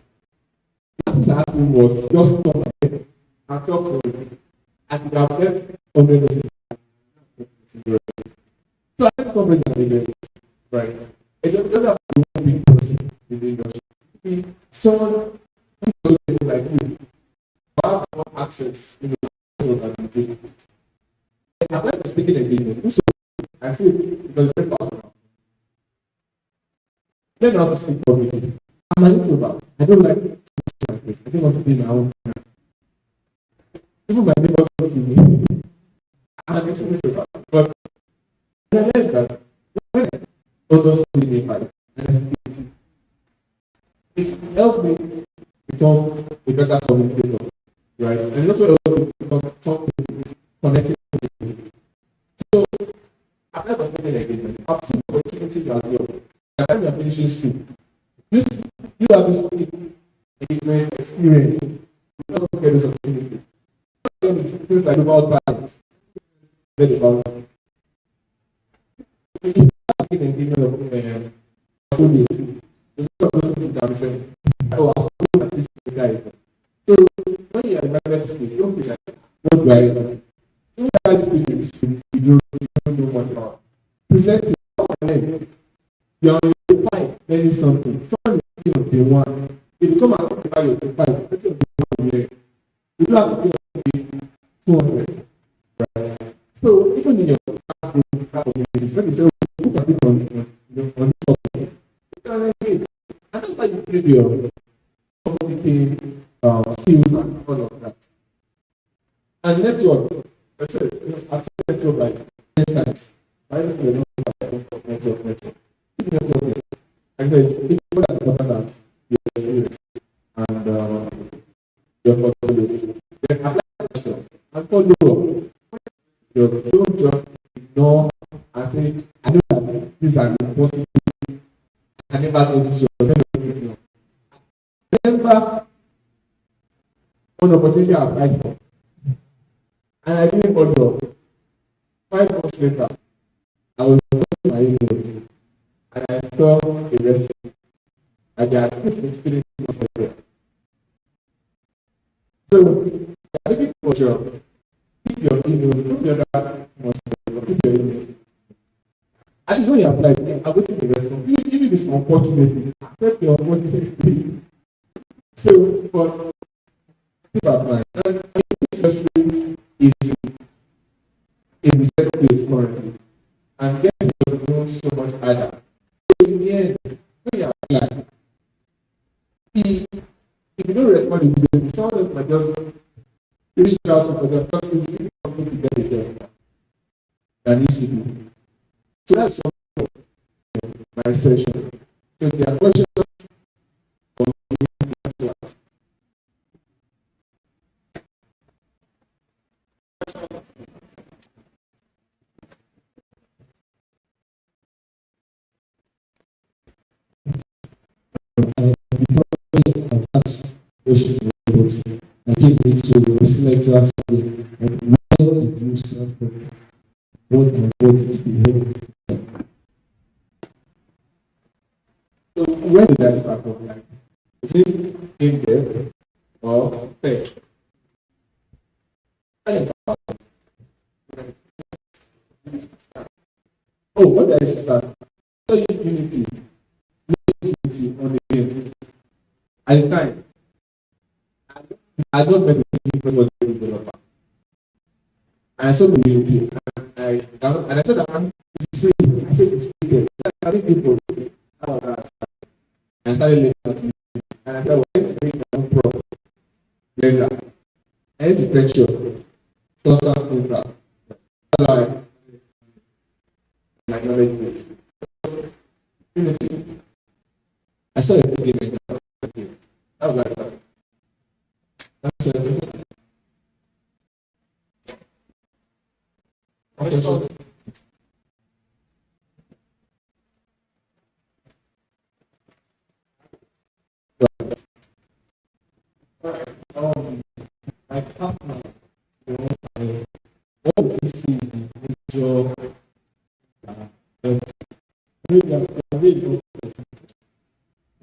What happened was just come ahead and talk to me. I could have left on the message. So I think coverage and events, right? It doesn't have to be one big person in the industry. Someone who doesn't like you, have more access, you know, to what I'm doing. I'm like speaking engagement. So I see it because it's very personal. Then I have to speak publicly. I'm an introvert. I don't like to my place. I just want to be my own. Even my neighbors don't see me. I'm an introvert. But I realize that when others see me fight, it helps me become a better communicator, right? And it also helps me become something connected to people. So, I've never spoken engagement. I've seen opportunities as well. By the time you're finishing school, you have this engagement experience. You don't get this opportunity. Things like about balance. About engagement of portfolio. There's a lot of things that I'm saying. Oh, I was looking at this guy. So when you are in private school, you don't be like, what do I know? You don't know much about. Present it, you are on your five, learning something. Someone is on day one. If you come and talk about your day five, let's say on day 1, you don't have to be on day 200. Right? So even in your communities, when you say, who can be on this topic, you can engage. And that's why you build your community skills and all of that. And network, I said, I've said network like 10 times. I don't know network. Keep networking. I said, it's more important than your experience and your portfolio. Then apply network and follow up. Don't just ignore and say, I know that these are impossible. I never do this job. Remember one opportunity I applied for, and I didn't follow up. 5 months later, I was posting my email, and I saw a restaurant, and they had put me 3 months later. So, I'm looking for a job. Keep your email, put the other months later, keep your email. And this is when you apply, I'm waiting for the response. Even if it's unfortunately, accept your unfortunately. So, but keep applying. And I think especially is in the second place currently. And getting your known so much harder. So in the end, when you apply, if you don't respond immediately, someone else might just reach out to the person who's doing something to get a job that needs to do. So that's some of my session. So there are questions for me to ask. Before I ask questions, I think we need to select to ask them, where did you start from? What did you do? So where did I start from? Like, is it in there or tech? Oh, what did I start? So Unity on the game. At the time, I don't know the developer. And I saw the Unity, and I said that it's free. I said it's free. I think people out that. And I started looking at me, and I said, well, I need to make my own product. Later, I need to picture substance impact. That's how my knowledge base. Unity. I saw a good game. That was like that. That's it. Okay, so My partner, what do you see in your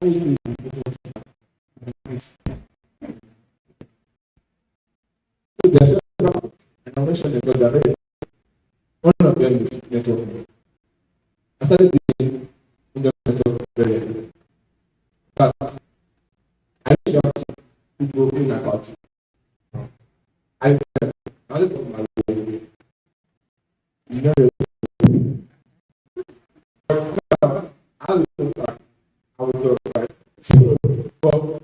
really so there's several, and I'll mention them because they're very. One of them is networking. I started doing network very early. But I reached out to people in my party. I wanted to put my way. You know, I will go back. I will go back. So, but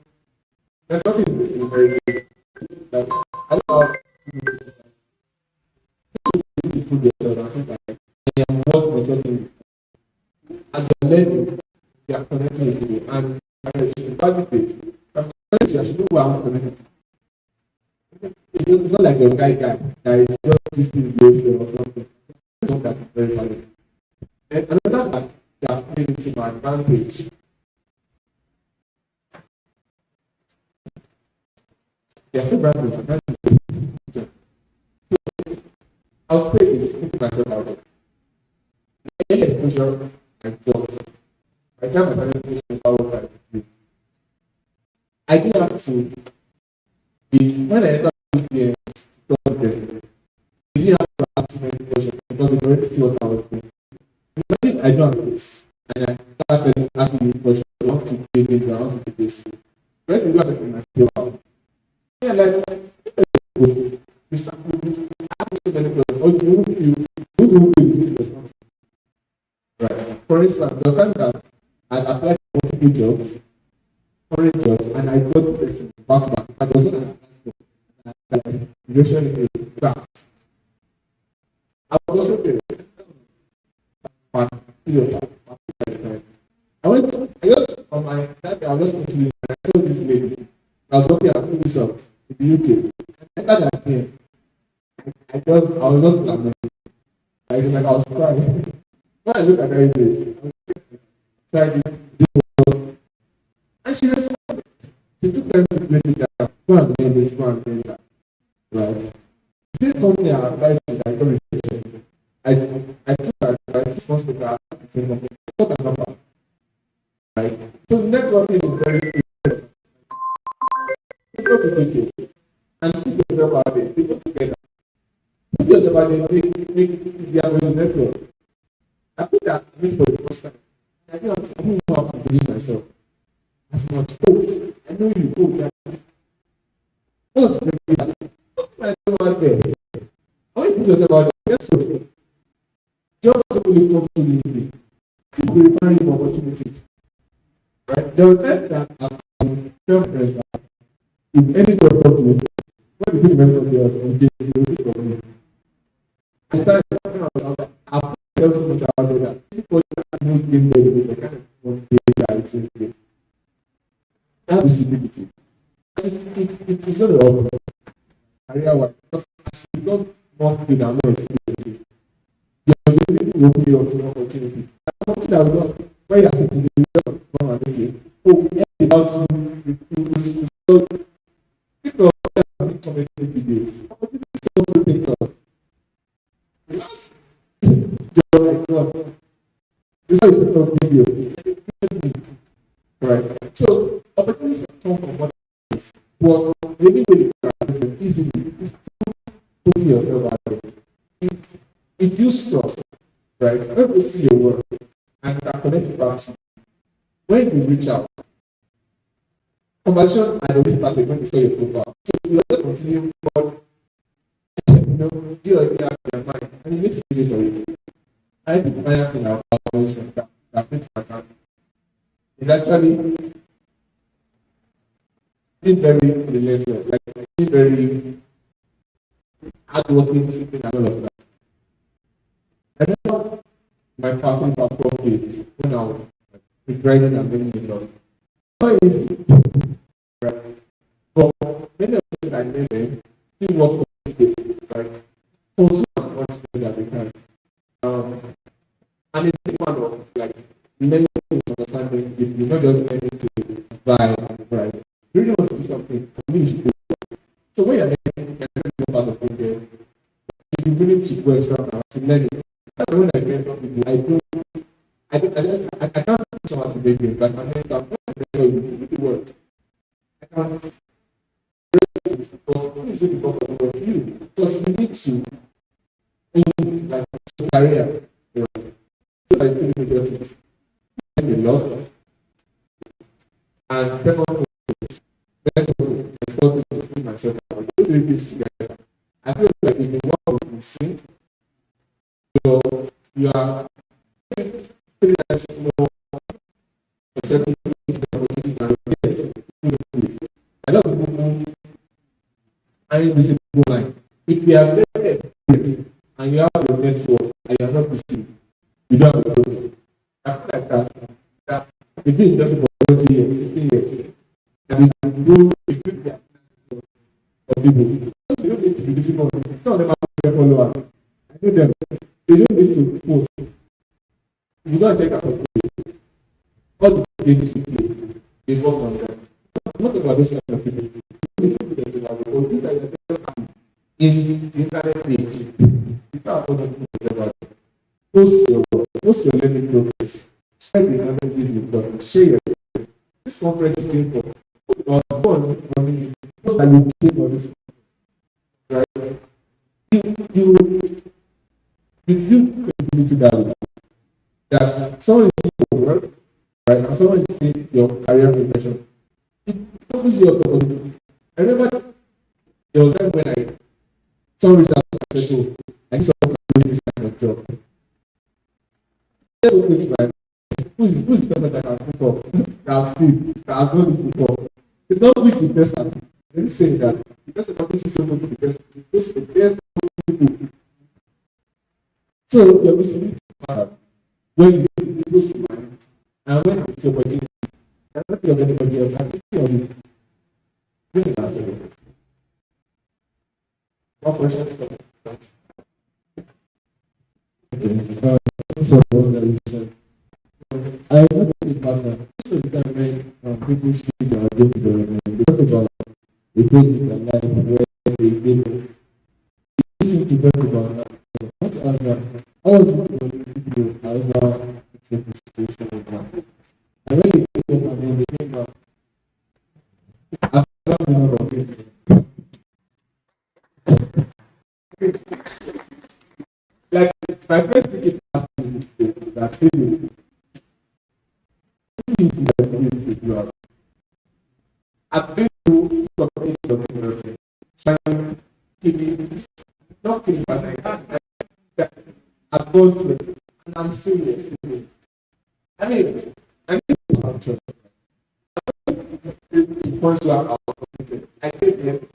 networking is very good. Like, I don't know people themselves and think like, I am what networking. As you're learning, you are connecting with people. And I should validate. I'm telling you, I should know who I'm connecting to. It's not like a guy that is just listening to or something. It's not that very valuable. And another fact that playing to my advantage. There are several advantages. So I would say it's making myself out there. Any exposure I got, I got my presentation power by the I didn't have to be when I entered the them, you didn't have to ask too many questions because they already see what I was doing. Imagine I don't have this and I started asking you questions, I want to dig into, I want to do this. First we got to my skill out. Yeah, like you start to ask so many questions, or you do this response. Right. For instance, the time that I applied for multiple jobs, foreign jobs, and I got the question. back to back. I was not relation class. I was also there. But I just on my that day, I was just continuing and I told this lady, I was working at movie shops in the UK. And after that here, I was just like I was crying. When I look at her, I tried this, and she responded. She took time to break it down. Go and get this, go and get that. Right? The same company I applied to, I got rejection. I took advice, 6 months later, I had the same company. I got a number. Right? So networking is very important. People to take it. And put yourself out there. People together. Put yourself out there, make it easier when you network. I put that for the first time. I didn't know how to introduce myself. As much. Oh, I know you. Oh, that. What's the big deal? Put myself out there. How you put yourself out there? Guess what? Just only come to me. People will find you opportunities. Right? There was time that I tell friends that if any job comes to me, what do you think mentor there and give you a bit of me? I started when I was out there, I've felt so much about that people that knows game very well, they kind of want to be that same place. That visibility. It is not all career wise, because as you don't more skill and more experience, your ability will open you up to more opportunities. That's something that will just when you are sitting in the come and say, oh, about you, so think of commenting videos. Opportunities also take off. Yes. Oh my God. This is a TikTok video. Right. So opportunities can come from what it is. But the only way you can access them easily is putting yourself out there. It gives trust. Right. When people see your work and can connect it back to you. When you reach out, conversation had already started when you saw your profile. So you just continue forward, do your idea in your mind, and it makes it easy for you. I think the final thing that makes my account is actually being very relentless, like being very hardworking, disciplined, and all of that. I remember my family passport days when I was regretting and being in love. Not easy, right? But many of the things I made them still work for me, right? Consume as much food as they can. And it's one of like many things understanding you're not just learning to buy and buy. You really want to do something, for me, you should do it. So when you're learning part of it, you should be willing to go extra now to learn it. That's when I learn from people. I can't teach someone to make it, but I learned that when I learn it work. I can't break it, but who is it because of the work? You. Because you need to in like career. So I think we just learn a lot. And second is mental and fourth is to myself. I do three things together. I feel like if you want to sing, so you are three times more accepting the opportunity and get a lot of people are in this line. If you are very experienced and you have a network and you are not busy, you don't have a problem. I feel like that if you invest for 20 years, 15 years, and if you do a good job of people, you don't need to be visible. Some of them are followers. I know them. They don't need to post. If you don't check out for all the games you play, they work on them. I'm not about those kind of people. You need to put them together because these are your in the internet page. You can't afford to put them out. Post your work, post your learning progress, share the knowledge you've done, share your this conference you came for. Go on money, post that you came for this. Right? You build credibility that way. That someone is seeing your work, right? And someone is seeing your career progression. It opens you up to opportunity. I remember there was a time when someone reached out and said, oh, I need someone to do this kind of job. Just open to my who's the person that can cook up, that has food, that has done this before. It's not who is the best at it. Let's say that the best opportunity is open to the best people. So your visibility matters when you people's mind and when it's your opportunity. I'm not think of anybody else. I'm thinking of you. Bring it out. One question. Okay. So what that you said. I want to think about that. Most of the time when people speak about game development, they talk about a place in their life where they give. Listen to talk about that. So I want to ask that. How was it when people ever accept the situation like that? And when they came up and then they came back, after that moment of it, Like my first ticket last week that hey, is that you do have. I've been through something documentary, trying to not kidding, but I've gone through it, and I'm serious. I mean, to function. The points where I was committed. I gave them,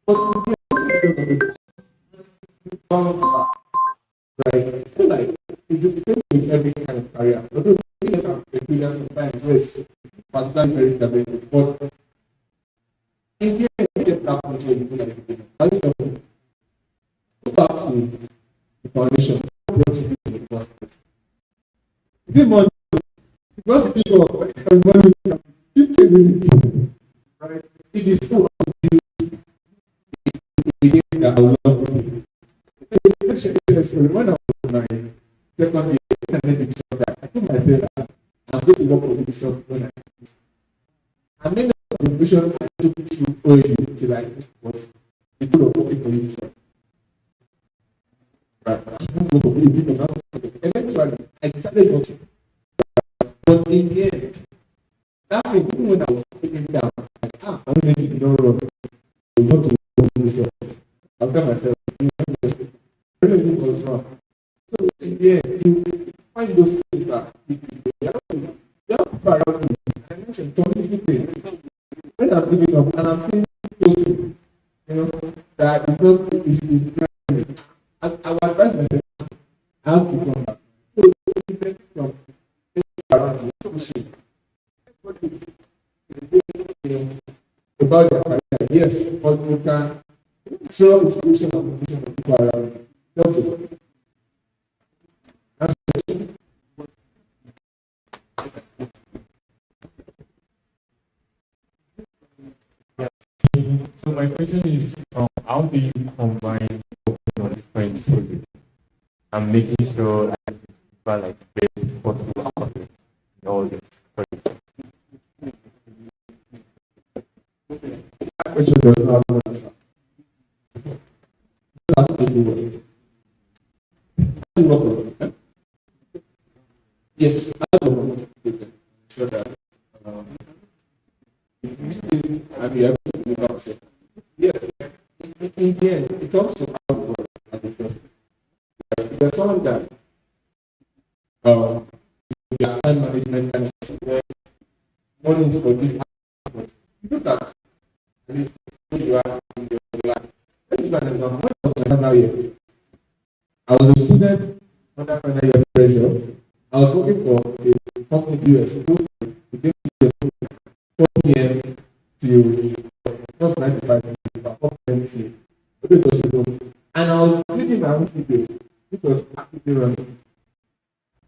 but right? I feel like it's the same with every kind of career. Although we have experience sometimes where it's particularly very challenging, but in case you get that control, you feel like you can go back to the foundation. What to do in the first place? Is it money? Because the people of money, keep community, right? It is full of you. The game that I love. When I was in my second year, I made that I told myself that I'm going to work on this when I made the vision I took through OAU till I was the goal of working for you. Right. Eventually, I decided not to. But in the end, that thing, even when I was taking down, like, I don't know if you don't run. You want to work on this. I'll tell myself, everything was wrong. So yeah, you find those things that you have to priority. I mentioned community. When I'm giving up and I'm seeing those things, that is not is I will advise myself I have to come back. So it's different from around you pushing. About their career, yes, but you can show inspiration and motivation of people around you. That's it. That's it. Yeah. So my question is, how do you combine focusing on different projects and making sure that you are like best possible output in all the projects? That question does not have an answer. You have to do what? How do you work on it? Yes, I will work on it. Sure that and we have to do that. Yes, in the end, it comes to output at the first. There's someone that their time management kind of where money is for this output. You do that. And it's who you are in your life. Let me give an example. When I was in final year, I was a student under final year pressure. I was working for a company US. It came to US 4 p.m. till just 95 minutes, 4 p.m. till and I was reading my own video, which was actively running.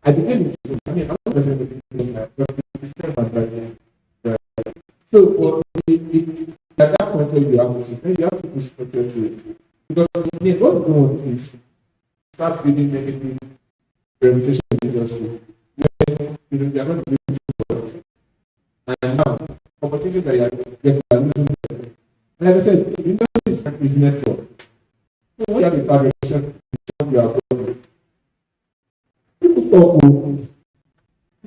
I became I mean, I'm not going to say that, but it's kind of advising. So, if at that point where you have to, then you have to push structure to it. Because in the end, what you want is start building negative reputation in the industry. When you are not doing it, and now opportunities that you are getting are losing. Like I said, the industry is network. So when you have a bad reputation, it's what you are going. People talk.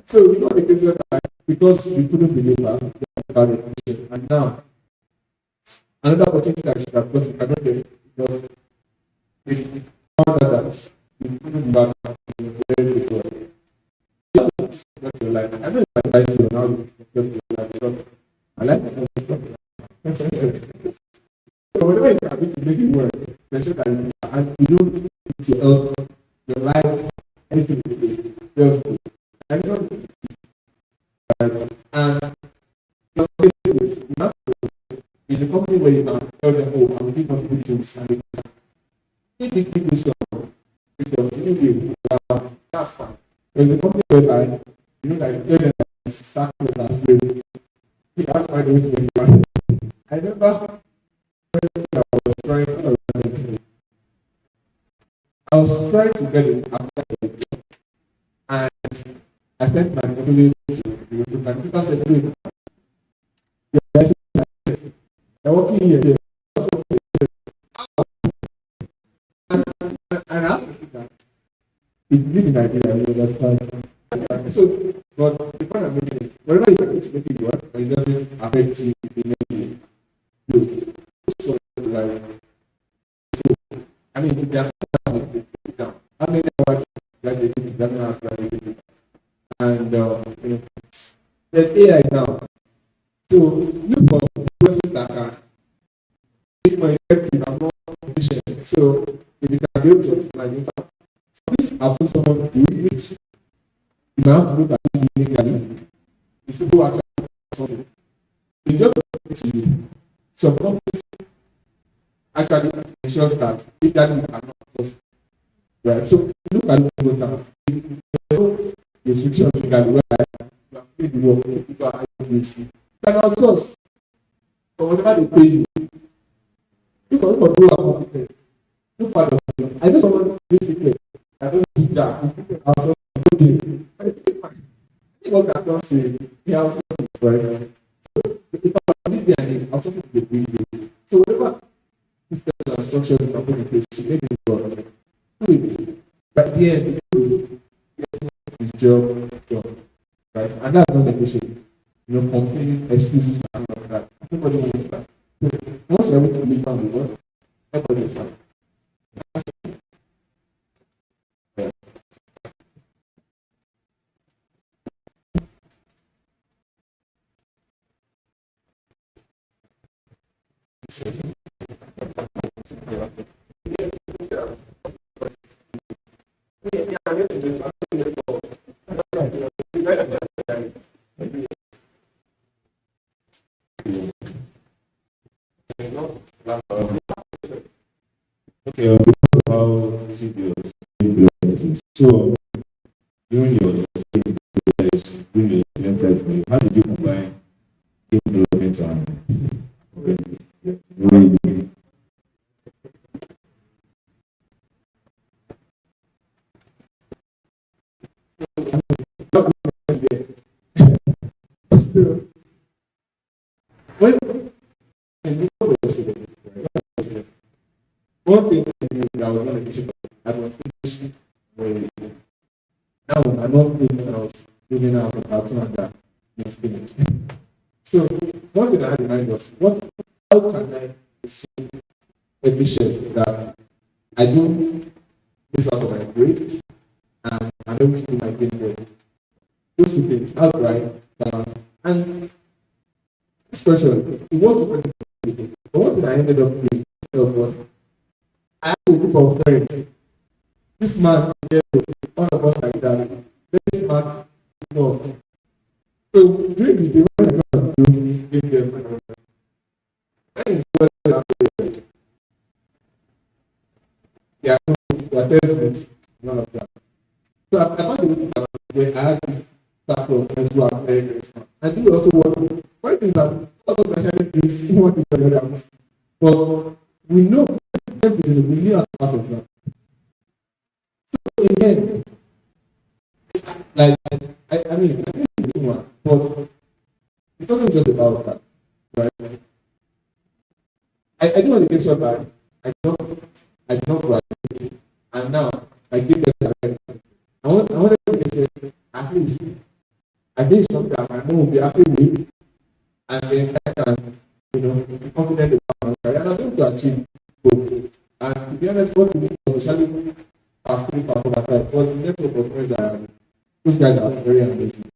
So you know the case that because you couldn't deliver, you have a bad reputation, and now another opportunity that you should have got, you cannot get it because you found out that you couldn't deliver very good. You have to get your life. I know if I advise you on how you get your life because I like to to make it work. To ensure that and you don't put your health, your life, anything in place. Just and it's not right. And your business, you have to, it's a company where you can tell them, oh, I'm doing multiple things, and they can. If you give me some, if you're doing it, that's fine. There's a company whereby, you know, like, tell them that start with as well. You have to find a way to make it right. I remember when I was trying to get it after, and I sent my portfolio to the recruiter. The recruiter said, wait, you're working here. And I have to say that it's live in Nigeria, you understand. So, but the point I'm making is, whenever you are to make it work, and it doesn't affect you in any way, you so like, so, I mean, there are down. How many hours like they did, that now like they did. And you know, there's AI now. So look for processes that can be more effective and more efficient. So if you can be able to optimize impact. This I've seen someone do which you might have to look at it legally. It's people who actually something. It's just to some companies actually ensures that legally you cannot just right. So look at it now. The restriction legally where you have paid the work, people are hiring you. Can outsource for whatever they pay you. People who are competent. No part of it. I know someone basically I don't do that. Outsource okay. I think what I don't say, we outsource right. So if I need the idea, outsourcing is the big. So whatever systems and structures you can put in place to make it work. Do it. But the end is job, right? And that's not negotiable. You know, complaining, excuses, and all of that. Everybody wants that. So once everything is done with work, everybody is fine. Yeah. Okay, how CBOs so during your experience, how did you combine game development and when one thing that was not efficient, I was finishing very now I'm not thinking I was figuring out about two and that was finished. So one thing I had in mind was how can I be so efficient that I don't miss out on my grades and I'm able to do my game well. Those two things, how do I balance? And this question, it was very difficult. But one thing I ended up doing was I have a group of friends. This man, all of us like that, very smart, no. So during the day when I got to give them yeah, assessment, none of that. So I found a way to balance where I had this staff of friends who are very, very smart. And they also want one thing is that all of us actually brings one thing to the other. But we know we knew as part of that. So again, like I mean, I think it's one, but it wasn't just about that, right? I do want to get so bad. I did not graduate, and now I give them direction. I want to get at least something that my mom will be happy with, and then I can, be confident about my career, and I'm able to achieve both. And to be honest, what we need especially after that was the network of friends that those guys are very amazing,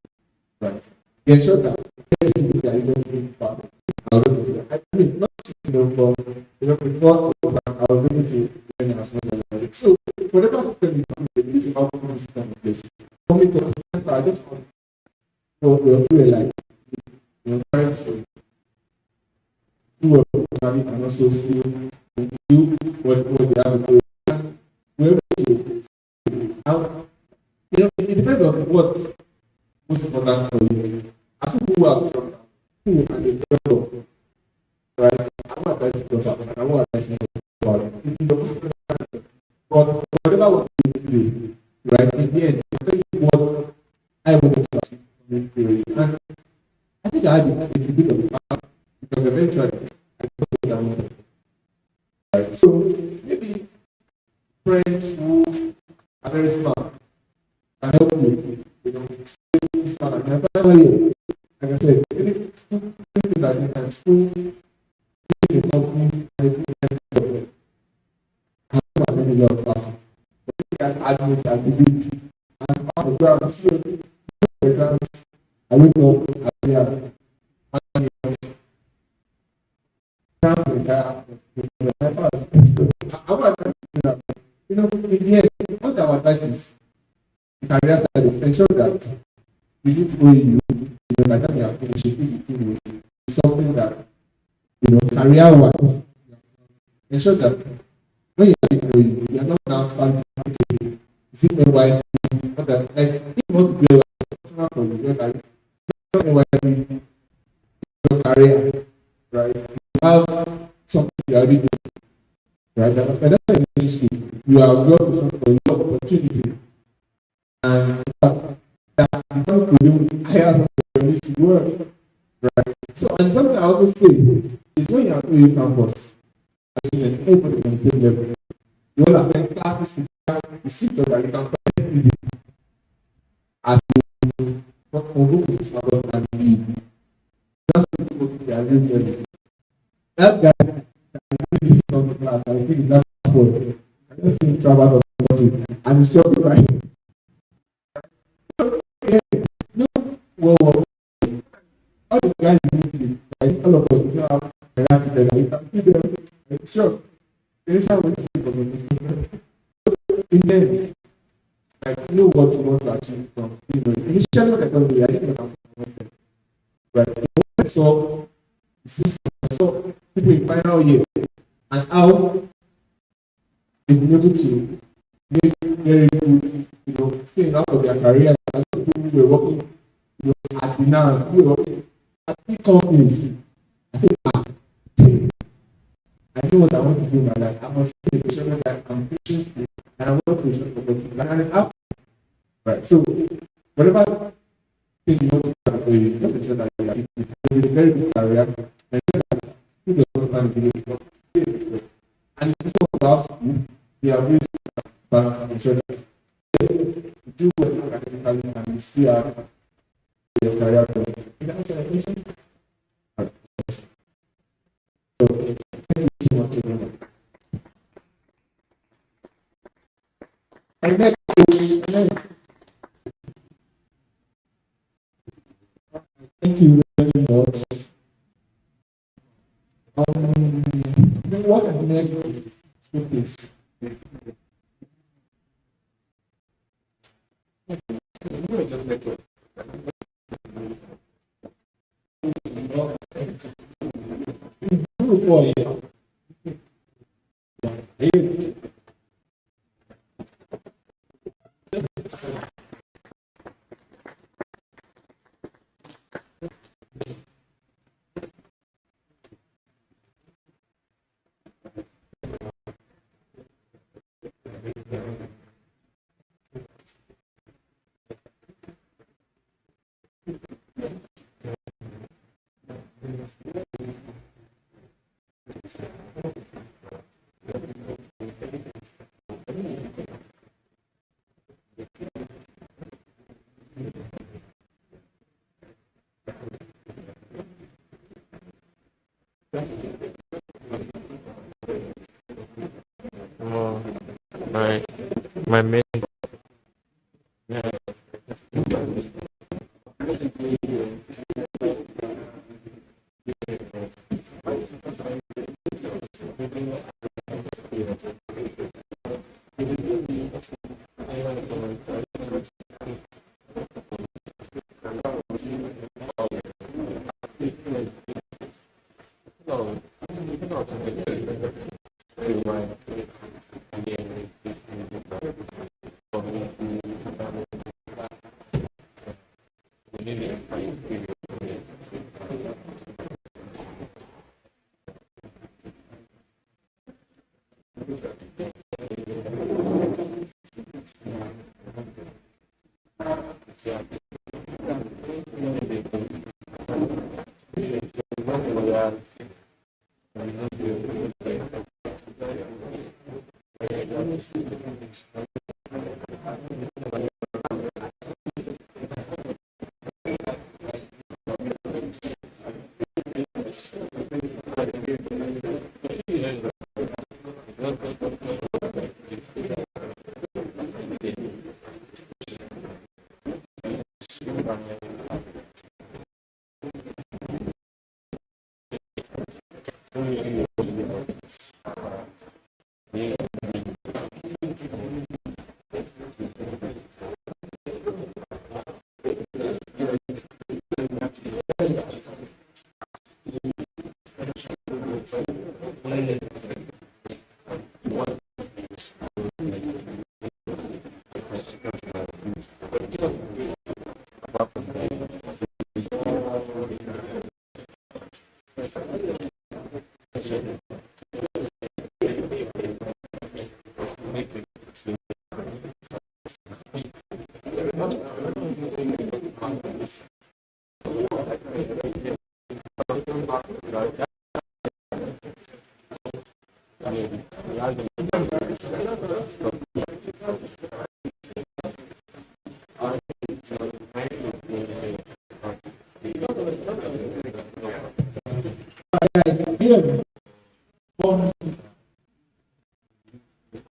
right? They ensure that everything they are even doing part. I mean, not but before I was able to learn as much as I did. So whatever system you come with, this is about putting the system in place. For me to understand, I just want to feel like parents who are personally and also still do what they have to do. And we're able to, it depends on what most important for you. As people who are who are the develop, right? I'm not advising you about it. I'm not advising you about it. It is a personal answer. But whatever what you do, right? In the end, I'll tell you what I wanted to achieve from this theory. And I think I had a bit of a path because eventually I got what I wanted. Right? So maybe friends who are very smart can help you, stay smart. And I find out, like I said, maybe school, at school, the company, and I many years of classes. But you guys admit I believe and part of where I'm seeing exams, I wake up, I have in the end, what our advice is the career side is ensure that visit OAU, by the time you are finishing, is something that career wise, ensure that when you are in OAU, you are not now starting to see NYC, like if you want to do NYC, for you, like NYC, your career, right? You have something you are already doing, right? By the time you finish school, you are well positioned for your opportunity. And that becomes to higher than to work, right? So, and something I also say is when you are doing campus, as you can everybody on the same level, you all have classes you sit there, you can find easy as you go to this campus and leave. Just people to their real level. That guy can do this from the class, I think that's what I just see him travel on the country and it's just right. No, well, all the guys you meet, like all of us, you know, have together, you can see them, like, sure, initial what you think in them, like, know what you want to achieve from, initially what I told you, I didn't know right? So, so people in final year, and how they've been able to make very good, staying out of their career, as people who were working at finance, who were working at big companies. I think, I know what I want to do in my life. I must be a professional that I'm pushing school and I want to push for the and it happens. Right. So whatever thing you want to do, you just ensure that you have a very good career and you don't stand the and if it's about school, they are ways to balance and ensure that you do well academically and you still have your career going. Did I answer that question? Right. So thank you so much, everyone. And next, thank you very much. What are the next please? My main Yeah.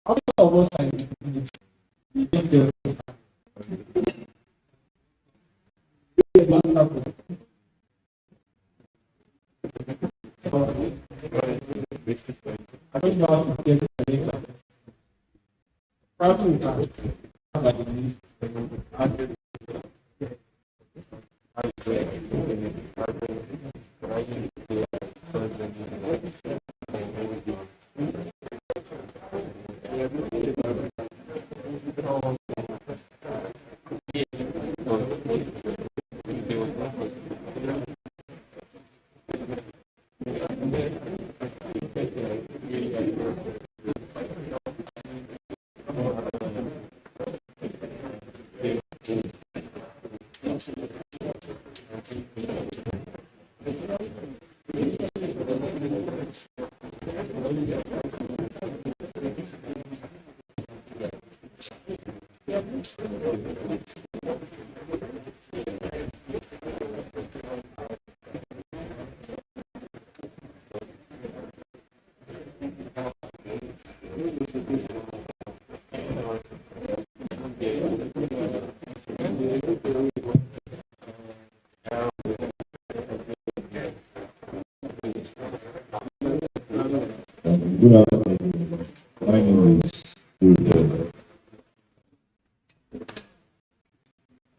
How of us are in the I don't know how to get the probably Good afternoon. My name is Buildathon.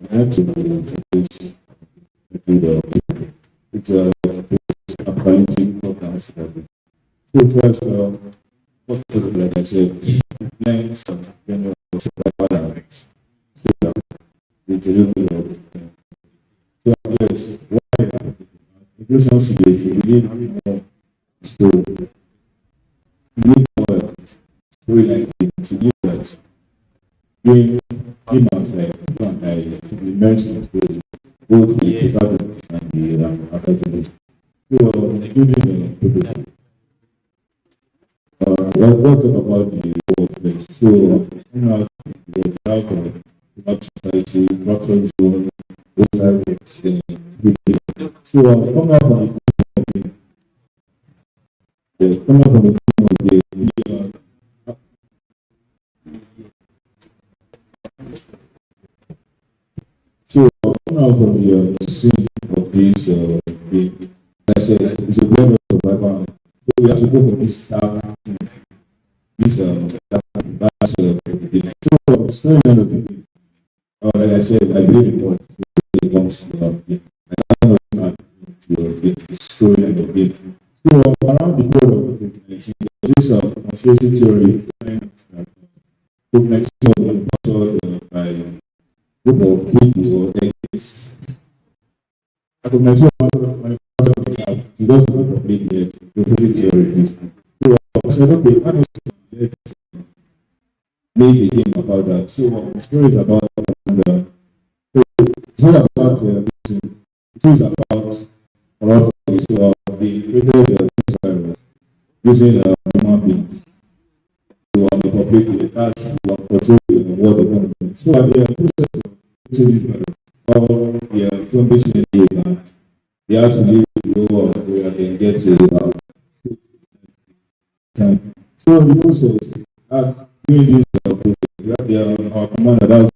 I have to introduce Buildathon. It's a apparently podcast. So first, like I said, learn some general dynamics. So that we can look at it. So yes, why? It just sounds to be if you really know story. You need more storyline to give that doing humans like you and I to be immersed in story, both the protagonist and the antagonist. So including the people. We'll talk about the workplace. So you know the life of society, corruption zone, those are the so come out from come out from the so come out from the scene of this the I said it's a blend of survival. So we have to go for this this that's so story end of the day. Like I said, I believe in God when it comes to game. I cannot the story end of the game. So around the world of COVID-19, there's this conspiracy theory COVID-19 was manufactured by a group of people or decades. COVID-19 was manufactured by it doesn't complete yet. The conspiracy theory. So I said, okay, why don't you make a game about that? So the story is about so it's not about it is about corruption. So they created this virus using human beings to populate that's to control the world economy. So at the process of creating this virus, all the information they have to leave the lower where they get a time. So the process as during this process, we have our commander that's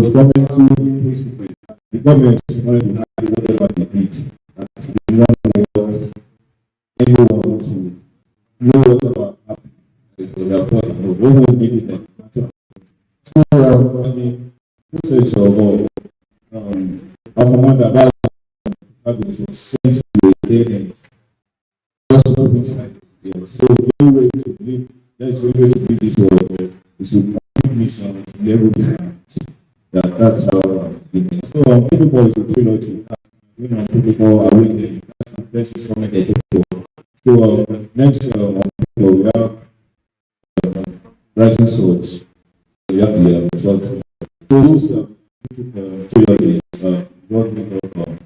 was coming to basically the government is going to have whatever they did. That's the one who anyone to know whatever happened. It was their fault. No one will make it matter. So I mean, process of our commander was sent to a dead so the only way to live, that's the only way to live this world is to complete mission level that's how so people is a trilogy. People awakening. That's the best instrument they do. So next people we have rising swords. We have the short. So this trilogy what we call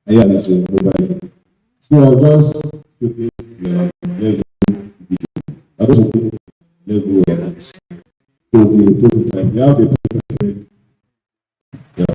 yeah, this is mobile. So I'll just quickly level. I just level of this. So the prototype. We have the prototype. Yeah.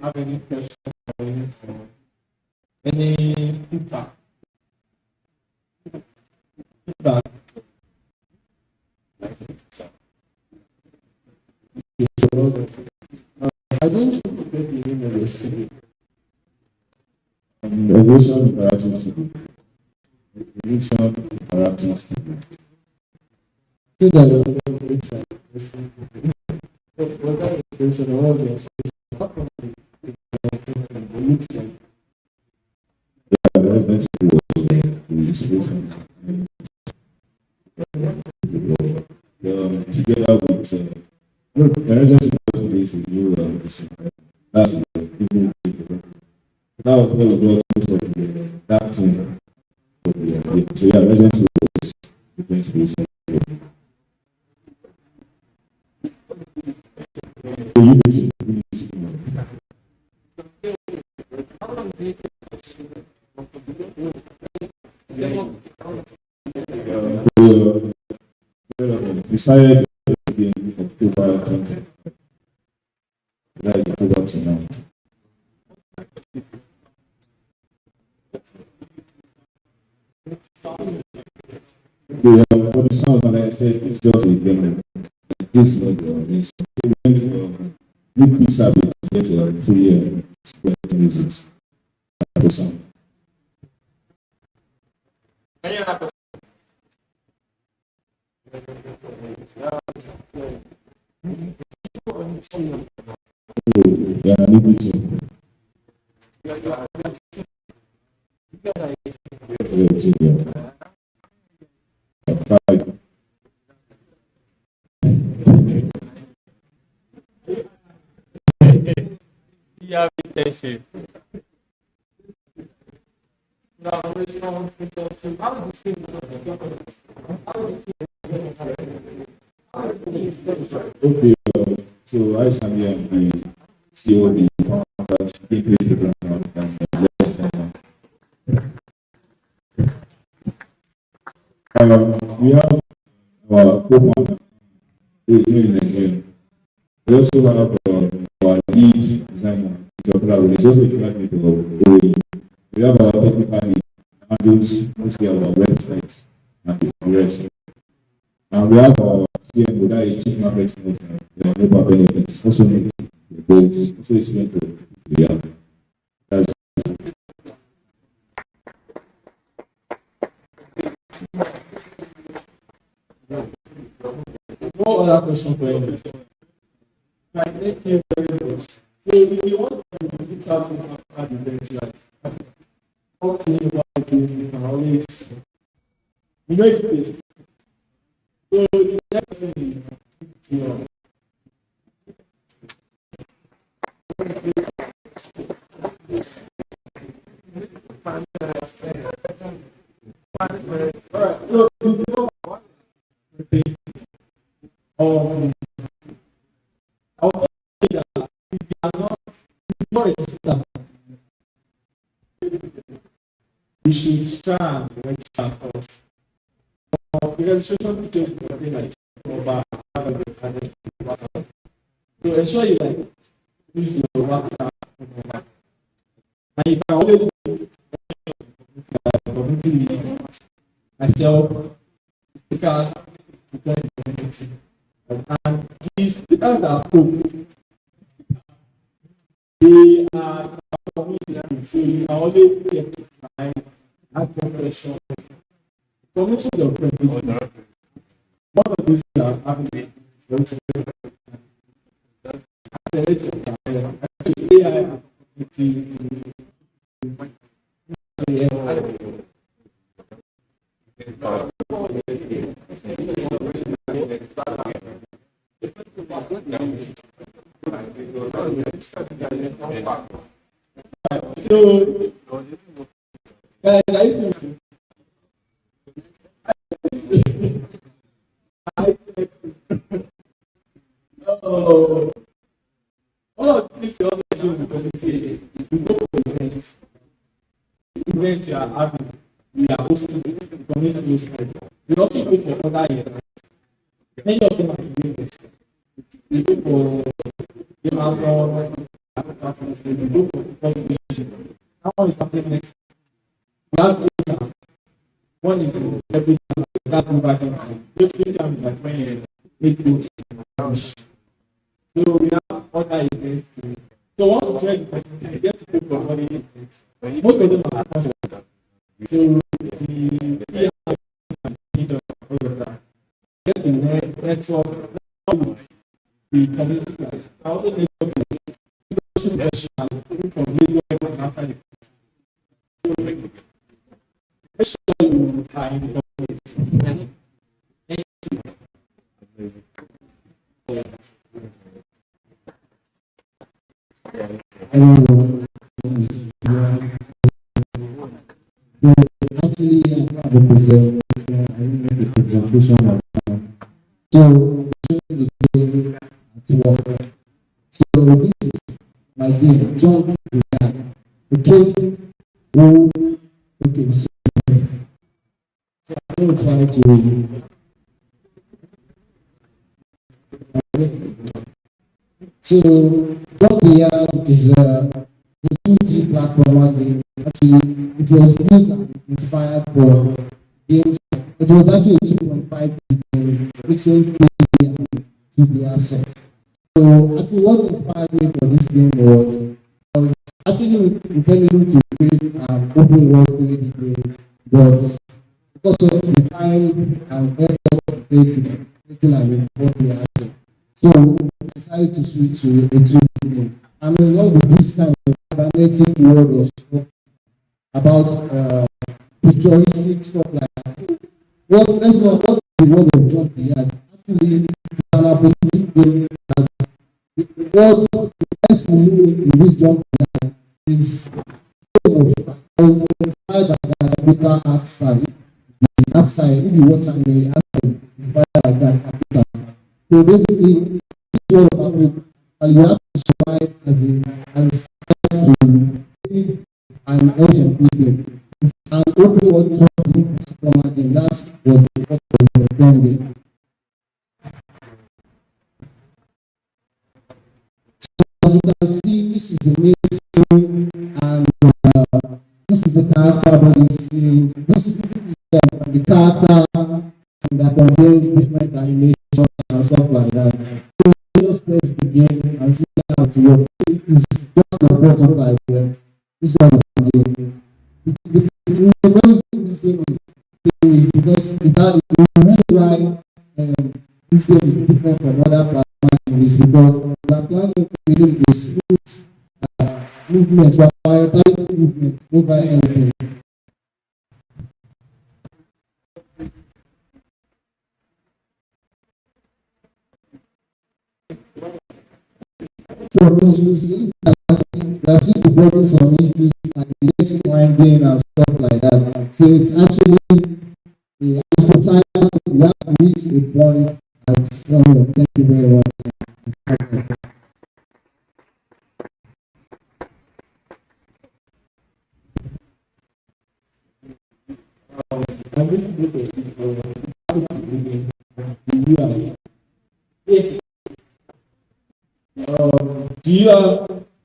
Have any questions or any feedback? I don't think to get the name of your studio. Evolution Interactive Studio. Evolution Interactive Studio. See that you're very excited. What kind of inspiration or what was your inspiration? How come it looks like? Yeah, the residency was the inspiration. Together with look, the residency was with you. That's the people. That was where we got most of that thing. So yeah, residency was the inspiration. Unity. Decided in October 20. Like October to now. For the sound, like I said, it's just a demo. This is not the experience. We piece up it, get a 3 year music. The sound. Any other question? Yeah, I need to. Five. Yeah, intention. Okay, so I stand here and COD, we have our co-founder who is new in Nigeria. We also have our lead designer, who is also a graduate of OAU. We have our technical lead, handles mostly our websites and the rest. And we have our CMO, that is Chief Marketing Officer, Global Benefits, also need to go, also is going to yeah. That's No other question for you. Right, thank you very much. So if you want to reach out to our events, like talk to me about it, you can always make space. So the next thing is to alright, so before I will say that if you are not registered, you should try and register first. The registration details will be like over so ensure you like use your WhatsApp number. And you can always community leader, myself, speakers to join the community. And the speakers that spoke, they are community, so you can always get to slide, ask them questions. Community is your friend. One of these are having accelerate your career. AI so, guys, I used to oh, all of this you always do in the community. You go for events. Events you are having, we are hosting the community hosted. We also go for other events. Many of them are doing this. We go for Buildathon, we go for presentation. How is happening next? We have two jams. One is every jam, that over time. Those two jams is like when you make books and so we have other events too. So once you join the community, you get to pay for other events. Most of them are sponsored. So the all of that. Get to network with the community guys. I also network with professionals from Lagos and outside the country. So make sure you are in the community. Thank you. Hello. So actually, I represent the presentation of so the game at work. So this is my game, John Dean. Okay, who okay, so I'm going to try to so John Dean is a 2D platformer game. Actually, it was built and inspired for games. It was actually a 2.5D game, pixel 3D and 2D asset. So actually what inspired me for this game was I was actually intending to create an open world 3D game, but because of the time and effort to take creating an important asset. So I decided to switch to a 2D game. I'm in love with this kind of cybernetic world of stuff about futuristic stuff like that. Let's know what the world of jump they had. Actually, it's an apocalyptic game that what the best we do in this jump is so much inspired by the African art style. The art style, if you watch anime, art style is inspired by that African. So basically, this world of Africa, and you have to survive as a to save an ancient people. It's an open world from a game. That was what was intended. As you can see, this is the main scene, and this is the character body scene. This is the character that contains different animations and stuff like that. So just test the game and see how to work. It is just a prototype. This one is the game. The reason this game is because the reason why this game is different from other platforms is because we are planning creating a smooth movement, we are prioritizing movement over anything. So usually we are seeing the body some issues and electric winding and stuff like that. So it's actually at the time we have to reach a point at thank you very much. Do you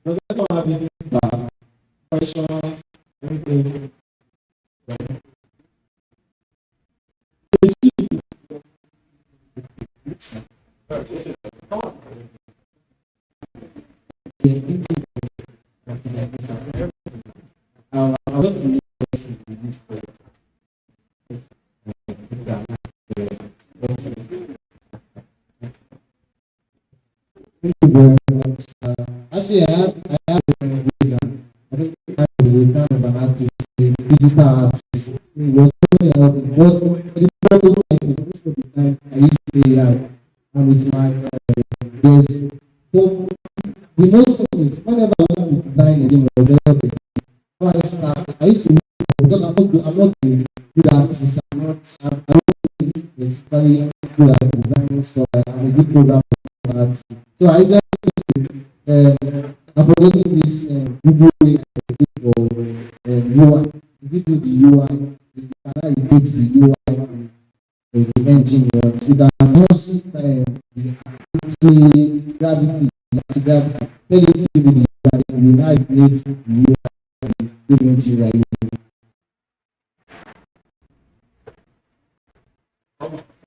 does anyone have any questions? Anything? Thank you very much. Actually, I have a friend who is I think I was a kind of an artist, a digital artist. He was very helpful. But for the prototype, most of the time, I used to play and with my yes. So the most thing is whenever I want to design a game or whatever, so I used to because I'm not a good artist. I'm not basically good at designing stuff. I'm a good programmer. So I just I'm forgetting this Google for UI. If you do the UI, you can relate the UI and the engine. You can use the gravity, anti-gravity. Tell it to do the UI, and you now relate the UI and the engine you are using.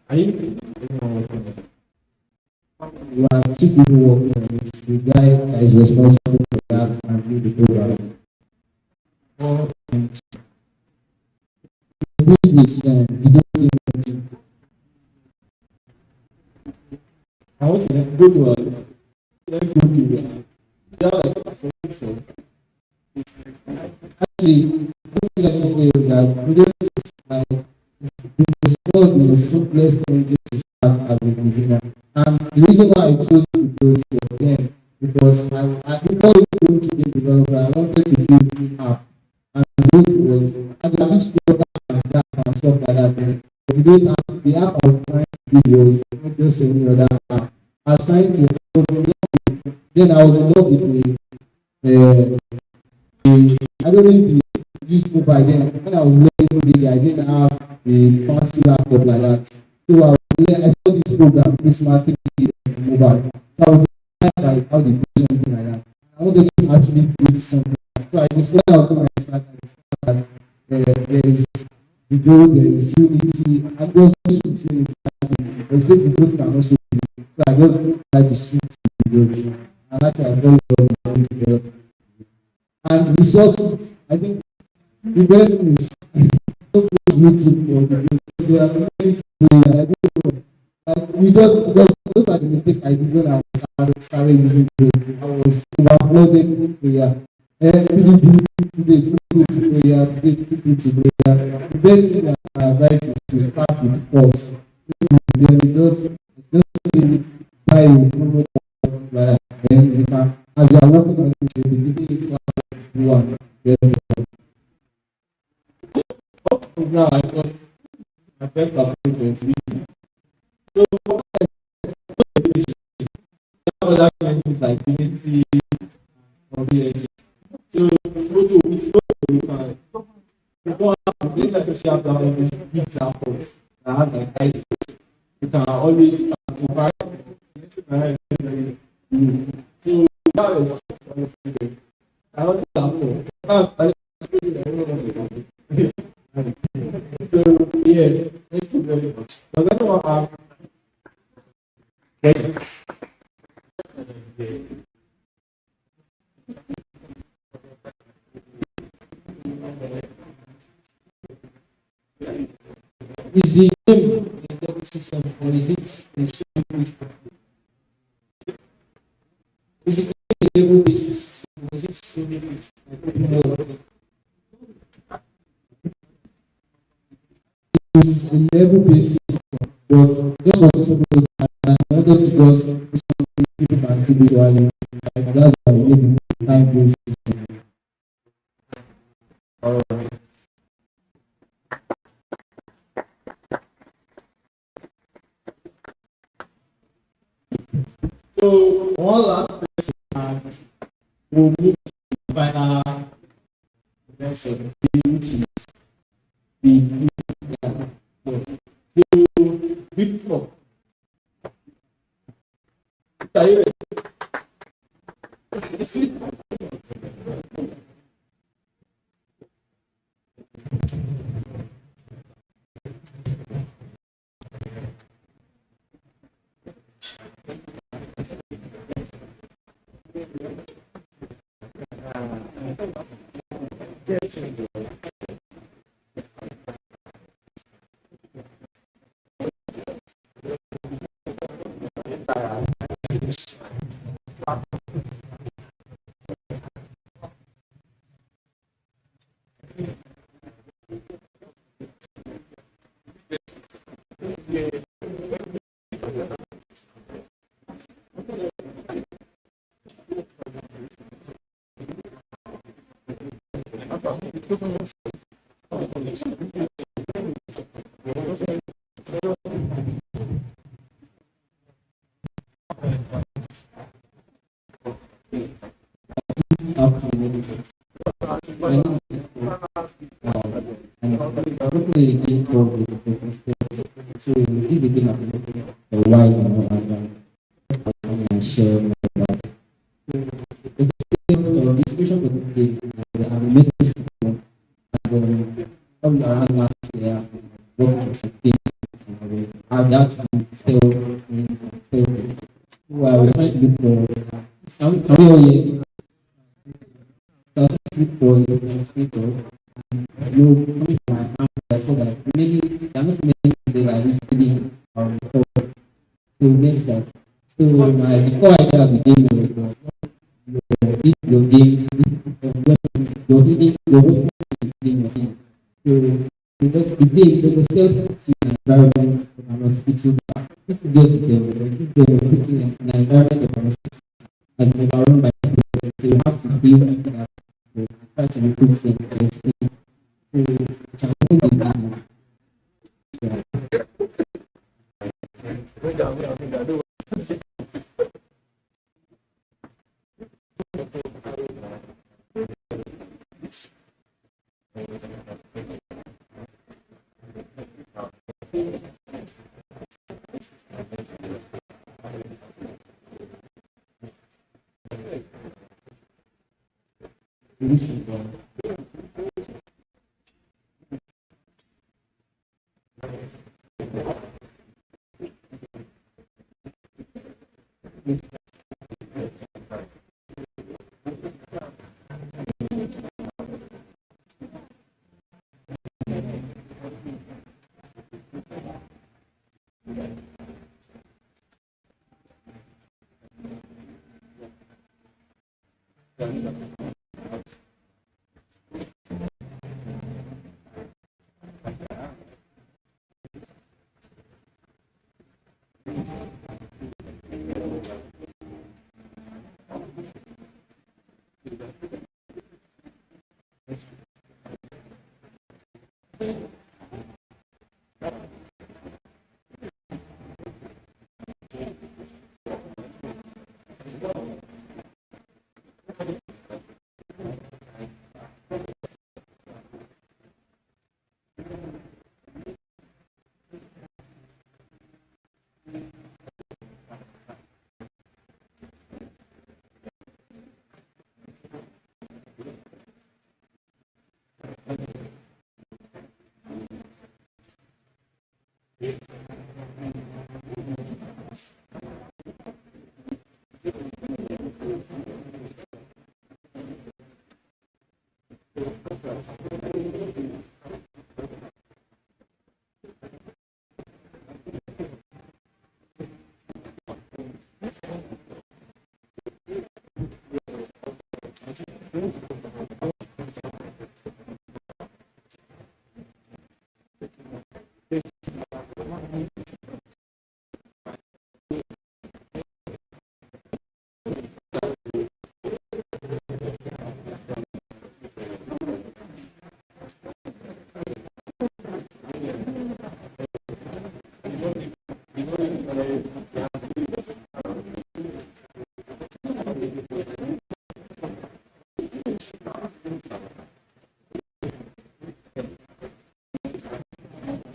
Are you You are two people working on it. The guy that is responsible for that and do the program. The big is you don't think anything. I want to go to let go to Actually, what I say is that we don't like the sport is the simplest thing to start as a beginner. And the reason why I chose to go for them because I before going to the developer, I wanted to build an app. And it was I used to do that and stuff like that. But the app I was trying to do was not just any other app. I was trying to then I was in love with I don't know if you used to by then. When I was learning, I didn't have a fancy laptop like that. So I saw this program, Prismatic mobile. So I was inspired by how they do something like that. I wanted to actually create something So I display out to my son that there is video, there is unity, and those with unity. They say people can also be. So I just like to switch to video. And that's a very well. And resources, I think the best thing is YouTube for the videos. They are very prayer. I don't know. Like we just because those are the mistakes I did when I was started using prayer. I was overloaded with prayer. Every day today, prayer, today to prayer. The best thing that I advise is to start with pause. Then just buy a like then you can as you are working on it, you'll be giving it one. Up to now, I got my first appointment. So, other things like unity or VH. So, also, it's not you can. You don't have to, especially after all these big examples that have like high schools. You can always provide. So, that is I don't know. So, yeah, thank you very much. But then what is the game in the system or is it the same? Is it a level basis or is it same? It's a level based system, but just for something I wanted to just people can see visually, and that's why we made the time based system. So one last question, and we'll move to the final events of the day, which is the so Victor, are you ready? So this is the thing of a while and share my life. The situation of the day, I make this come around last year, work on some things, and that still, so I was trying to look for, can we all hear? So I was trying to look for you coming to my hand, I saw that many, there are not so many people that are studying so next that, so my before I got the game was your game, your reading, your working game machine. So the day they will still see an environment of an hospital. This is just the game, this is the putting an environment of an hospital as an environment by people. So you have to build like that. So try to improve things to stay. So can only be that. this is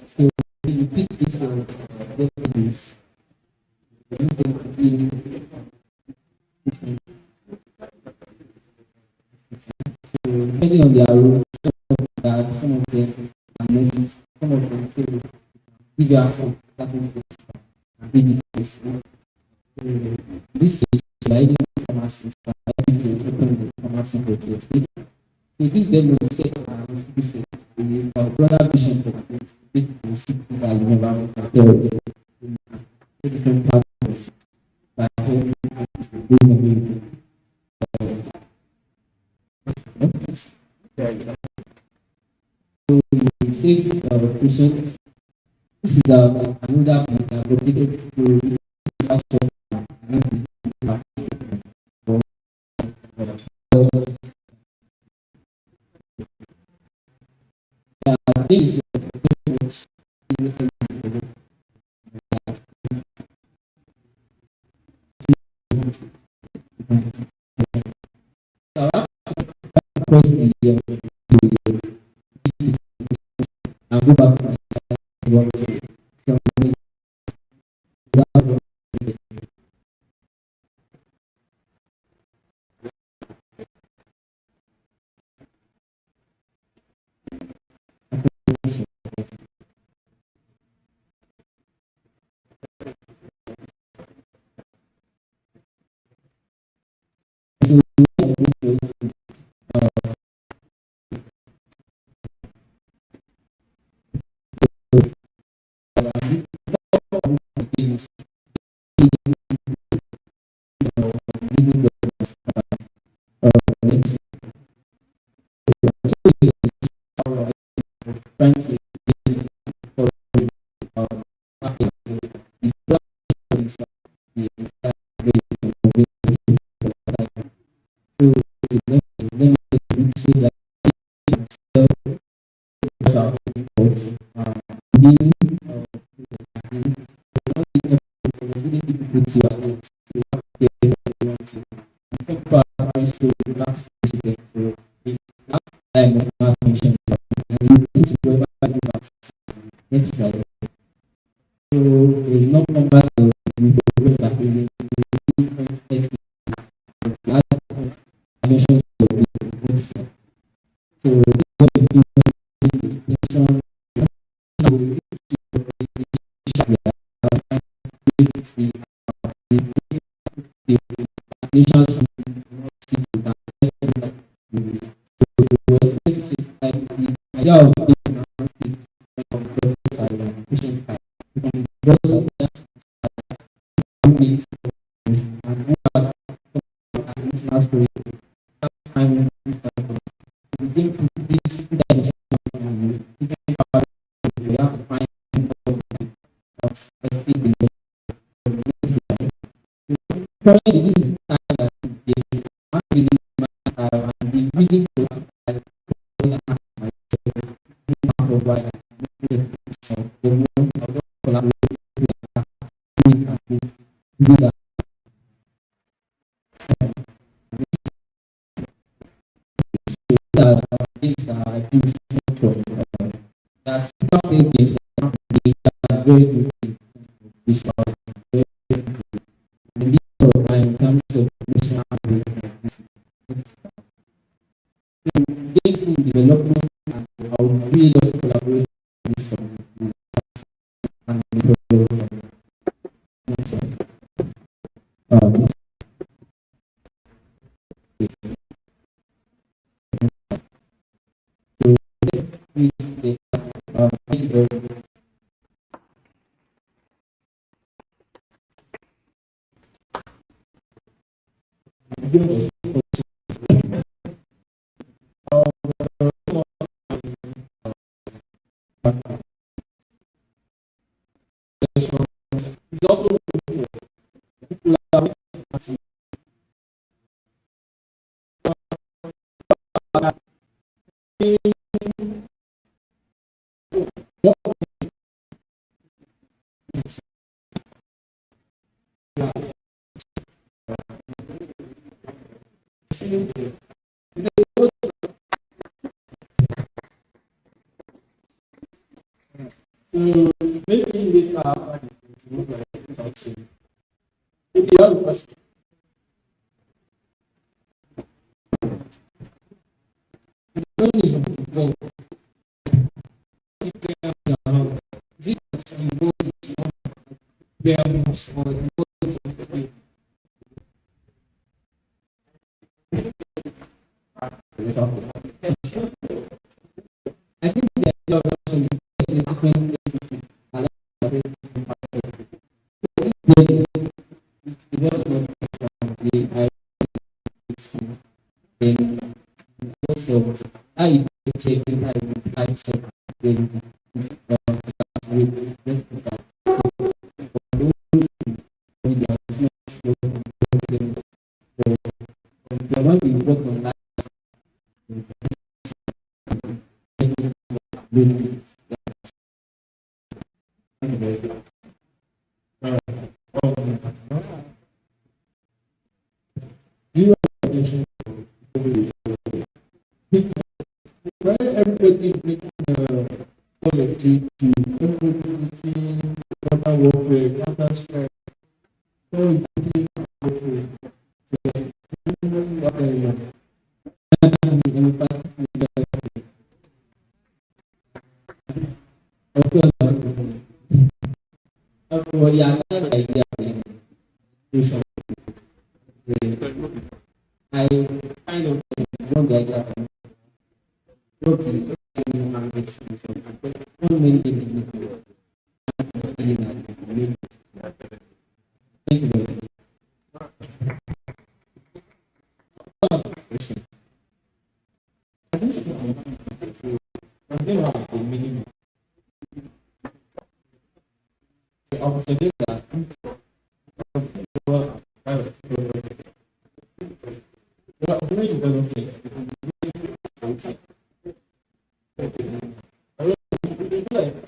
so you pick this database, use them to build so depending on their role, some of them are nurses, some of them so give you access to certain things and read it. So in this case, you are aiding the pharmacist, aiding to open the pharmacy budget. So this demo is set as we say, our broader vision for the city value environmental terrorism. Different partners by helping reasonably. So you save patients. This is another point located to action. This is across the and go back to the so next slide. So there is no numbers to progress that in different dimensions of the nations will not fit with that. So we were going to say like the idea of being around it from progress and pushing time. We can just suggest meet and move out some additional story. That's time we think this that we have to find that's the currently this is the time that they want really and the music groups that provide they will collaborate with that things that I do that super games are very good which are very good in this sort of time in terms of national games in development and I would really love to collaborate with this and thank you very much. It's also so maybe later after the move like maybe you have a question. The question is well, is it that you go very much or you go to I think the idea of also different I taking I when everybody is making all of duty, everybody making counter warfare, counter strike, all is making warfare. Of course, yeah, that's the idea. I kind of want the idea. Thank you very much. I suggest that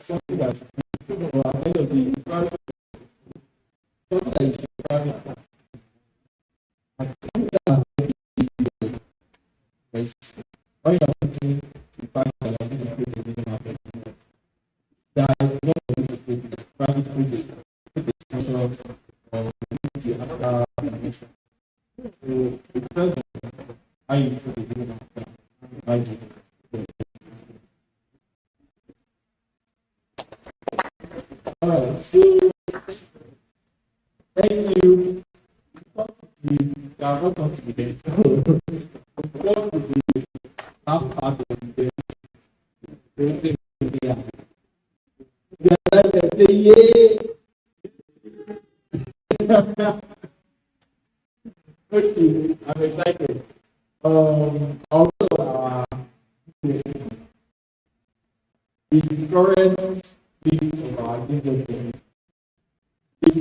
something that all you have to do to find that I need to create a video market. That I don't want to create a private project, create a sponsor or to another organization. So it depends on how you feel the video market. Alright, so thank you. Welcome to the day. Welcome to the last part of the day. We are like to say yay. Okay, I'm excited. Also, is the current speed of our GDG is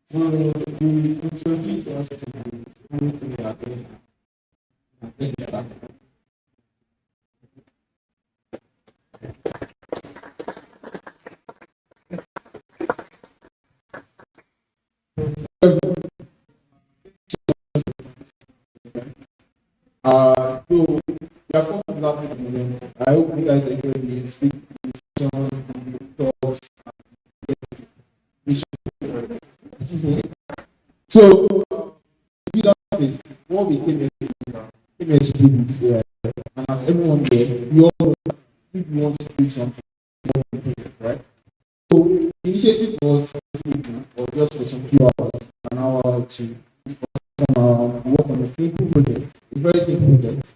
so we introduce us to the anything we are doing. Let's start. So we are coming to that moment. I hope you guys enjoy the speech, the talks, excuse me. So we don't this. What we came here to do with and as everyone there, we all know if we want to do something, right? So the initiative was simple, or just for some few hours, an hour or two, work on a simple project, a very simple project.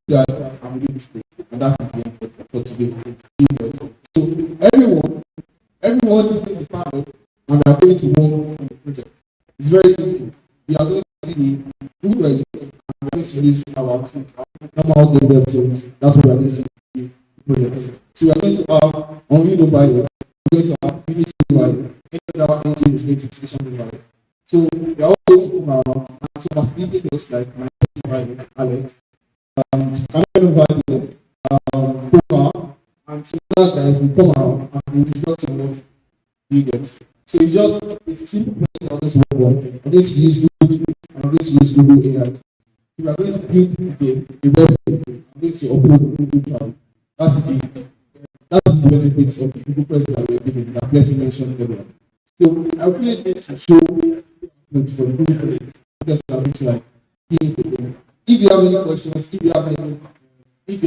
That I'm really space, and that's the end for today. So everyone is going to stand up and we are going to work on the project. It's very simple. We are going to see who we are and we are going to use our normal game tools. That's what we are going to do the project. So we are going to have Unreal Bio, we're going to have Unity Bio, any other engine is going to station Bio. So we are all going to come around and to facilitate us like my Alex. Poker, and some other guys will come around and will instruct you what you get. So it's a simple thing on this work. I'm going to use Google Tools, I'm going to use Google AI. So we are going to build a web page. I'm going to upload Google Cloud. That's the benefit of the Google Presence that we are giving, that Blessing mentioned earlier. So I will need to show for the Google Presence because I'm going to like if you have any questions, if you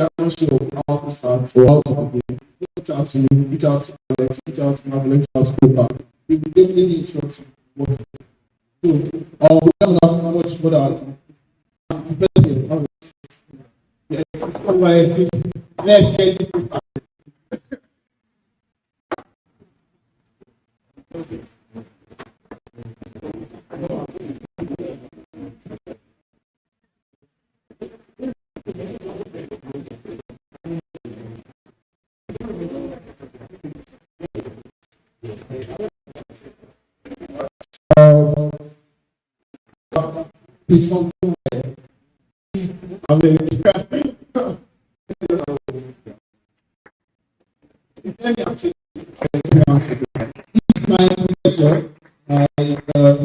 are not sure how to start or how to begin, reach out to me, reach out to Alex, reach out to Marvel, reach out to Copa. We will definitely instruct you what to do. So, we don't have much further. The person, it's called my let's get this started. This one, I mean, my professor,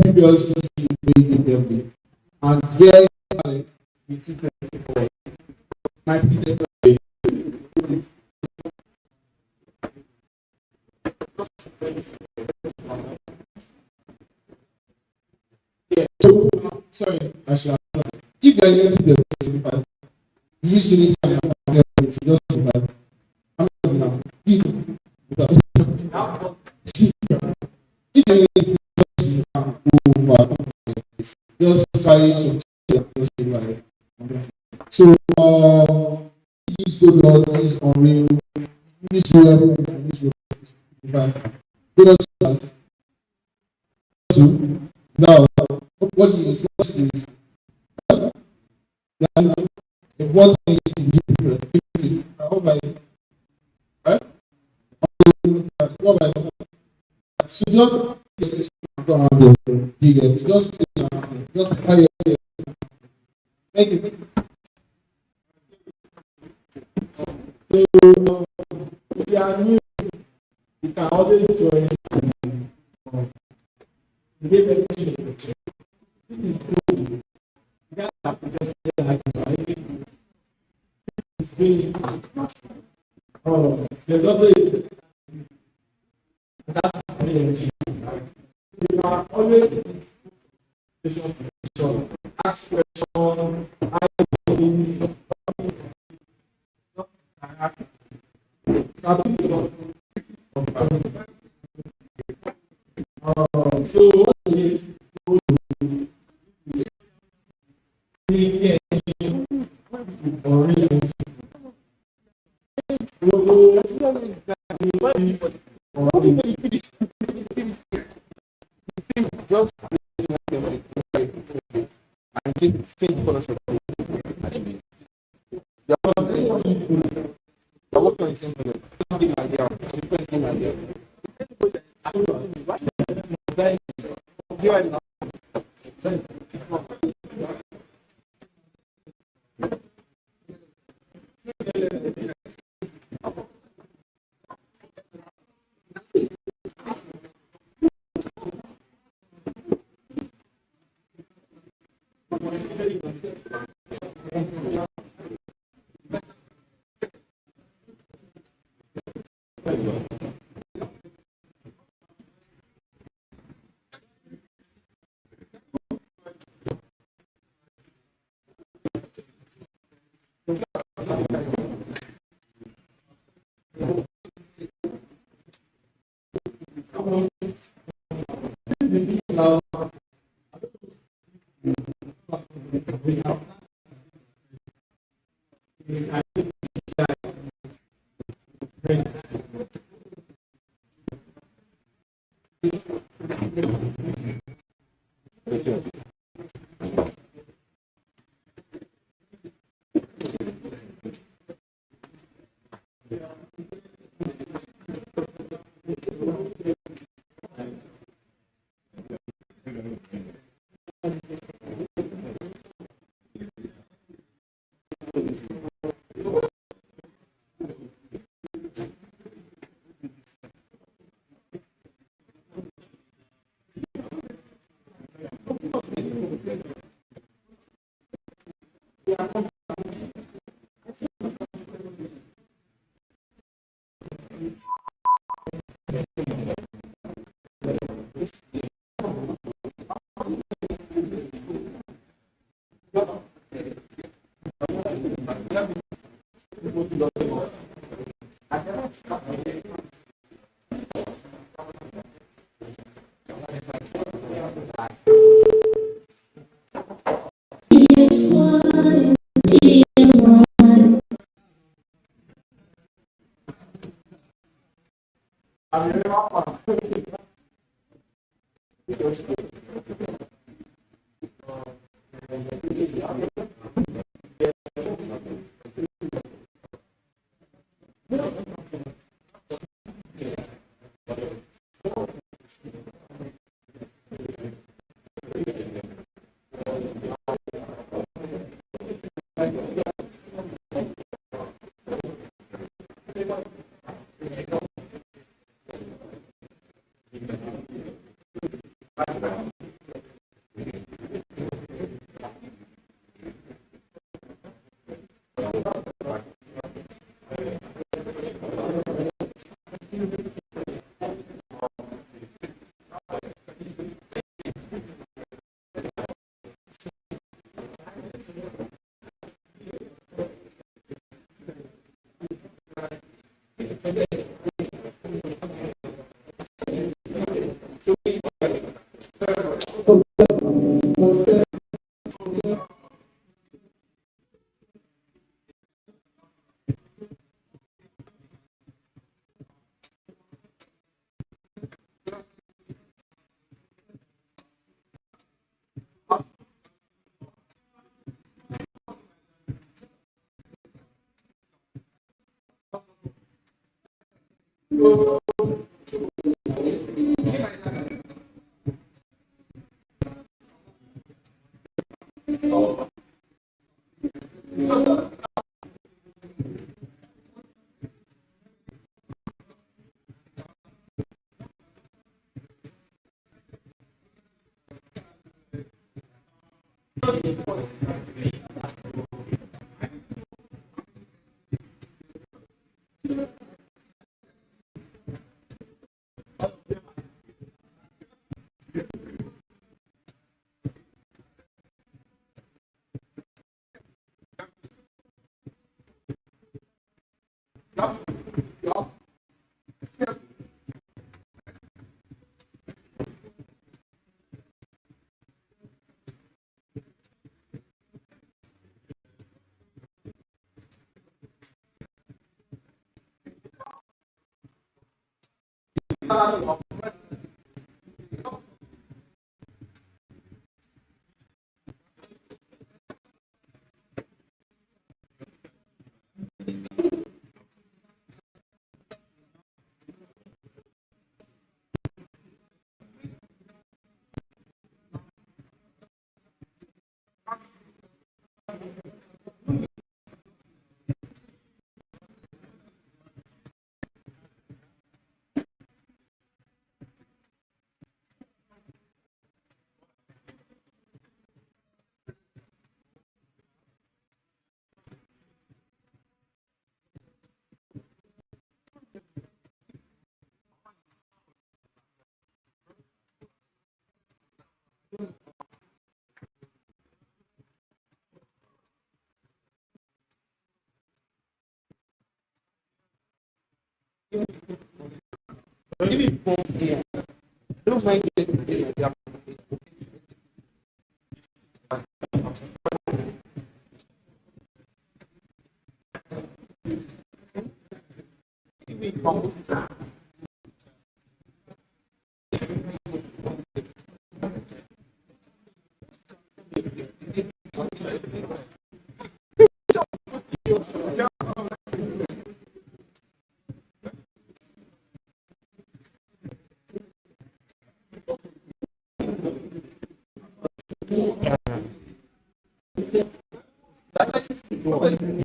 previously made the building, and here it is my business. Yeah, so sorry, Asha. If you are using the simplified, usually it's just simplified. I'm not now. If you are using just carry some just simplified. So use Godot, use Unreal, use Real, use Godot. Now, what do you use? What do you use? What things do you use? How by right? What by so just go around there. You get just carry it. Thank you. So if you are new, you can always join. This is cool. You guys have to like it's really there's also that's really you are always ask questions, So what it is, Just and change colors for the you're working on the same project. Just give an idea. The first give an idea.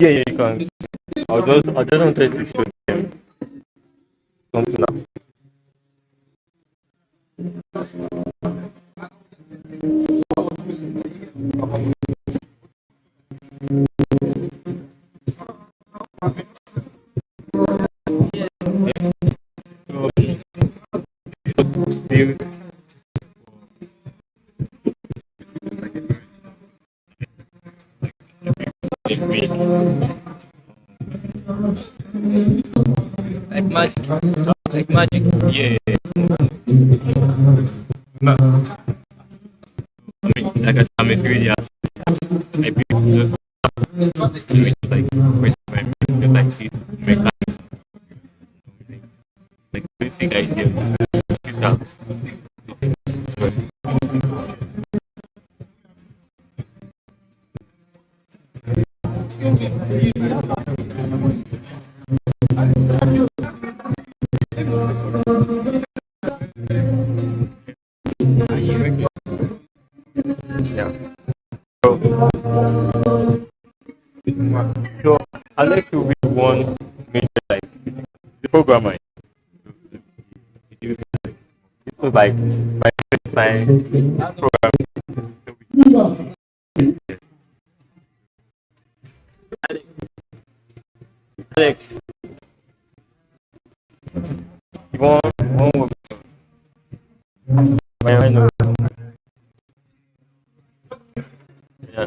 Yeah, yeah, you can. I just wanted to show them something now. So, build a week. Like magic. Like magic. Yeah, I mean, like I said, I'm a 3D artist. I build just image like with my just like this mechanics, like basic idea of shoot out. So, yeah. So I like to read one major like the programmer. It was like my first time programming. Alex, one I know. Yeah.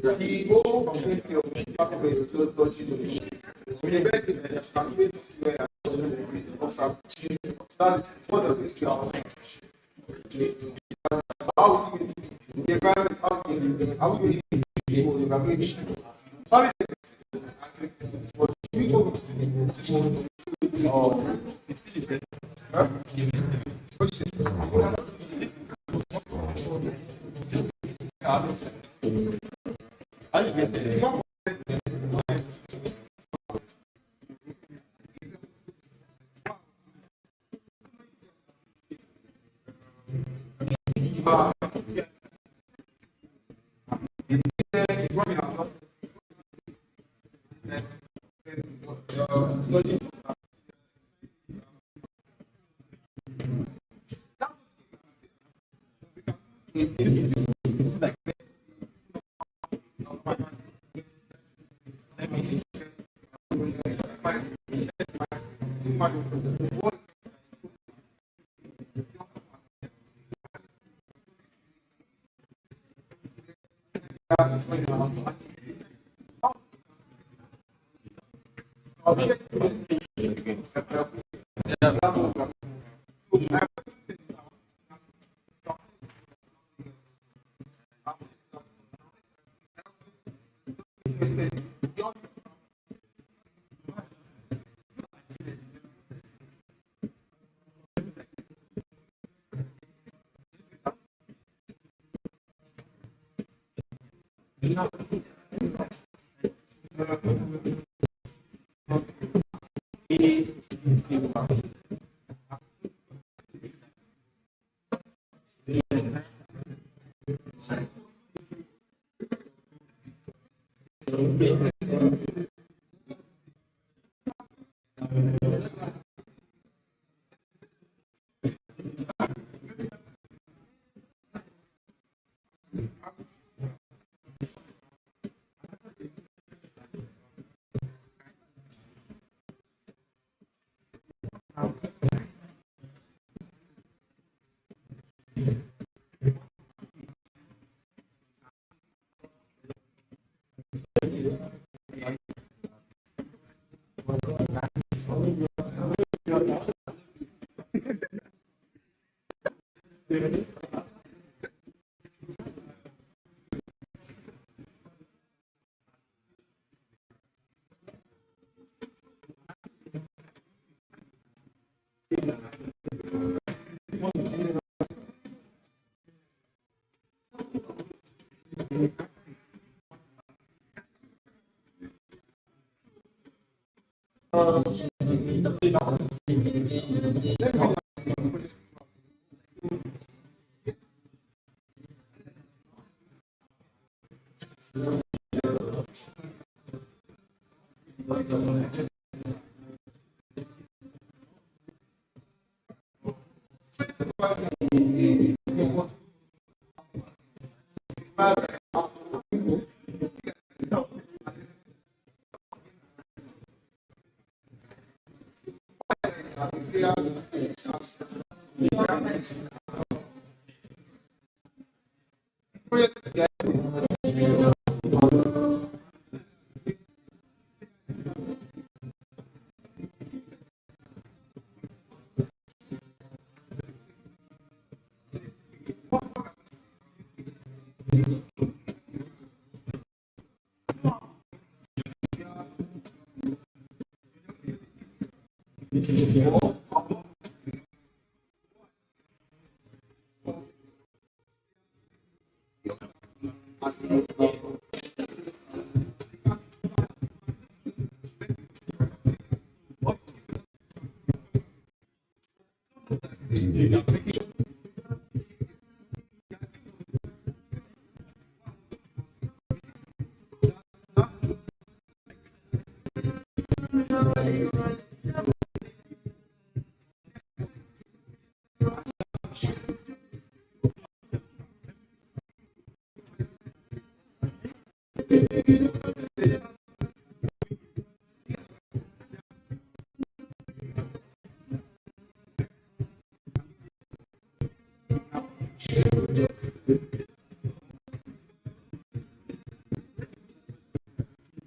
The whole community of the pastor is just touching the we invest in the campaign to see where that's what the history of how we see the environment, how we people the community. How but we go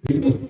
Because